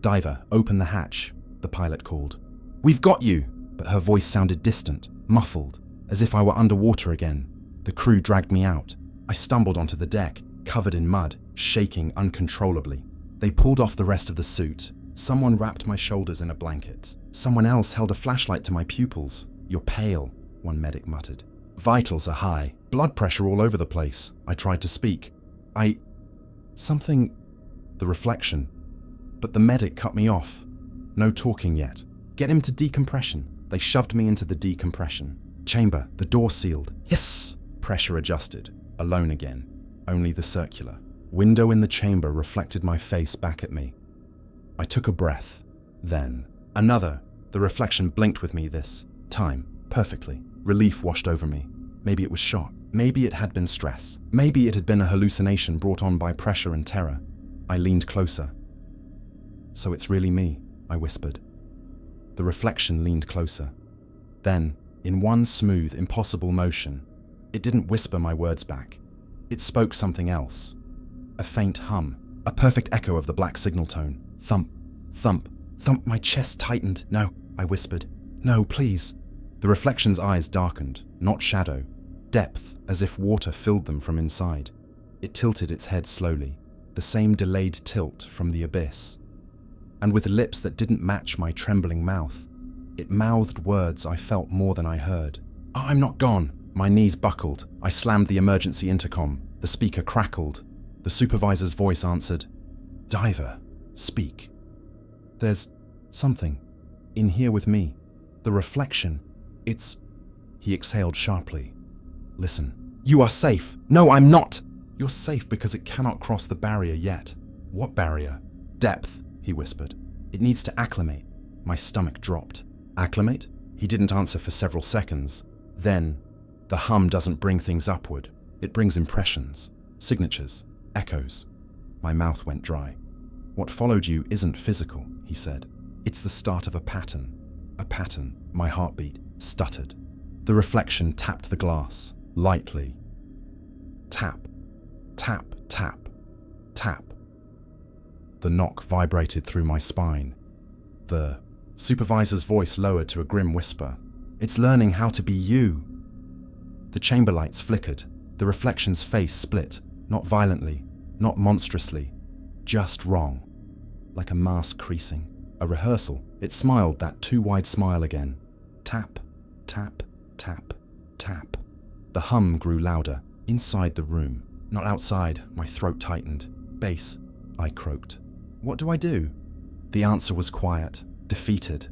"Diver, open the hatch," the pilot called. "We've got you!" But her voice sounded distant, muffled, as if I were underwater again. The crew dragged me out. I stumbled onto the deck, covered in mud, shaking uncontrollably. They pulled off the rest of the suit. Someone wrapped my shoulders in a blanket. Someone else held a flashlight to my pupils. "You're pale," one medic muttered. "Vitals are high. Blood pressure all over the place." I tried to speak. Something... The reflection. But the medic cut me off. "No talking yet. Get him to decompression." They shoved me into the decompression chamber, the door sealed. Hiss! Pressure adjusted. Alone again. Only the circular. Window in the chamber reflected my face back at me. I took a breath. Then, another. The reflection blinked with me this time, perfectly. Relief washed over me. Maybe it was shock. Maybe it had been stress. Maybe it had been a hallucination brought on by pressure and terror. I leaned closer. So it's really me, I whispered. The reflection leaned closer. Then, in one smooth, impossible motion, it didn't whisper my words back. It spoke something else. A faint hum, a perfect echo of the black signal tone. Thump, thump, thump. My chest tightened. No, I whispered. No, please. The reflection's eyes darkened, not shadow, depth, as if water filled them from inside. It tilted its head slowly, the same delayed tilt from the abyss. And with lips that didn't match my trembling mouth, it mouthed words I felt more than I heard. I'm not gone. My knees buckled. I slammed the emergency intercom. The speaker crackled. The supervisor's voice answered, Diver, speak. There's something in here with me. The reflection. It's... He exhaled sharply. Listen. You are safe. No, I'm not. You're safe because it cannot cross the barrier yet. What barrier? Depth, he whispered. It needs to acclimate. My stomach dropped. Acclimate? He didn't answer for several seconds. Then, the hum doesn't bring things upward. It brings impressions, signatures, echoes. My mouth went dry. What followed you isn't physical, he said. It's the start of a pattern. A pattern. My heartbeat stuttered. The reflection tapped the glass, lightly. Tap, tap, tap, tap. The knock vibrated through my spine. The supervisor's voice lowered to a grim whisper. It's learning how to be you. The chamber lights flickered. The reflection's face split, not violently, not monstrously, just wrong. Like a mask creasing. A rehearsal. It smiled that too wide smile again. Tap, tap, tap, tap. The hum grew louder, inside the room. Not outside. My throat tightened. Bass, I croaked. What do I do? The answer was quiet, defeated.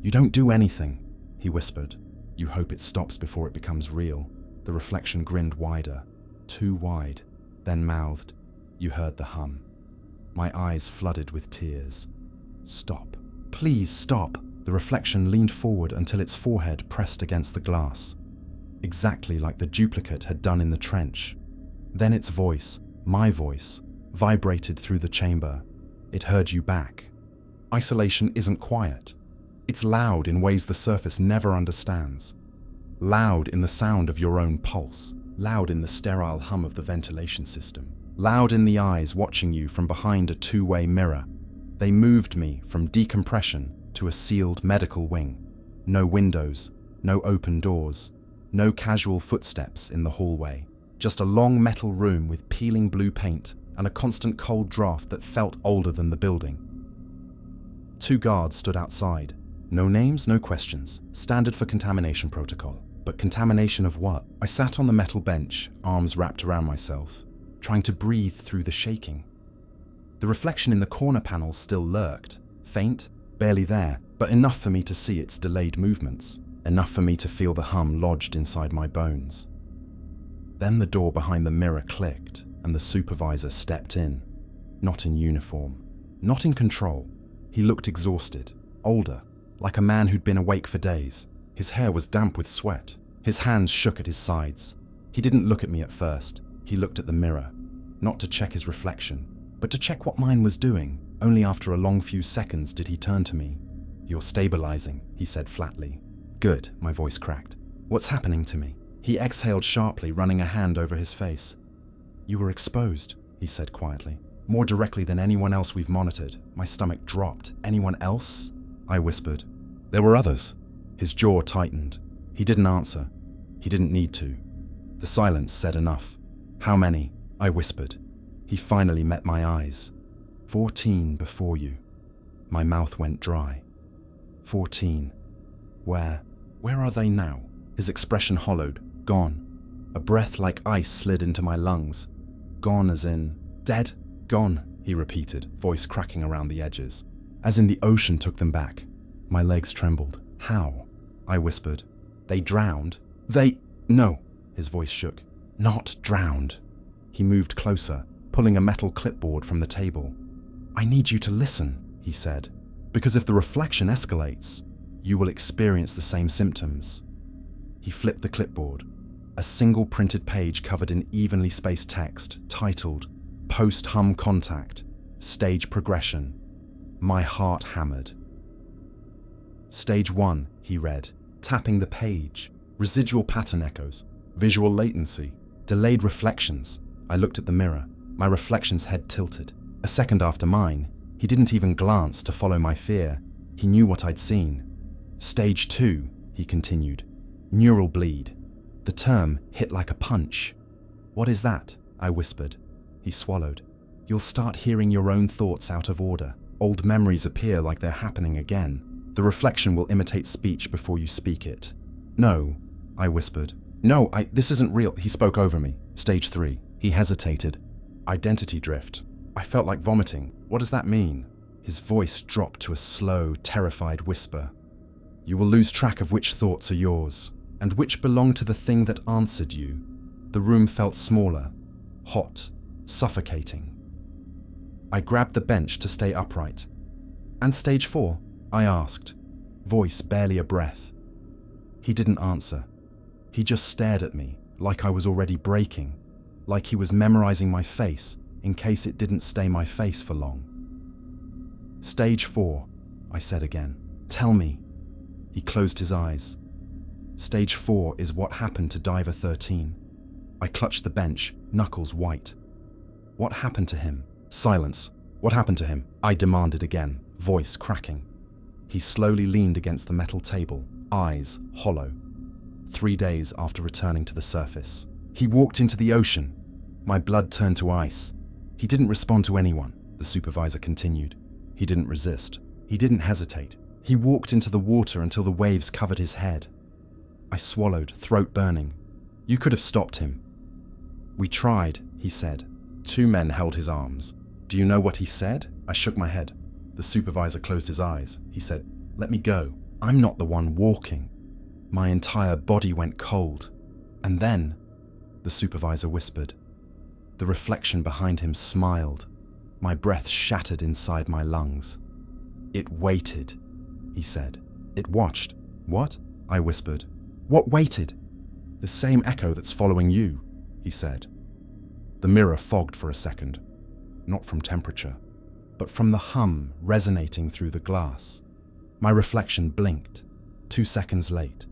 You don't do anything, he whispered. You hope it stops before it becomes real. The reflection grinned wider, too wide, then mouthed. You heard the hum. My eyes flooded with tears. Stop. Please stop. The reflection leaned forward until its forehead pressed against the glass, exactly like the duplicate had done in the trench. Then its voice, my voice, vibrated through the chamber. It heard you back. Isolation isn't quiet. It's loud in ways the surface never understands. Loud in the sound of your own pulse. Loud in the sterile hum of the ventilation system. Loud in the eyes watching you from behind a two-way mirror. They moved me from decompression to a sealed medical wing. No windows, no open doors, no casual footsteps in the hallway. Just a long metal room with peeling blue paint and a constant cold draft that felt older than the building. 2 guards stood outside. No names, no questions. Standard for contamination protocol. But contamination of what? I sat on the metal bench, arms wrapped around myself, trying to breathe through the shaking. The reflection in the corner panel still lurked. Faint, barely there, but enough for me to see its delayed movements. Enough for me to feel the hum lodged inside my bones. Then the door behind the mirror clicked, and the supervisor stepped in. Not in uniform. Not in control. He looked exhausted, older, like a man who'd been awake for days. His hair was damp with sweat. His hands shook at his sides. He didn't look at me at first. He looked at the mirror, not to check his reflection, but to check what mine was doing. Only after a long few seconds did he turn to me. You're stabilizing, he said flatly. Good, my voice cracked. What's happening to me? He exhaled sharply, running a hand over his face. You were exposed, he said quietly. More directly than anyone else we've monitored. My stomach dropped. Anyone else? I whispered. There were others. His jaw tightened. He didn't answer. He didn't need to. The silence said enough. How many? I whispered. He finally met my eyes. 14 before you. My mouth went dry. 14. Where are they now? His expression hollowed. Gone. A breath like ice slid into my lungs. Gone as in... Dead? Gone, he repeated, voice cracking around the edges. As in the ocean took them back. My legs trembled. How? I whispered. They drowned? No. His voice shook. Not drowned. He moved closer, pulling a metal clipboard from the table. I need you to listen, he said, because if the reflection escalates, you will experience the same symptoms. He flipped the clipboard. A single printed page covered in evenly spaced text, titled Post-Hum Contact, Stage progression. My heart hammered. Stage 1, he read, tapping the page. Residual pattern echoes. Visual latency. Delayed reflections. I looked at the mirror. My reflection's head tilted. A second after mine, he didn't even glance to follow my fear. He knew what I'd seen. Stage 2, he continued. Neural bleed. The term hit like a punch. What is that? I whispered. He swallowed. You'll start hearing your own thoughts out of order. Old memories appear like they're happening again. The reflection will imitate speech before you speak it. No, I whispered. No, this isn't real. He spoke over me. Stage 3. He hesitated. Identity drift. I felt like vomiting. What does that mean? His voice dropped to a slow, terrified whisper. You will lose track of which thoughts are yours, and which belong to the thing that answered you. The room felt smaller, hot, suffocating. I grabbed the bench to stay upright. And stage 4? I asked, voice barely a breath. He didn't answer. He just stared at me, like I was already breaking, like he was memorizing my face in case it didn't stay my face for long. Stage 4, I said again. Tell me. He closed his eyes. Stage 4 is what happened to Diver 13. I clutched the bench, knuckles white. What happened to him? Silence. What happened to him? I demanded again, voice cracking. He slowly leaned against the metal table, eyes hollow. 3 days after returning to the surface. He walked into the ocean. My blood turned to ice. He didn't respond to anyone, the supervisor continued. He didn't resist. He didn't hesitate. He walked into the water until the waves covered his head. I swallowed, throat burning. You could have stopped him. We tried, he said. 2 men held his arms. Do you know what he said? I shook my head. The supervisor closed his eyes. He said, let me go. I'm not the one walking. My entire body went cold. And then, the supervisor whispered. The reflection behind him smiled. My breath shattered inside my lungs. It waited, he said. It watched. What? I whispered. What waited? The same echo that's following you, he said. The mirror fogged for a second. Not from temperature, but from the hum resonating through the glass. My reflection blinked. 2 seconds late.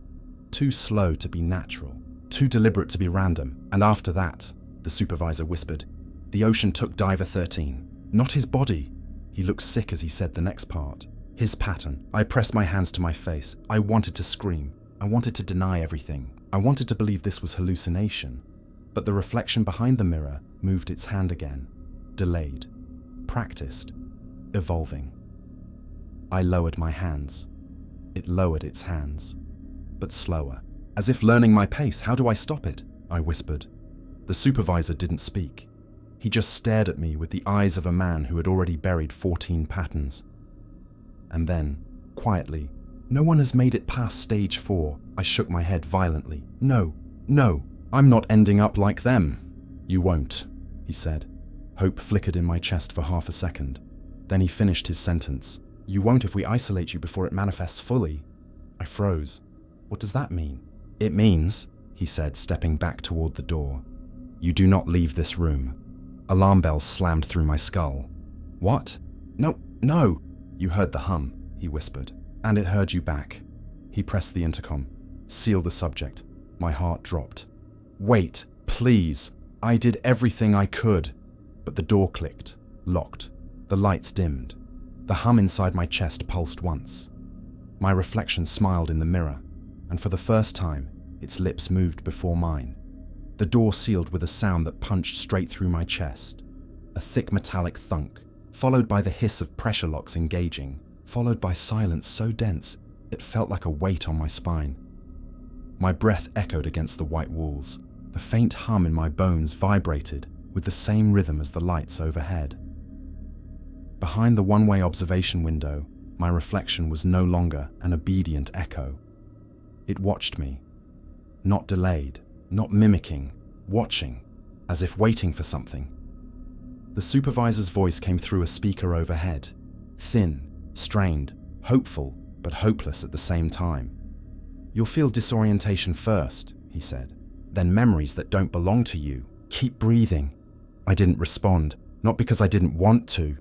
Too slow to be natural. Too deliberate to be random. And after that, the supervisor whispered, the ocean took Diver 13. Not his body. He looked sick as he said the next part. His pattern. I pressed my hands to my face. I wanted to scream. I wanted to deny everything. I wanted to believe this was hallucination. But the reflection behind the mirror moved its hand again. Delayed. Practiced. Evolving. I lowered my hands. It lowered its hands. But slower. As if learning my pace. How do I stop it? I whispered. The supervisor didn't speak. He just stared at me with the eyes of a man who had already buried 14 patterns. And then, quietly, no one has made it past stage 4. I shook my head violently. No, I'm not ending up like them. You won't, he said. Hope flickered in my chest for half a second. Then he finished his sentence. You won't if we isolate you before it manifests fully. I froze. What does that mean? It means, he said, stepping back toward the door, you do not leave this room. Alarm bells slammed through my skull. What? No. You heard the hum, he whispered. And it heard you back. He pressed the intercom. Seal the subject. My heart dropped. Wait, please. I did everything I could. But the door clicked, locked. The lights dimmed. The hum inside my chest pulsed once. My reflection smiled in the mirror, and for the first time, its lips moved before mine. The door sealed with a sound that punched straight through my chest. A thick metallic thunk, followed by the hiss of pressure locks engaging, followed by silence so dense it felt like a weight on my spine. My breath echoed against the white walls. The faint hum in my bones vibrated with the same rhythm as the lights overhead. Behind the one-way observation window, my reflection was no longer an obedient echo. It watched me. Not delayed, not mimicking, watching, as if waiting for something. The supervisor's voice came through a speaker overhead, thin, strained, hopeful, but hopeless at the same time. You'll feel disorientation first, he said, then memories that don't belong to you. Keep breathing. I didn't respond, not because I didn't want to,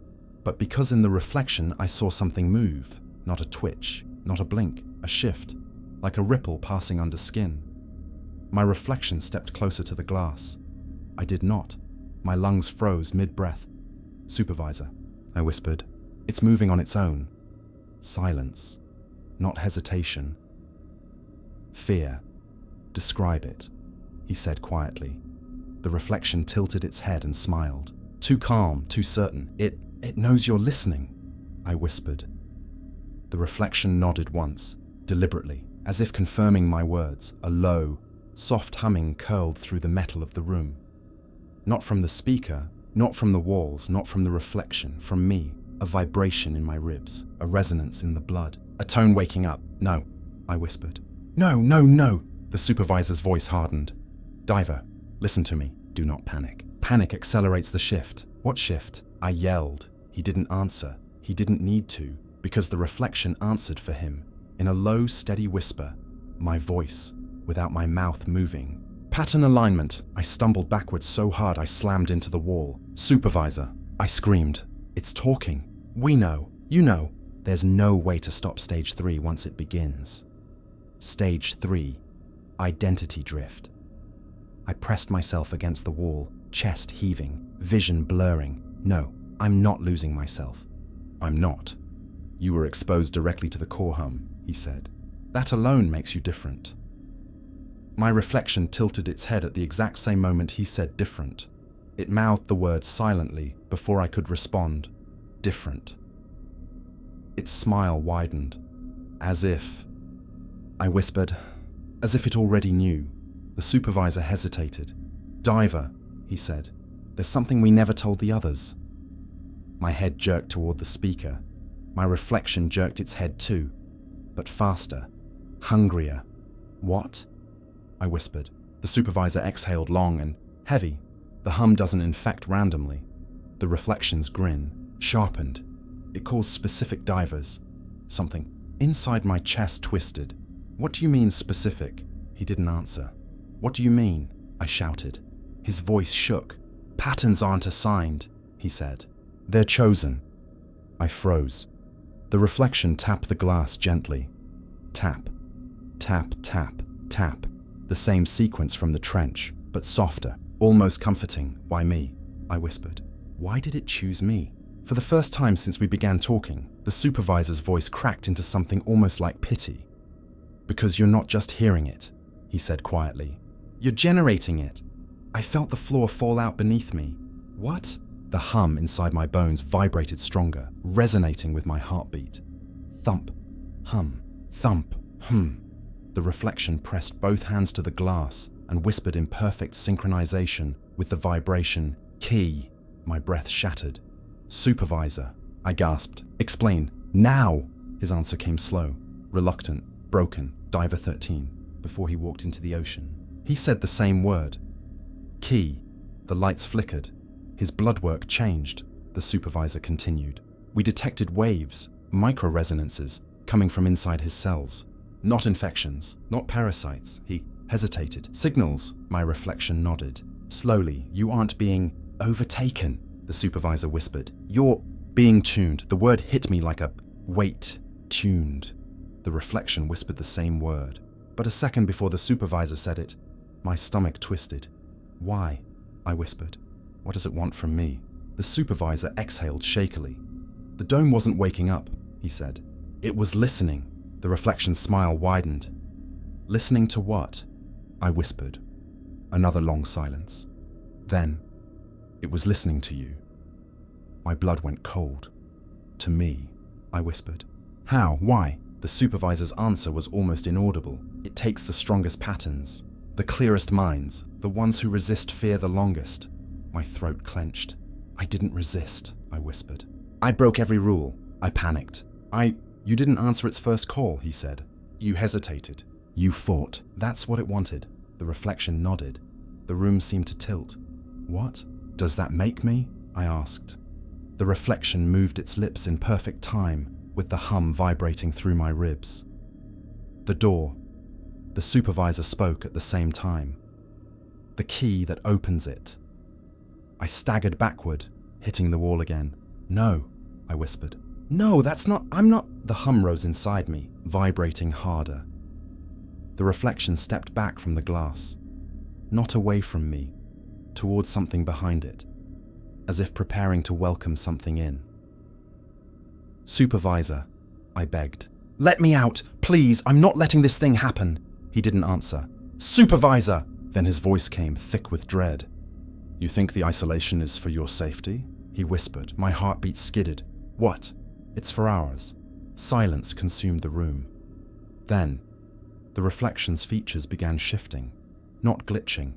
But because in the reflection I saw something move, not a twitch, not a blink, a shift, like a ripple passing under skin. My reflection stepped closer to the glass. I did not. My lungs froze mid-breath. "Supervisor," I whispered. "It's moving on its own." Silence. Not hesitation. "Fear. Describe it," he said quietly. The reflection tilted its head and smiled. "Too calm, too certain. It knows you're listening," I whispered. The reflection nodded once, deliberately, as if confirming my words. A low, soft humming curled through the metal of the room. Not from the speaker, not from the walls, not from the reflection, from me. A vibration in my ribs, a resonance in the blood, a tone waking up. "No," I whispered. "No, no, no!" The supervisor's voice hardened. "Diver, listen to me. Do not panic. Panic accelerates the shift." "What shift?" I yelled. He didn't answer. He didn't need to, because the reflection answered for him. In a low, steady whisper, my voice, without my mouth moving. "Pattern alignment." I stumbled backwards so hard I slammed into the wall. "Supervisor," I screamed. "It's talking. We know. You know. There's no way to stop stage 3 once it begins." Stage 3. Identity drift. I pressed myself against the wall, chest heaving, vision blurring. "No, I'm not losing myself. I'm not." "You were exposed directly to the core hum," he said. "That alone makes you different." My reflection tilted its head at the exact same moment he said different. It mouthed the word silently before I could respond. Different. Its smile widened. "As if," I whispered, "as if it already knew." The supervisor hesitated. "Diver," he said, "there's something we never told the others." My head jerked toward the speaker. My reflection jerked its head too, but faster, hungrier. "What?" I whispered. The supervisor exhaled long and heavy. The hum doesn't infect randomly. The reflection's grin sharpened. "It calls specific divers." Something inside my chest twisted. "What do you mean specific?" He didn't answer. "What do you mean?" I shouted. His voice shook. "Patterns aren't assigned," he said. "They're chosen." I froze. The reflection tapped the glass gently. Tap, tap, tap, tap. The same sequence from the trench, but softer, almost comforting. "Why me?" I whispered. Why did it choose me? For the first time since we began talking, the supervisor's voice cracked into something almost like pity. "Because you're not just hearing it," he said quietly. "You're generating it." I felt the floor fall out beneath me. "What?" The hum inside my bones vibrated stronger, resonating with my heartbeat. Thump, hum, thump, hum. The reflection pressed both hands to the glass and whispered in perfect synchronization with the vibration. "Key." My breath shattered. "Supervisor," I gasped. "Explain. Now!" His answer came slow, reluctant, broken. "Diver 13, before he walked into the ocean." He said the same word. "Key." The lights flickered. His blood work changed, the supervisor continued. "We detected waves, micro-resonances, coming from inside his cells. Not infections, not parasites." He hesitated. "Signals," my reflection nodded. "Slowly, you aren't being overtaken," the supervisor whispered. "You're being tuned." The word hit me like a weight. Tuned. The reflection whispered the same word. But a second before the supervisor said it, my stomach twisted. "Why?" I whispered. "What does it want from me?" The supervisor exhaled shakily. "The dome wasn't waking up," he said. "It was listening." The reflection's smile widened. "Listening to what?" I whispered. Another long silence. Then, "It was listening to you." My blood went cold. "To me," I whispered. "How? Why?" The supervisor's answer was almost inaudible. "It takes the strongest patterns, the clearest minds, the ones who resist fear the longest." My throat clenched. "I didn't resist," I whispered. "I broke every rule." I panicked. You didn't answer its first call," he said. "You hesitated. You fought. That's what it wanted." The reflection nodded. The room seemed to tilt. "What? Does that make me?" I asked. The reflection moved its lips in perfect time, with the hum vibrating through my ribs. "The door." The supervisor spoke at the same time. "The key that opens it." I staggered backward, hitting the wall again. "No, I whispered. No, I'm not. The hum rose inside me, vibrating harder. The reflection stepped back from the glass, not away from me, towards something behind it, as if preparing to welcome something in. Supervisor, I begged. Let me out, please, I'm not letting this thing happen. He didn't answer. Supervisor! Then his voice came thick with dread. You think the isolation is for your safety? He whispered. My heartbeat skidded. What? It's for ours. Silence consumed the room. Then, the reflection's features began shifting, not glitching,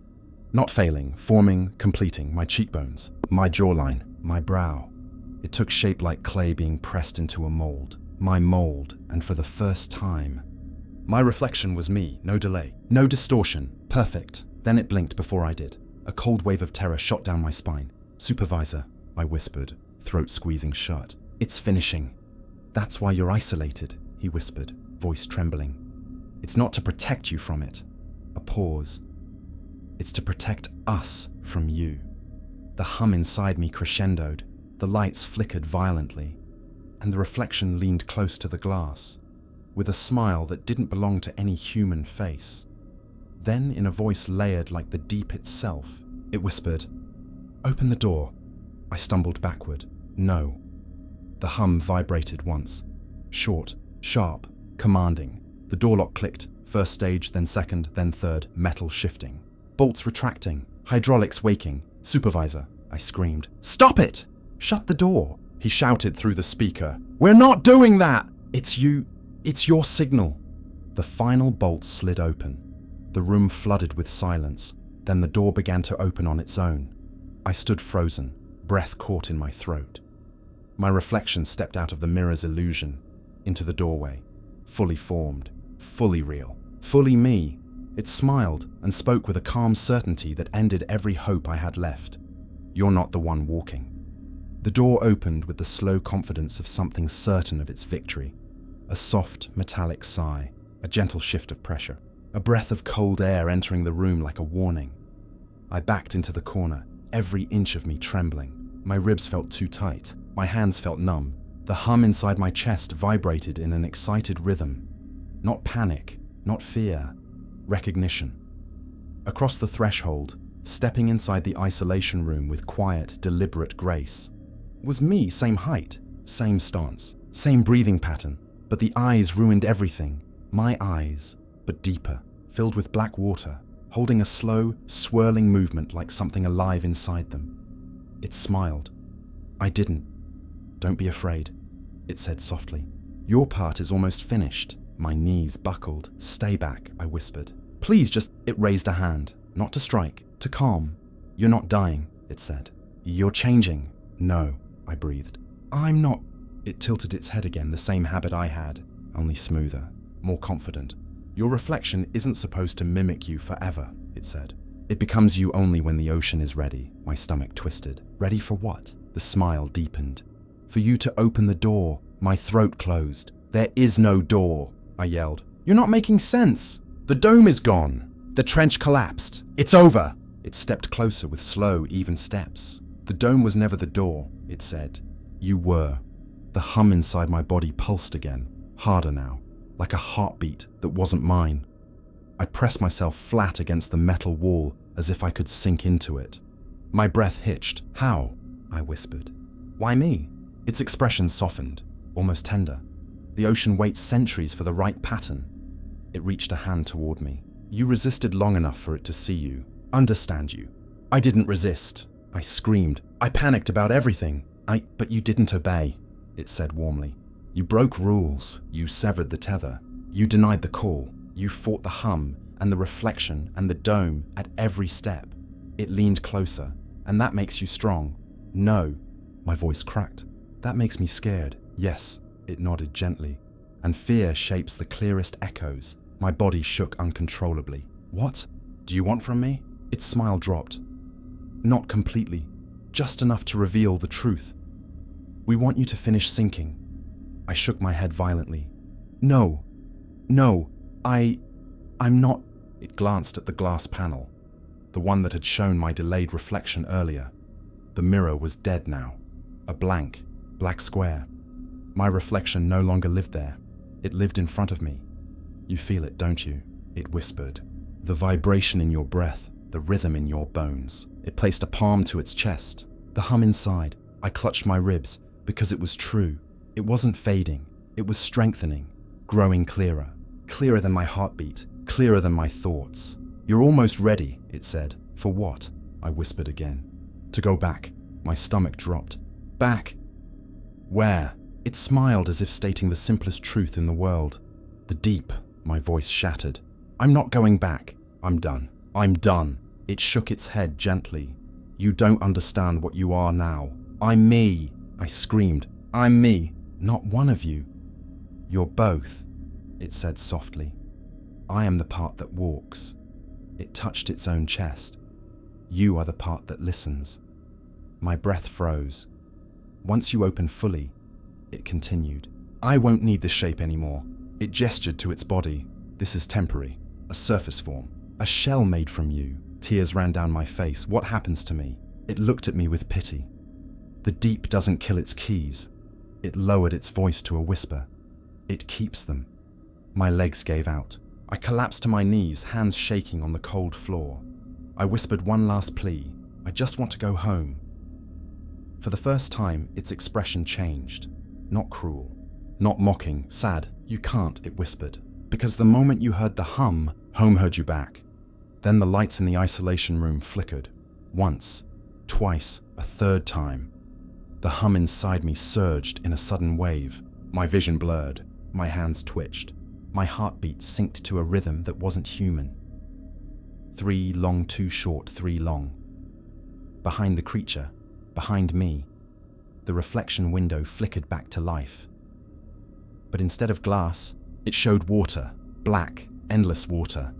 not failing, forming, completing my cheekbones, my jawline, my brow. It took shape like clay being pressed into a mold. My mold, and for the first time. My reflection was me, no delay, no distortion, perfect. Then it blinked before I did. A cold wave of terror shot down my spine. Supervisor, I whispered, throat squeezing shut. It's finishing. That's why you're isolated, he whispered, voice trembling. It's not to protect you from it. A pause. It's to protect us from you. The hum inside me crescendoed. The lights flickered violently, and the reflection leaned close to the glass, with a smile that didn't belong to any human face. Then, in a voice layered like the deep itself, it whispered, Open the door. I stumbled backward. No. The hum vibrated once. Short, sharp, commanding. The door lock clicked, first stage, then second, then third, metal shifting. Bolts retracting, hydraulics waking. Supervisor, I screamed. Stop it! Shut the door, he shouted through the speaker. We're not doing that! It's your signal. The final bolt slid open. The room flooded with silence. Then the door began to open on its own. I stood frozen, breath caught in my throat. My reflection stepped out of the mirror's illusion, into the doorway, fully formed, fully real, fully me. It smiled and spoke with a calm certainty that ended every hope I had left. You're not the one walking. The door opened with the slow confidence of something certain of its victory. A soft, metallic sigh, a gentle shift of pressure, a breath of cold air entering the room like a warning. I backed into the corner, every inch of me trembling. My ribs felt too tight, my hands felt numb. The hum inside my chest vibrated in an excited rhythm. Not panic, not fear, recognition. Across the threshold, stepping inside the isolation room with quiet, deliberate grace, was me, same height, same stance, same breathing pattern, but the eyes ruined everything. My eyes, but deeper, filled with black water, holding a slow, swirling movement like something alive inside them. It smiled. I didn't. Don't be afraid, it said softly. Your part is almost finished. My knees buckled. Stay back, I whispered. Please just... It raised a hand, not to strike, to calm. You're not dying, it said. You're changing. No, I breathed. I'm not... It tilted its head again, the same habit I had, only smoother, more confident. Your reflection isn't supposed to mimic you forever, it said. It becomes you only when the ocean is ready. My stomach twisted. Ready for what? The smile deepened. For you to open the door. My throat closed. There is no door, I yelled. You're not making sense. The dome is gone. The trench collapsed. It's over. It stepped closer with slow, even steps. The dome was never the door, it said. You were. The hum inside my body pulsed again, harder now, like a heartbeat that wasn't mine. I pressed myself flat against the metal wall as if I could sink into it. My breath hitched. How? I whispered. Why me? Its expression softened, almost tender. The ocean waits centuries for the right pattern. It reached a hand toward me. You resisted long enough for it to see you, understand you. I didn't resist. I screamed. I panicked about everything. But you didn't obey, it said warmly. You broke rules. You severed the tether. You denied the call. You fought the hum and the reflection and the dome at every step. It leaned closer. And that makes you strong. No. My voice cracked. That makes me scared. Yes, it nodded gently. And fear shapes the clearest echoes. My body shook uncontrollably. What do you want from me? Its smile dropped. Not completely. Just enough to reveal the truth. We want you to finish sinking. I shook my head violently. No, I'm not. It glanced at the glass panel, the one that had shown my delayed reflection earlier. The mirror was dead now, a blank, Black square. My reflection no longer lived there. It lived in front of me. You feel it, don't you? It whispered. The vibration in your breath, the rhythm in your bones. It placed a palm to its chest. The hum inside. I clutched my ribs because it was true. It wasn't fading. It was strengthening, growing clearer. Clearer than my heartbeat, clearer than my thoughts. You're almost ready, it said. For what? I whispered again. To go back. My stomach dropped. Back? Where? It smiled as if stating the simplest truth in the world. The deep, my voice shattered. I'm not going back. I'm done. I'm done. It shook its head gently. You don't understand what you are now. I'm me. I screamed. I'm me. Not one of you. You're both, it said softly. I am the part that walks. It touched its own chest. You are the part that listens. My breath froze. Once you open fully, it continued. I won't need this shape anymore. It gestured to its body. This is temporary, a surface form, a shell made from you. Tears ran down my face. What happens to me? It looked at me with pity. The deep doesn't kill its keys. It lowered its voice to a whisper. It keeps them. My legs gave out. I collapsed to my knees, hands shaking on the cold floor. I whispered one last plea. I just want to go home. For the first time, its expression changed. Not cruel, not mocking, sad. You can't, it whispered. Because the moment you heard the hum, home heard you back. Then the lights in the isolation room flickered. Once, twice, a third time. The hum inside me surged in a sudden wave. My vision blurred. My hands twitched. My heartbeat synced to a rhythm that wasn't human. 3 long, 2 short, 3 long. Behind the creature, behind me, the reflection window flickered back to life. But instead of glass, it showed water, black, endless water,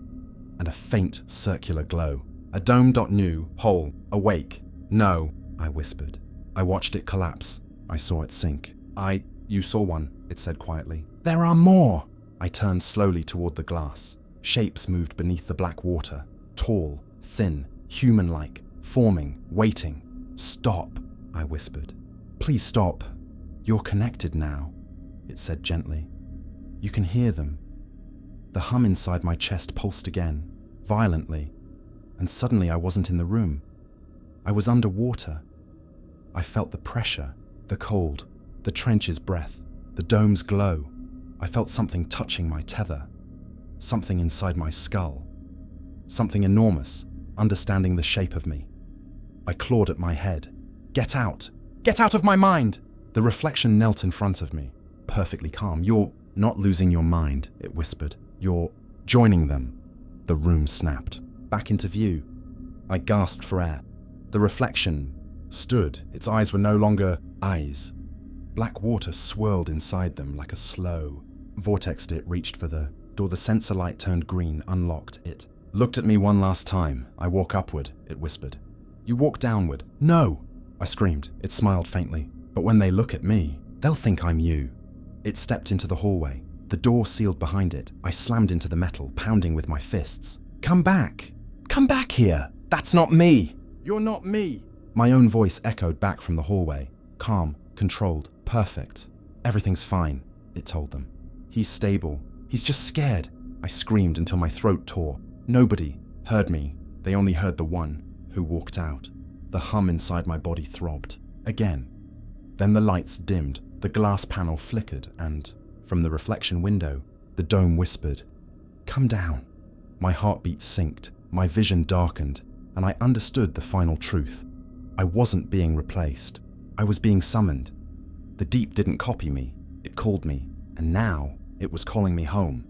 and a faint circular glow. A dome.new, whole, awake. No, I whispered. I watched it collapse. I saw it sink. You saw one, it said quietly. There are more! I turned slowly toward the glass. Shapes moved beneath the black water. Tall, thin, human-like, forming, waiting. Stop, I whispered. Please stop. You're connected now, it said gently. You can hear them. The hum inside my chest pulsed again, violently, and suddenly I wasn't in the room. I was underwater. I felt the pressure, the cold, the trench's breath, the dome's glow. I felt something touching my tether, something inside my skull, something enormous, understanding the shape of me. I clawed at my head. Get out! Get out of my mind! The reflection knelt in front of me, perfectly calm. You're not losing your mind, it whispered. You're joining them. The room snapped. Back into view. I gasped for air. The reflection stood. Its eyes were no longer eyes. Black water swirled inside them like a slow vortex. It reached for the door. The sensor light turned green, unlocked. It looked at me one last time. I walk upward, it whispered. You walk downward. No, I screamed. It smiled faintly. But when they look at me, they'll think I'm you. It stepped into the hallway. The door sealed behind it. I slammed into the metal, pounding with my fists. Come back! Come back here! That's not me! You're not me! My own voice echoed back from the hallway. Calm, controlled, perfect. Everything's fine, it told them. He's stable. He's just scared. I screamed until my throat tore. Nobody heard me. They only heard the one who walked out. The hum inside my body throbbed. Again. Then the lights dimmed. The glass panel flickered and, from the reflection window, the dome whispered, Come down. My heartbeat synced. My vision darkened. And I understood the final truth. I wasn't being replaced. I was being summoned. The deep didn't copy me. It called me. And now, it was calling me home.